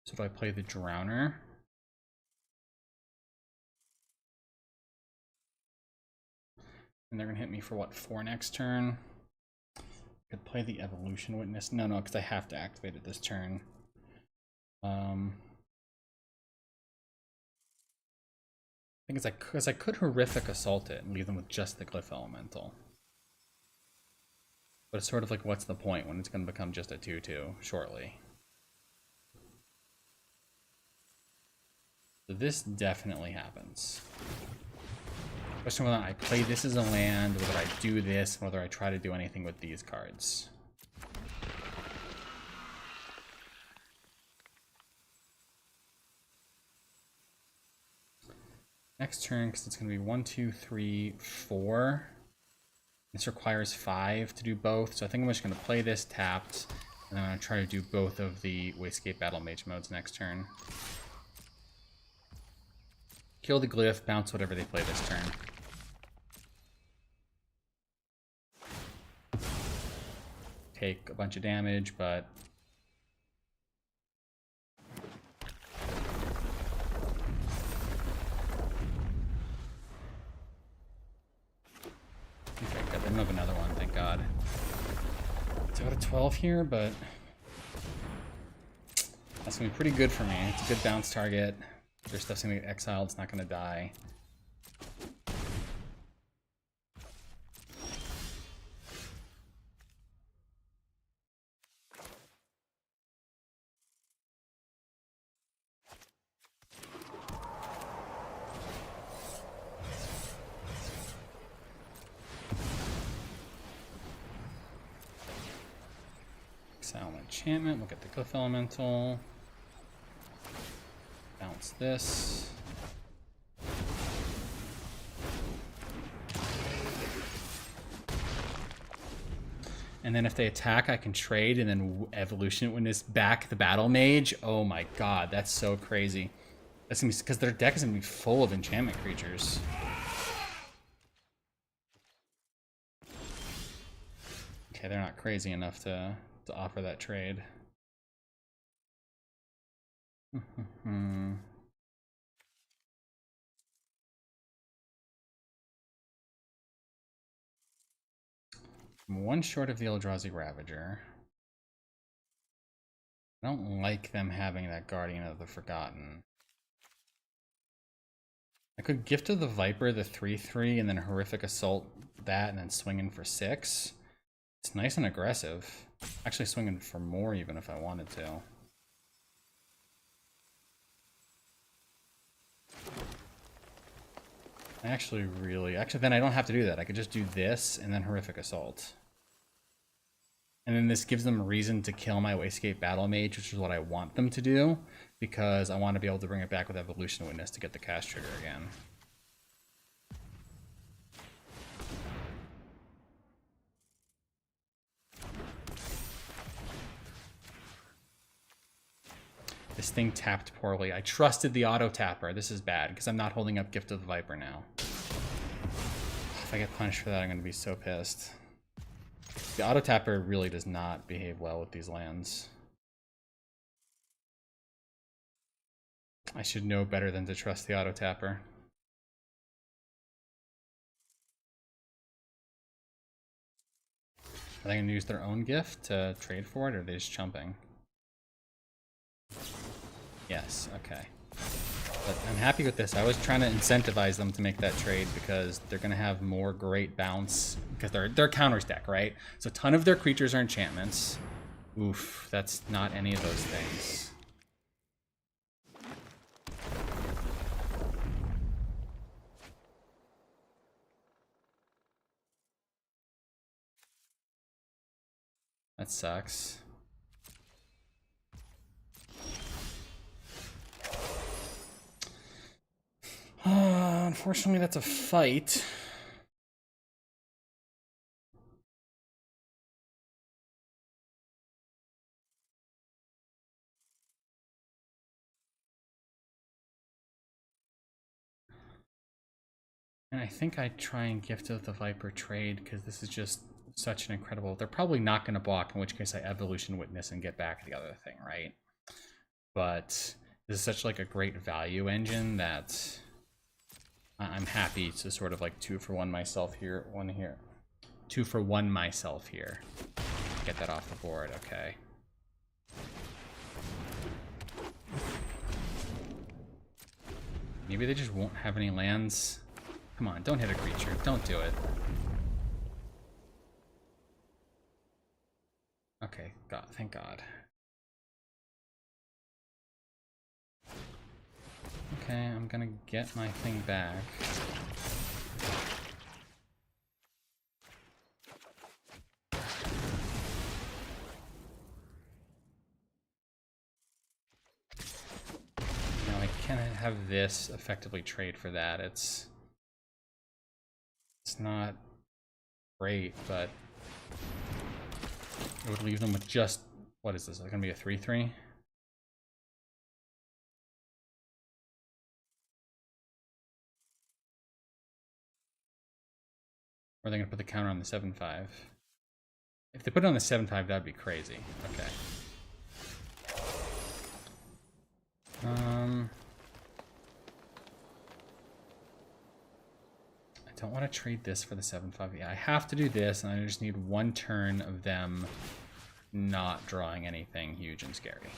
So do I play the Drowner? And they're gonna hit me for what, 4 next turn? I could play the Evolution Witness. No, because I have to activate it this turn. I think it's like, because I could Horrific Assault it and leave them with just the Glyph Elemental. But it's sort of like, what's the point when it's going to become just a 2/2 shortly? So this definitely happens. Question whether I play this as a land, whether I do this, whether I try to do anything with these cards. Next turn, because it's going to be 1, 2, 3, 4. This requires 5 to do both, so I think I'm just going to play this tapped, and then I'm going to try to do both of the Wastecape Battle Mage modes next turn. Kill the Glyph, bounce whatever they play this turn. Take a bunch of damage, but okay, good. They don't have another one, thank God. So I got a 12 here, but that's gonna be pretty good for me. It's a good bounce target. Their stuff's gonna get exiled, it's not gonna die. Exile enchantment, we'll get the Glyph Elemental. Bounce this. And then if they attack, I can trade and then Evolution Witness back the Battle Mage. Oh my god, that's so crazy. That's gonna be because their deck is gonna be full of enchantment creatures. Okay, they're not crazy enough to offer that trade. I'm one short of the Eldrazi Ravager. I don't like them having that Guardian of the Forgotten. I could Gift of the Viper, the 3/3, and then Horrific Assault that, and then swing in for 6. It's nice and aggressive. Actually swinging for more even if I wanted to. Actually then I don't have to do that. I could just do this and then Horrific Assault. And then this gives them a reason to kill my Wastegate Battle Mage, which is what I want them to do, because I want to be able to bring it back with Evolution Witness to get the cast trigger again. This thing tapped poorly. I trusted the auto tapper. This is bad because I'm not holding up Gift of the Viper now. If I get punished for that, I'm going to be so pissed. The auto tapper really does not behave well with these lands. I should know better than to trust the auto tapper. Are they going to use their own gift to trade for it, or are they just chumping? Yes, okay. But I'm happy with this. I was trying to incentivize them to make that trade because they're going to have more great bounce because they're counters deck, right? So a ton of their creatures are enchantments. Oof, that's not any of those things. That sucks. Unfortunately, that's a fight. And I think I'd try and Gift of the Viper trade because this is just such an incredible... They're probably not going to block, in which case I Evolution Witness and get back the other thing, right? But this is such like a great value engine that I'm happy to sort of like 2-for-1 myself here, 1 here. 2-for-1 myself here. Get that off the board, okay. Maybe they just won't have any lands. Come on, don't hit a creature. Don't do it. Okay, God, thank God. Okay, I'm gonna get my thing back. Now I can't have this effectively trade for that. It's not great, but it would leave them with just, what is this? Is it gonna be a 3/3? Or are they gonna put the counter on the 7/5? If they put it on the 7/5, that'd be crazy. Okay. I don't want to trade this for the 7/5. Yeah, I have to do this, and I just need 1 turn of them not drawing anything huge and scary.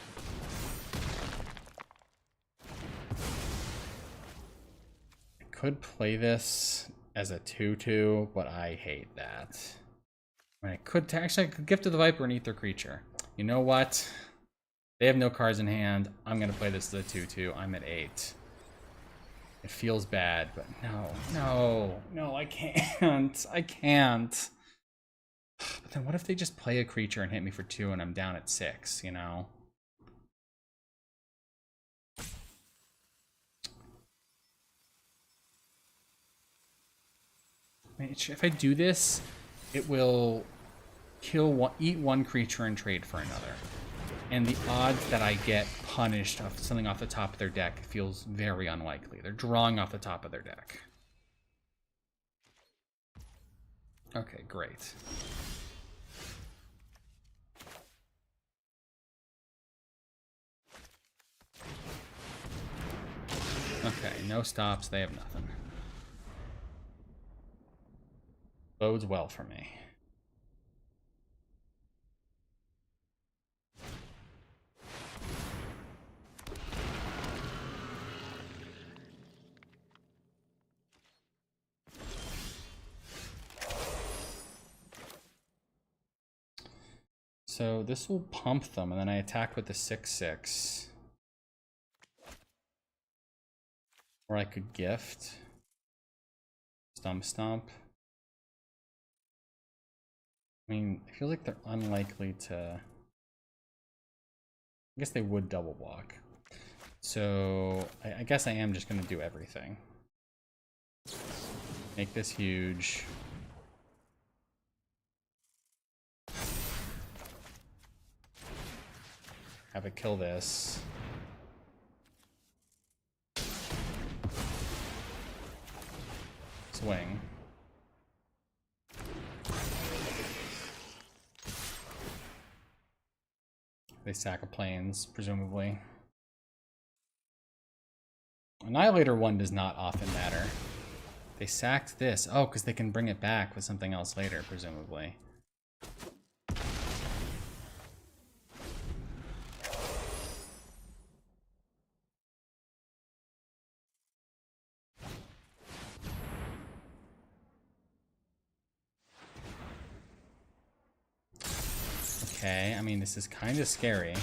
I could play this as a 2/2, but I hate that. I mean, I could Gift to the Viper and eat their creature. You know what? They have no cards in hand. I'm gonna play this as a 2/2. I'm at 8. It feels bad, but no, I can't. I can't. But then what if they just play a creature and hit me for 2 and I'm down at 6, you know? I mean, if I do this, it will eat 1 creature and trade for another. And the odds that I get punished off something off the top of their deck feels very unlikely. They're drawing off the top of their deck. Okay, great. Okay, no stops. They have nothing. Bodes well for me. So this will pump them, and then I attack with the 6/6. Or I could gift. Stomp stomp. I mean, I feel like they're unlikely to... I guess they would double block. So I guess I am just going to do everything. Make this huge. Have it kill this. Swing. They sack a plains, presumably. Annihilator 1 does not often matter. They sacked this. Oh, because they can bring it back with something else later, presumably. Okay, I mean, this is kind of scary.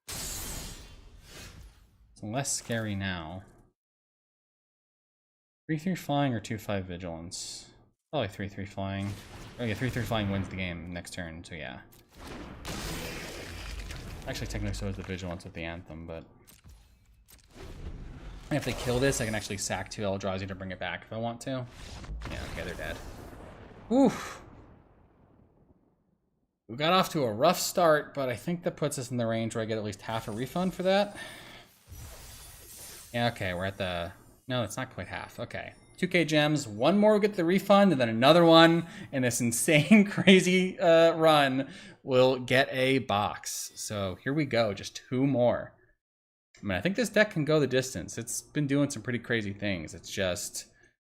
It's less scary now. 3/3 flying or 2/5 vigilance? Probably 3/3 flying. Oh yeah, 3/3 flying wins the game next turn, so yeah. Actually, technically so is the vigilance with the anthem, but... And if they kill this, I can actually sack 2 Eldrazi to bring it back if I want to. Yeah, okay, they're dead. Oof! We got off to a rough start, but I think that puts us in the range where I get at least half a refund for that. Yeah, okay, we're at the... No, it's not quite half. Okay. 2k gems, one more will get the refund, and then another one in this insane, crazy run will get a box. So here we go, just 2 more. I mean, I think this deck can go the distance. It's been doing some pretty crazy things. It's just...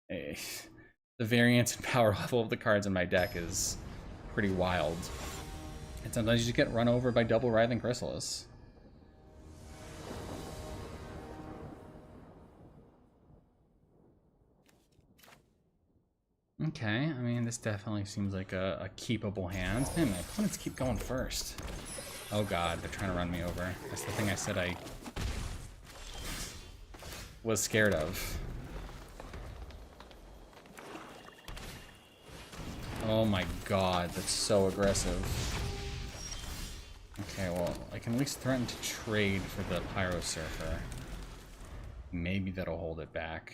the variance and power level of the cards in my deck is pretty wild. And sometimes you just get run over by double Writhing Chrysalis. Okay, I mean, this definitely seems like a keepable hand. Man, my opponents keep going first. Oh god, they're trying to run me over. That's the thing I said I was scared of. Oh my god, that's so aggressive. Okay, well, I can at least threaten to trade for the Pyro Surfer. Maybe that'll hold it back.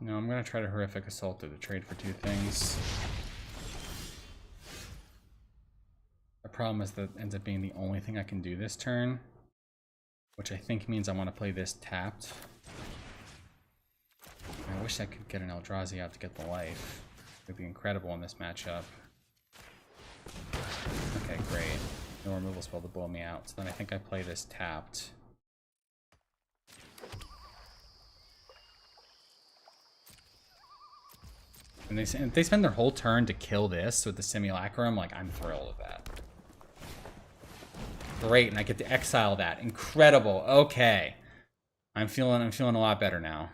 No, I'm gonna try to Horrific Assault to trade for 2 things. The problem is that ends up being the only thing I can do this turn, which I think means I want to play this tapped. I wish I could get an Eldrazi out to get the life. It would be incredible in this matchup. Okay, great. No removal spell to blow me out. So then I think I play this tapped. And they spend their whole turn to kill this with the Simulacrum. Like, I'm thrilled with that. Great, and I get to exile that. Incredible. Okay. I'm feeling a lot better now.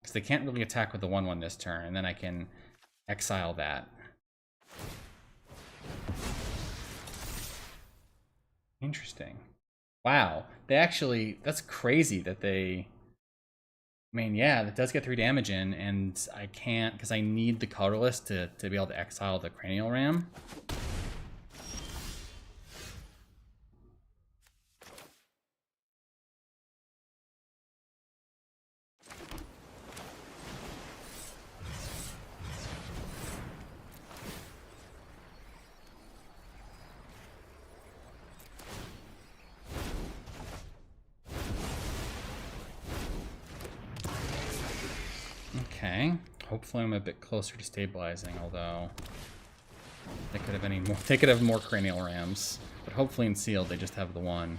Because they can't really attack with the 1/1 this turn, and then I can exile that. Interesting. Wow. They actually, that's crazy that they I mean, yeah, that does get 3 damage in, and I can't, because I need the colorless to be able to exile the cranial ram. Okay, hopefully I'm a bit closer to stabilizing, although they could have any more. They could have more cranial rams, but hopefully in sealed they just have the one.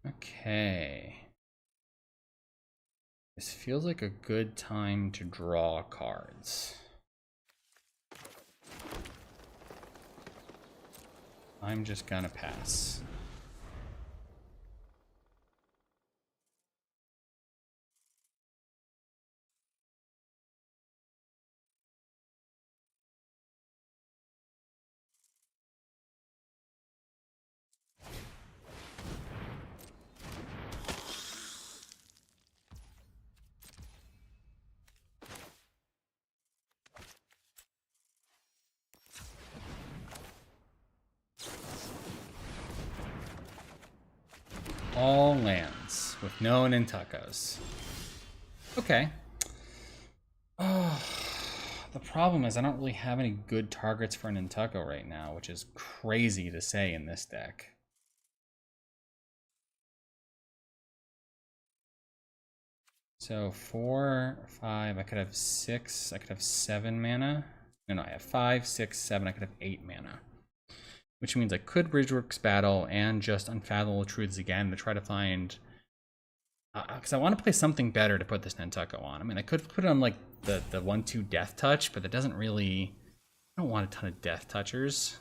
Okay, this feels like a good time to draw cards. I'm just gonna pass. All lands with no Nintakos. Okay. Oh, the problem is I don't really have any good targets for Nintako right now, which is crazy to say in this deck. So 4, 5, I could have 6, I could have 7 mana. No, I have 5, 6, 7, I could have 8 mana. Which means I could Bridgeworks Battle and just Unfathomable Truths again to try to find... Because I want to play something better to put this Nintako on. I mean, I could put it on like the 1/2 Death Touch, but that doesn't really... I don't want a ton of Death Touchers.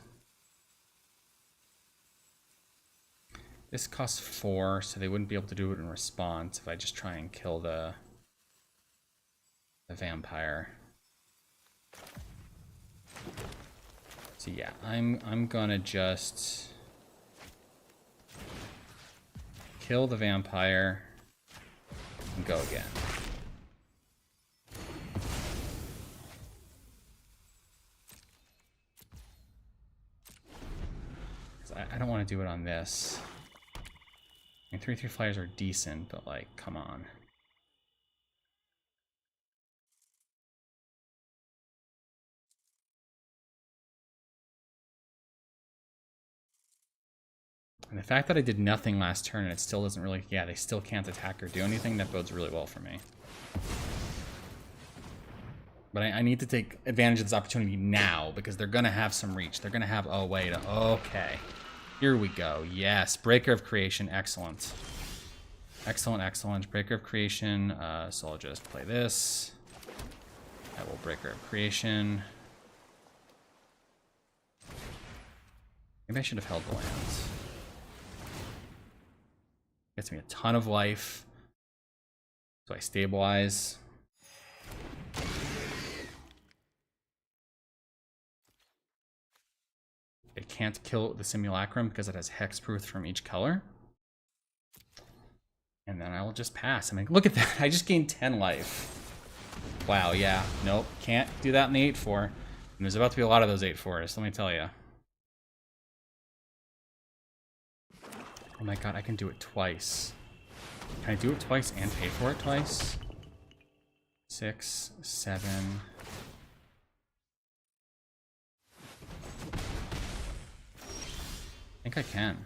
This costs 4, so they wouldn't be able to do it in response if I just try and kill the vampire. So yeah, I'm gonna just kill the vampire and go again. I don't want to do it on this. I mean, 3/3 flyers are decent, but like, come on. And the fact that I did nothing last turn and it still doesn't really... Yeah, they still can't attack or do anything. That bodes really well for me. But I need to take advantage of this opportunity now because they're going to have some reach. They're going to have a way to... Okay. Here we go. Yes. Breaker of Creation. Excellent. Excellent, excellent. Breaker of Creation. So I'll just play this. I will Breaker of Creation. Maybe I should have held the lands. Gets me a ton of life. So I stabilize. It can't kill the Simulacrum because it has hexproof from each color. And then I will just pass. I mean, look at that. I just gained 10 life. Wow, yeah. Nope. Can't do that in the 8/4. And there's about to be a lot of those 8/4s, let me tell you. Oh my god, I can do it twice. Can I do it twice and pay for it twice? 6, 7... I think I can.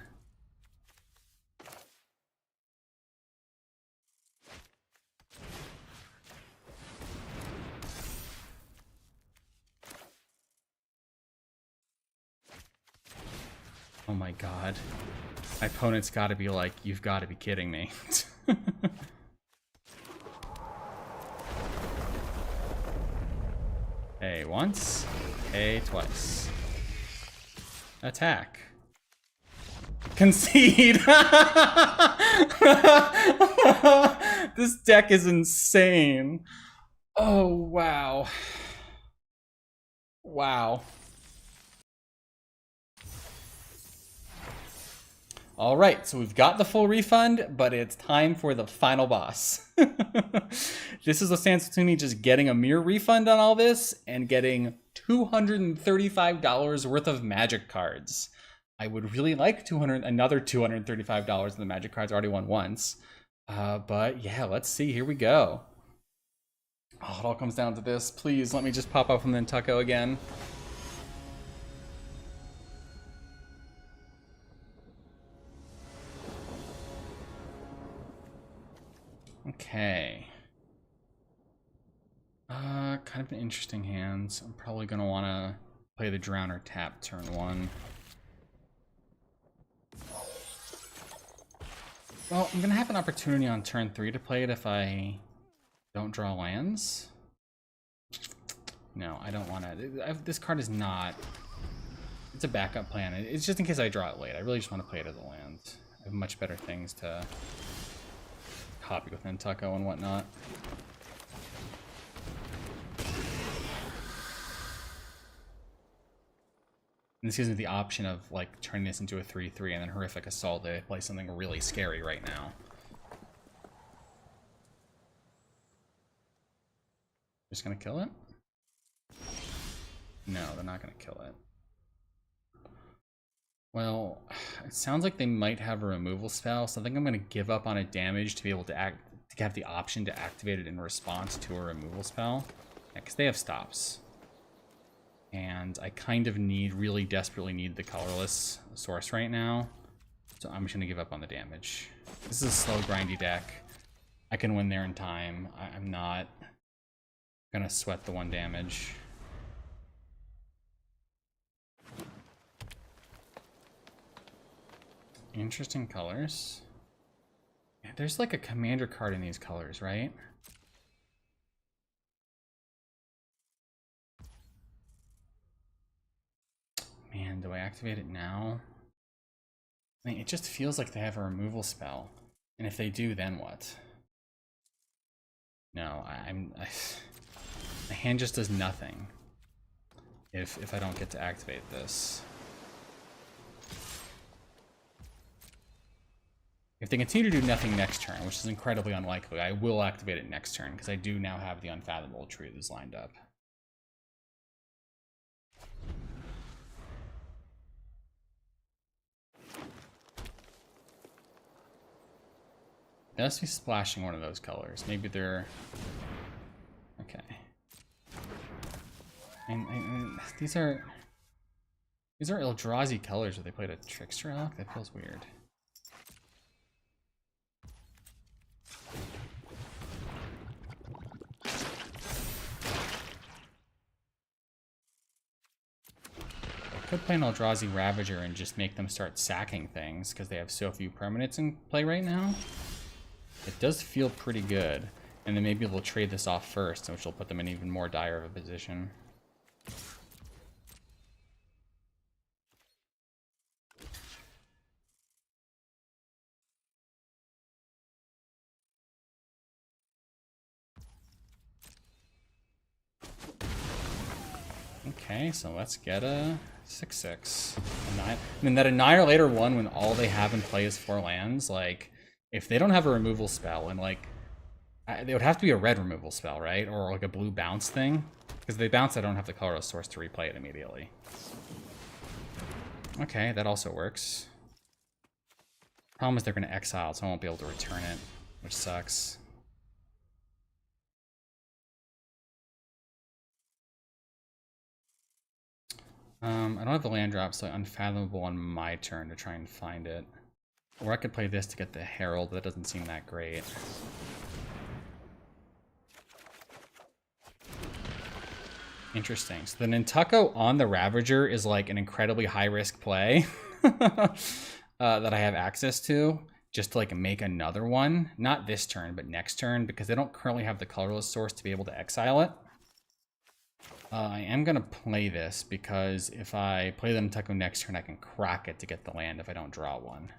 Oh my god. My opponent's gotta be like, you've gotta be kidding me. Hey, once. Hey, twice. Attack. Concede! This deck is insane. Oh, wow. Wow. All right, so we've got the full refund, but it's time for the final boss. This is what stands between me just getting a mere refund on all this and getting $235 worth of magic cards. I would really like another $235 in the magic cards. I already won once. But yeah, let's see. Here we go. Oh, it all comes down to this. Please let me just pop up from the Tucko again. Okay. Kind of an interesting hands. I'm probably gonna want to play the Drown or tap turn 1. Well, I'm gonna have an opportunity on turn 3 to play it if I don't draw lands. No, I don't want to. This card is not. It's a backup plan. It's just in case I draw it late. I really just want to play it as a land. I have much better things to copy with Tucko and whatnot. And this gives me the option of like turning this into a 3/3 and then Horrific Assault to play something really scary right now. Just gonna kill it? No, they're not gonna kill it. Well, it sounds like they might have a removal spell, so I think I'm gonna give up on a damage to be able to have the option to activate it in response to a removal spell. Yeah, because they have stops. And I kind of really desperately need the colorless source right now. So I'm just gonna give up on the damage. This is a slow, grindy deck. I can win there in time. I'm not gonna sweat the 1 damage. Interesting colors. Yeah, there's like a commander card in these colors, right? Man, do I activate it now? I mean, it just feels like they have a removal spell. And if they do, then what? No, the hand just does nothing if I don't get to activate this. If they continue to do nothing next turn, which is incredibly unlikely, I will activate it next turn because I do now have the Unfathomable Truths lined up. They must be splashing one of those colors. Maybe they're... Okay. And these are Eldrazi colors, but they played a Trickster Elk? That feels weird. I could play an Eldrazi Ravager and just make them start sacking things because they have so few permanents in play right now. It does feel pretty good. And then maybe we'll trade this off first, which will put them in even more dire of a position. Okay, so let's get a 6/6. I mean, that Annihilator 1 when all they have in play is 4 lands, like, if they don't have a removal spell, and like, they would have to be a red removal spell, right? Or like a blue bounce thing. Because if they bounce, I don't have the colorless source to replay it immediately. Okay, that also works. Problem is they're going to exile, so I won't be able to return it, which sucks. I don't have the land drop, so Unfathomable on my turn to try and find it. Or I could play this to get the Herald, but that doesn't seem that great. Interesting. So the Tucko on the Ravager is like an incredibly high-risk play that I have access to, just to like make another one. Not this turn, but next turn, because they don't currently have the colorless source to be able to exile it. I am going to play this, because if I play the Tucko next turn, I can crack it to get the land if I don't draw one.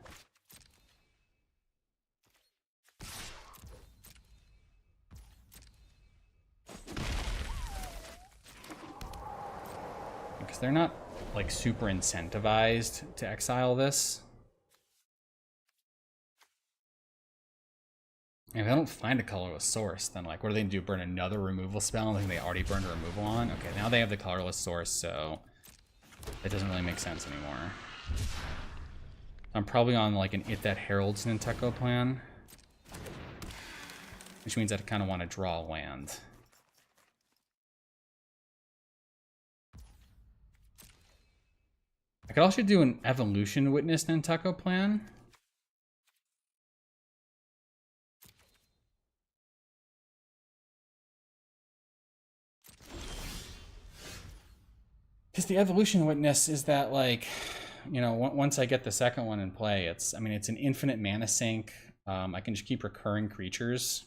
Because they're not like super incentivized to exile this. If I don't find a colorless source, then like, what are they gonna do? Burn another removal spell? I think they already burned a removal on. Okay, now they have the colorless source, so it doesn't really make sense anymore. I'm probably on like an It That Heralds Nantucket plan, which means I kind of want to draw land. I could also do an Evolution Witness Nantucket plan. Because the Evolution Witness is that, like, you know, once I get the second one in play, it's, I mean, it's an infinite mana sink. I can just keep recurring creatures.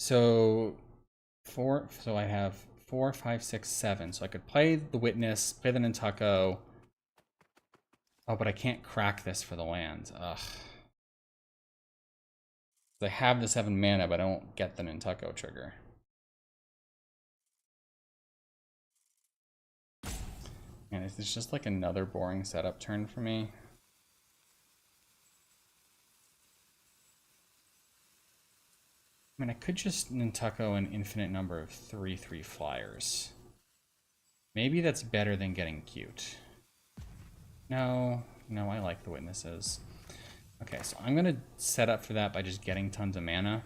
So I have 4, 5, 6, 7. So I could play the Witness, play the Nantucket. Oh, but I can't crack this for the land. Ugh. I have the 7 mana, but I don't get the Nantucket trigger. And is this just like another boring setup turn for me? I mean, I could just Nantucket an infinite number of 3/3 flyers. Maybe that's better than getting cute. No, I like the Witnesses. Okay, so I'm gonna set up for that by just getting tons of mana.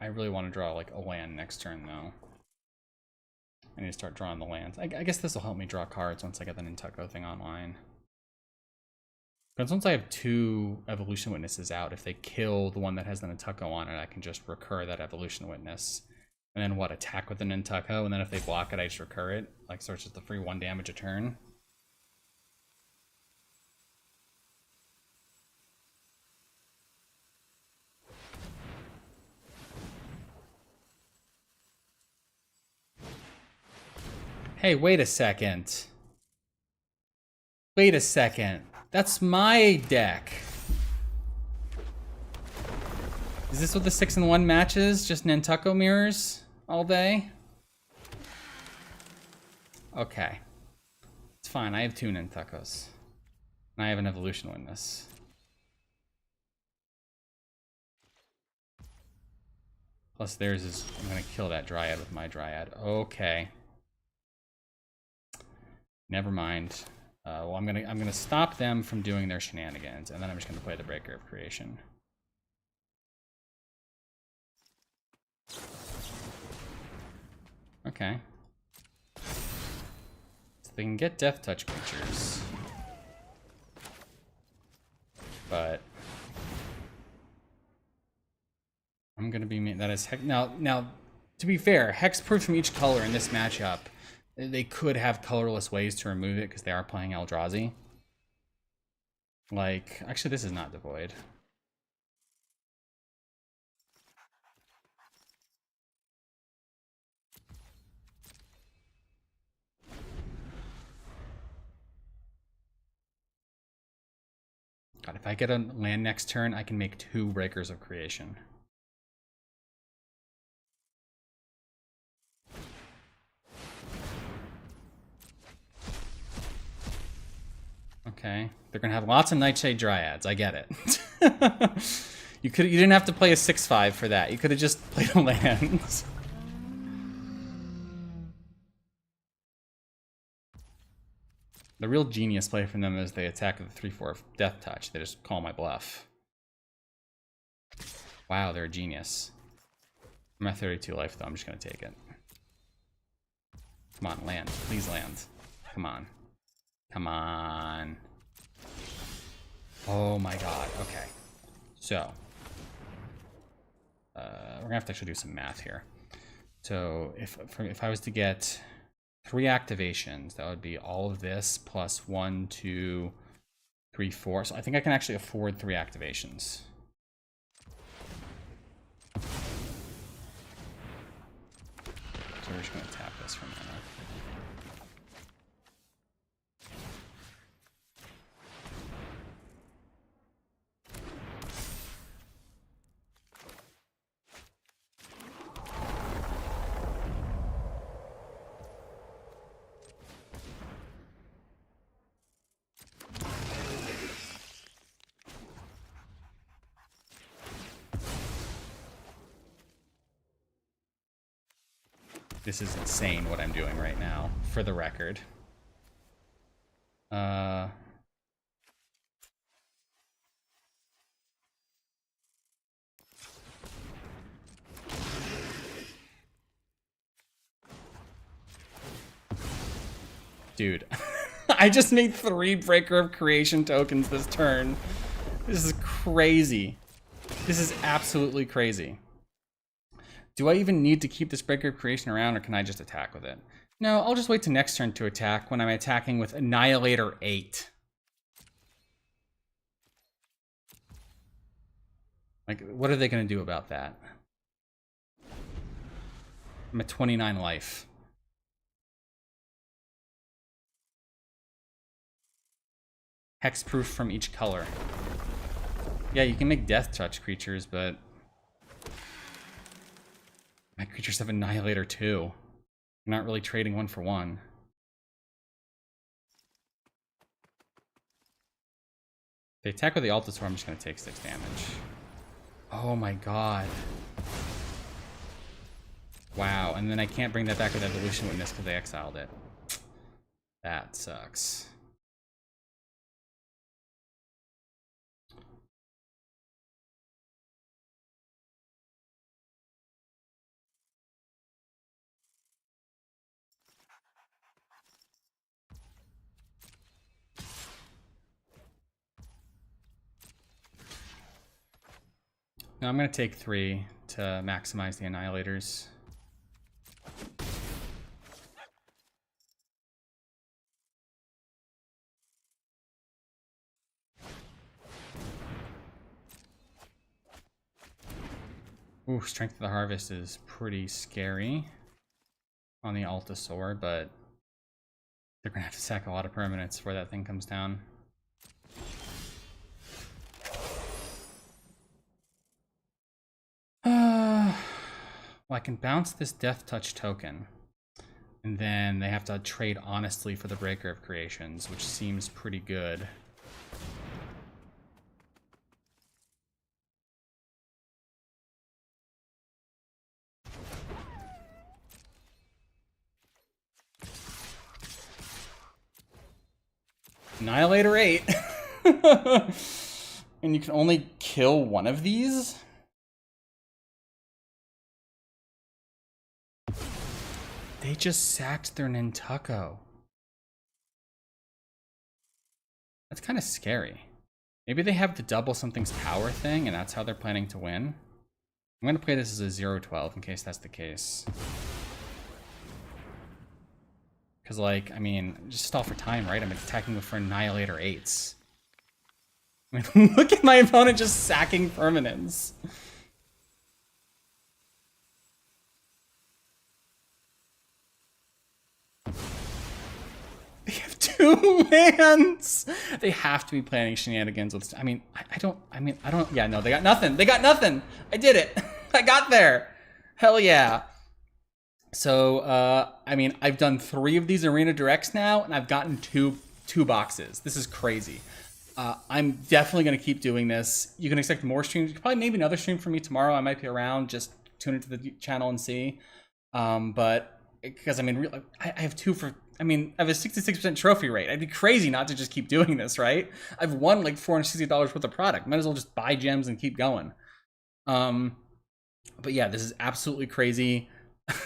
I really want to draw like a land next turn though. I need to start drawing the lands. I guess this will help me draw cards once I get the Nantucket thing online. Because once I have 2 Evolution Witnesses out, if they kill the one that has the Nantucket on it, I can just recur that Evolution Witness. And then what, attack with the Nantucket, and then if they block it, I just recur it. Like, so it's just the free 1 damage a turn. Hey, wait a second. Wait a second. That's my deck. Is this what the 6-1 matches? Just Nantucket mirrors all day? Okay. It's fine. I have 2 Nantuckets. And I have an Evolution Witness. Plus theirs is, I'm gonna kill that Dryad with my Dryad. Okay. Never mind. Well, I'm gonna stop them from doing their shenanigans, and then I'm just gonna play the Breaker of Creation. Okay. So they can get Death Touch creatures, but I'm gonna be that is hex. Now, to be fair, hexproof from each color in this matchup. They could have colorless ways to remove it because they are playing Eldrazi. Like, actually, this is not devoid. God, if I get a land next turn, I can make 2 Breakers of Creation. Okay, they're gonna have lots of Nightshade Dryads. I get it. You didn't have to play a 6/5 for that. You could have just played a land. The real genius play from them is they attack with the 3/4 Death Touch. They just call my bluff. Wow, they're a genius. I'm at 32 life though. I'm just gonna take it. Come on, land. Please land. Come on. Come on. Oh my god. Okay. So, we're gonna have to actually do some math here. So if I was to get 3 activations, that would be all of this plus 1, 2, 3, 4. So I think I can actually afford 3 activations. So we're just going to tap this for mana. This is insane what I'm doing right now, for the record. Dude, I just made 3 Breaker of Creation tokens this turn. This is crazy. This is absolutely crazy. Do I even need to keep this Breaker of Creation around, or can I just attack with it? No, I'll just wait to next turn to attack when I'm attacking with Annihilator 8. Like, what are they going to do about that? I'm at 29 life. Hexproof from each color. Yeah, you can make Death Touch creatures, but my creatures have Annihilator 2. I'm not really trading 1 for 1. If they attack with the Altasaur, I'm just going to take 6 damage. Oh my god. Wow, and then I can't bring that back with Evolution Witness because they exiled it. That sucks. Now I'm going to take 3 to maximize the Annihilators. Ooh, Strength of the Harvest is pretty scary on the Altasaur, but they're going to have to sack a lot of permanents before that thing comes down. Well, I can bounce this Death Touch token, and then they have to trade honestly for the Breaker of Creations, which seems pretty good. Annihilator 8. And you can only kill one of these? They just sacked their Nantuko. That's kind of scary. Maybe they have the double something's power thing, and that's how they're planning to win. I'm going to play this as a 0-12 in case that's the case. Because, like, I mean, just stall for time, right? I'm attacking for Annihilator 8s. I mean, look at my opponent just sacking permanents. They have 2 lands. They have to be planning shenanigans with. I mean, I don't. Yeah, no, they got nothing. They got nothing. I did it. I got there. Hell yeah. So, I mean, I've done 3 of these arena directs now, and I've gotten two boxes. This is crazy. I'm definitely going to keep doing this. You can expect more streams. Probably maybe another stream for me tomorrow. I might be around. Just tune into the channel and see. But because I mean, I have 2 for. I mean, I have a 66% trophy rate. I'd be crazy not to just keep doing this, right? I've won like $460 worth of product. Might as well just buy gems and keep going. But yeah, this is absolutely crazy.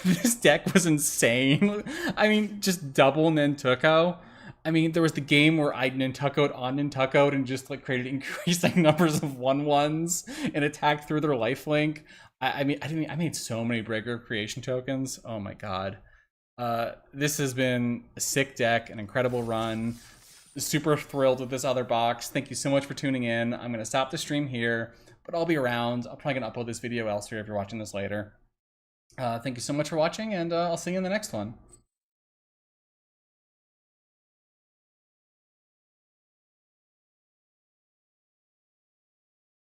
This deck was insane. I mean, just double Nantuko. I mean, there was the game where I Nantuko'd on Nantuko'd and just like created increasing numbers of 1/1s and attacked through their lifelink. I made so many Breaker Creation tokens. Oh my god. This has been a sick deck, an incredible run. super thrilled with this other box. Thank you so much for tuning in. I'm going to stop the stream here, but I'll be around. I'm probably going to upload this video elsewhere if you're watching this later. Thank you so much for watching, and I'll see you in the next one.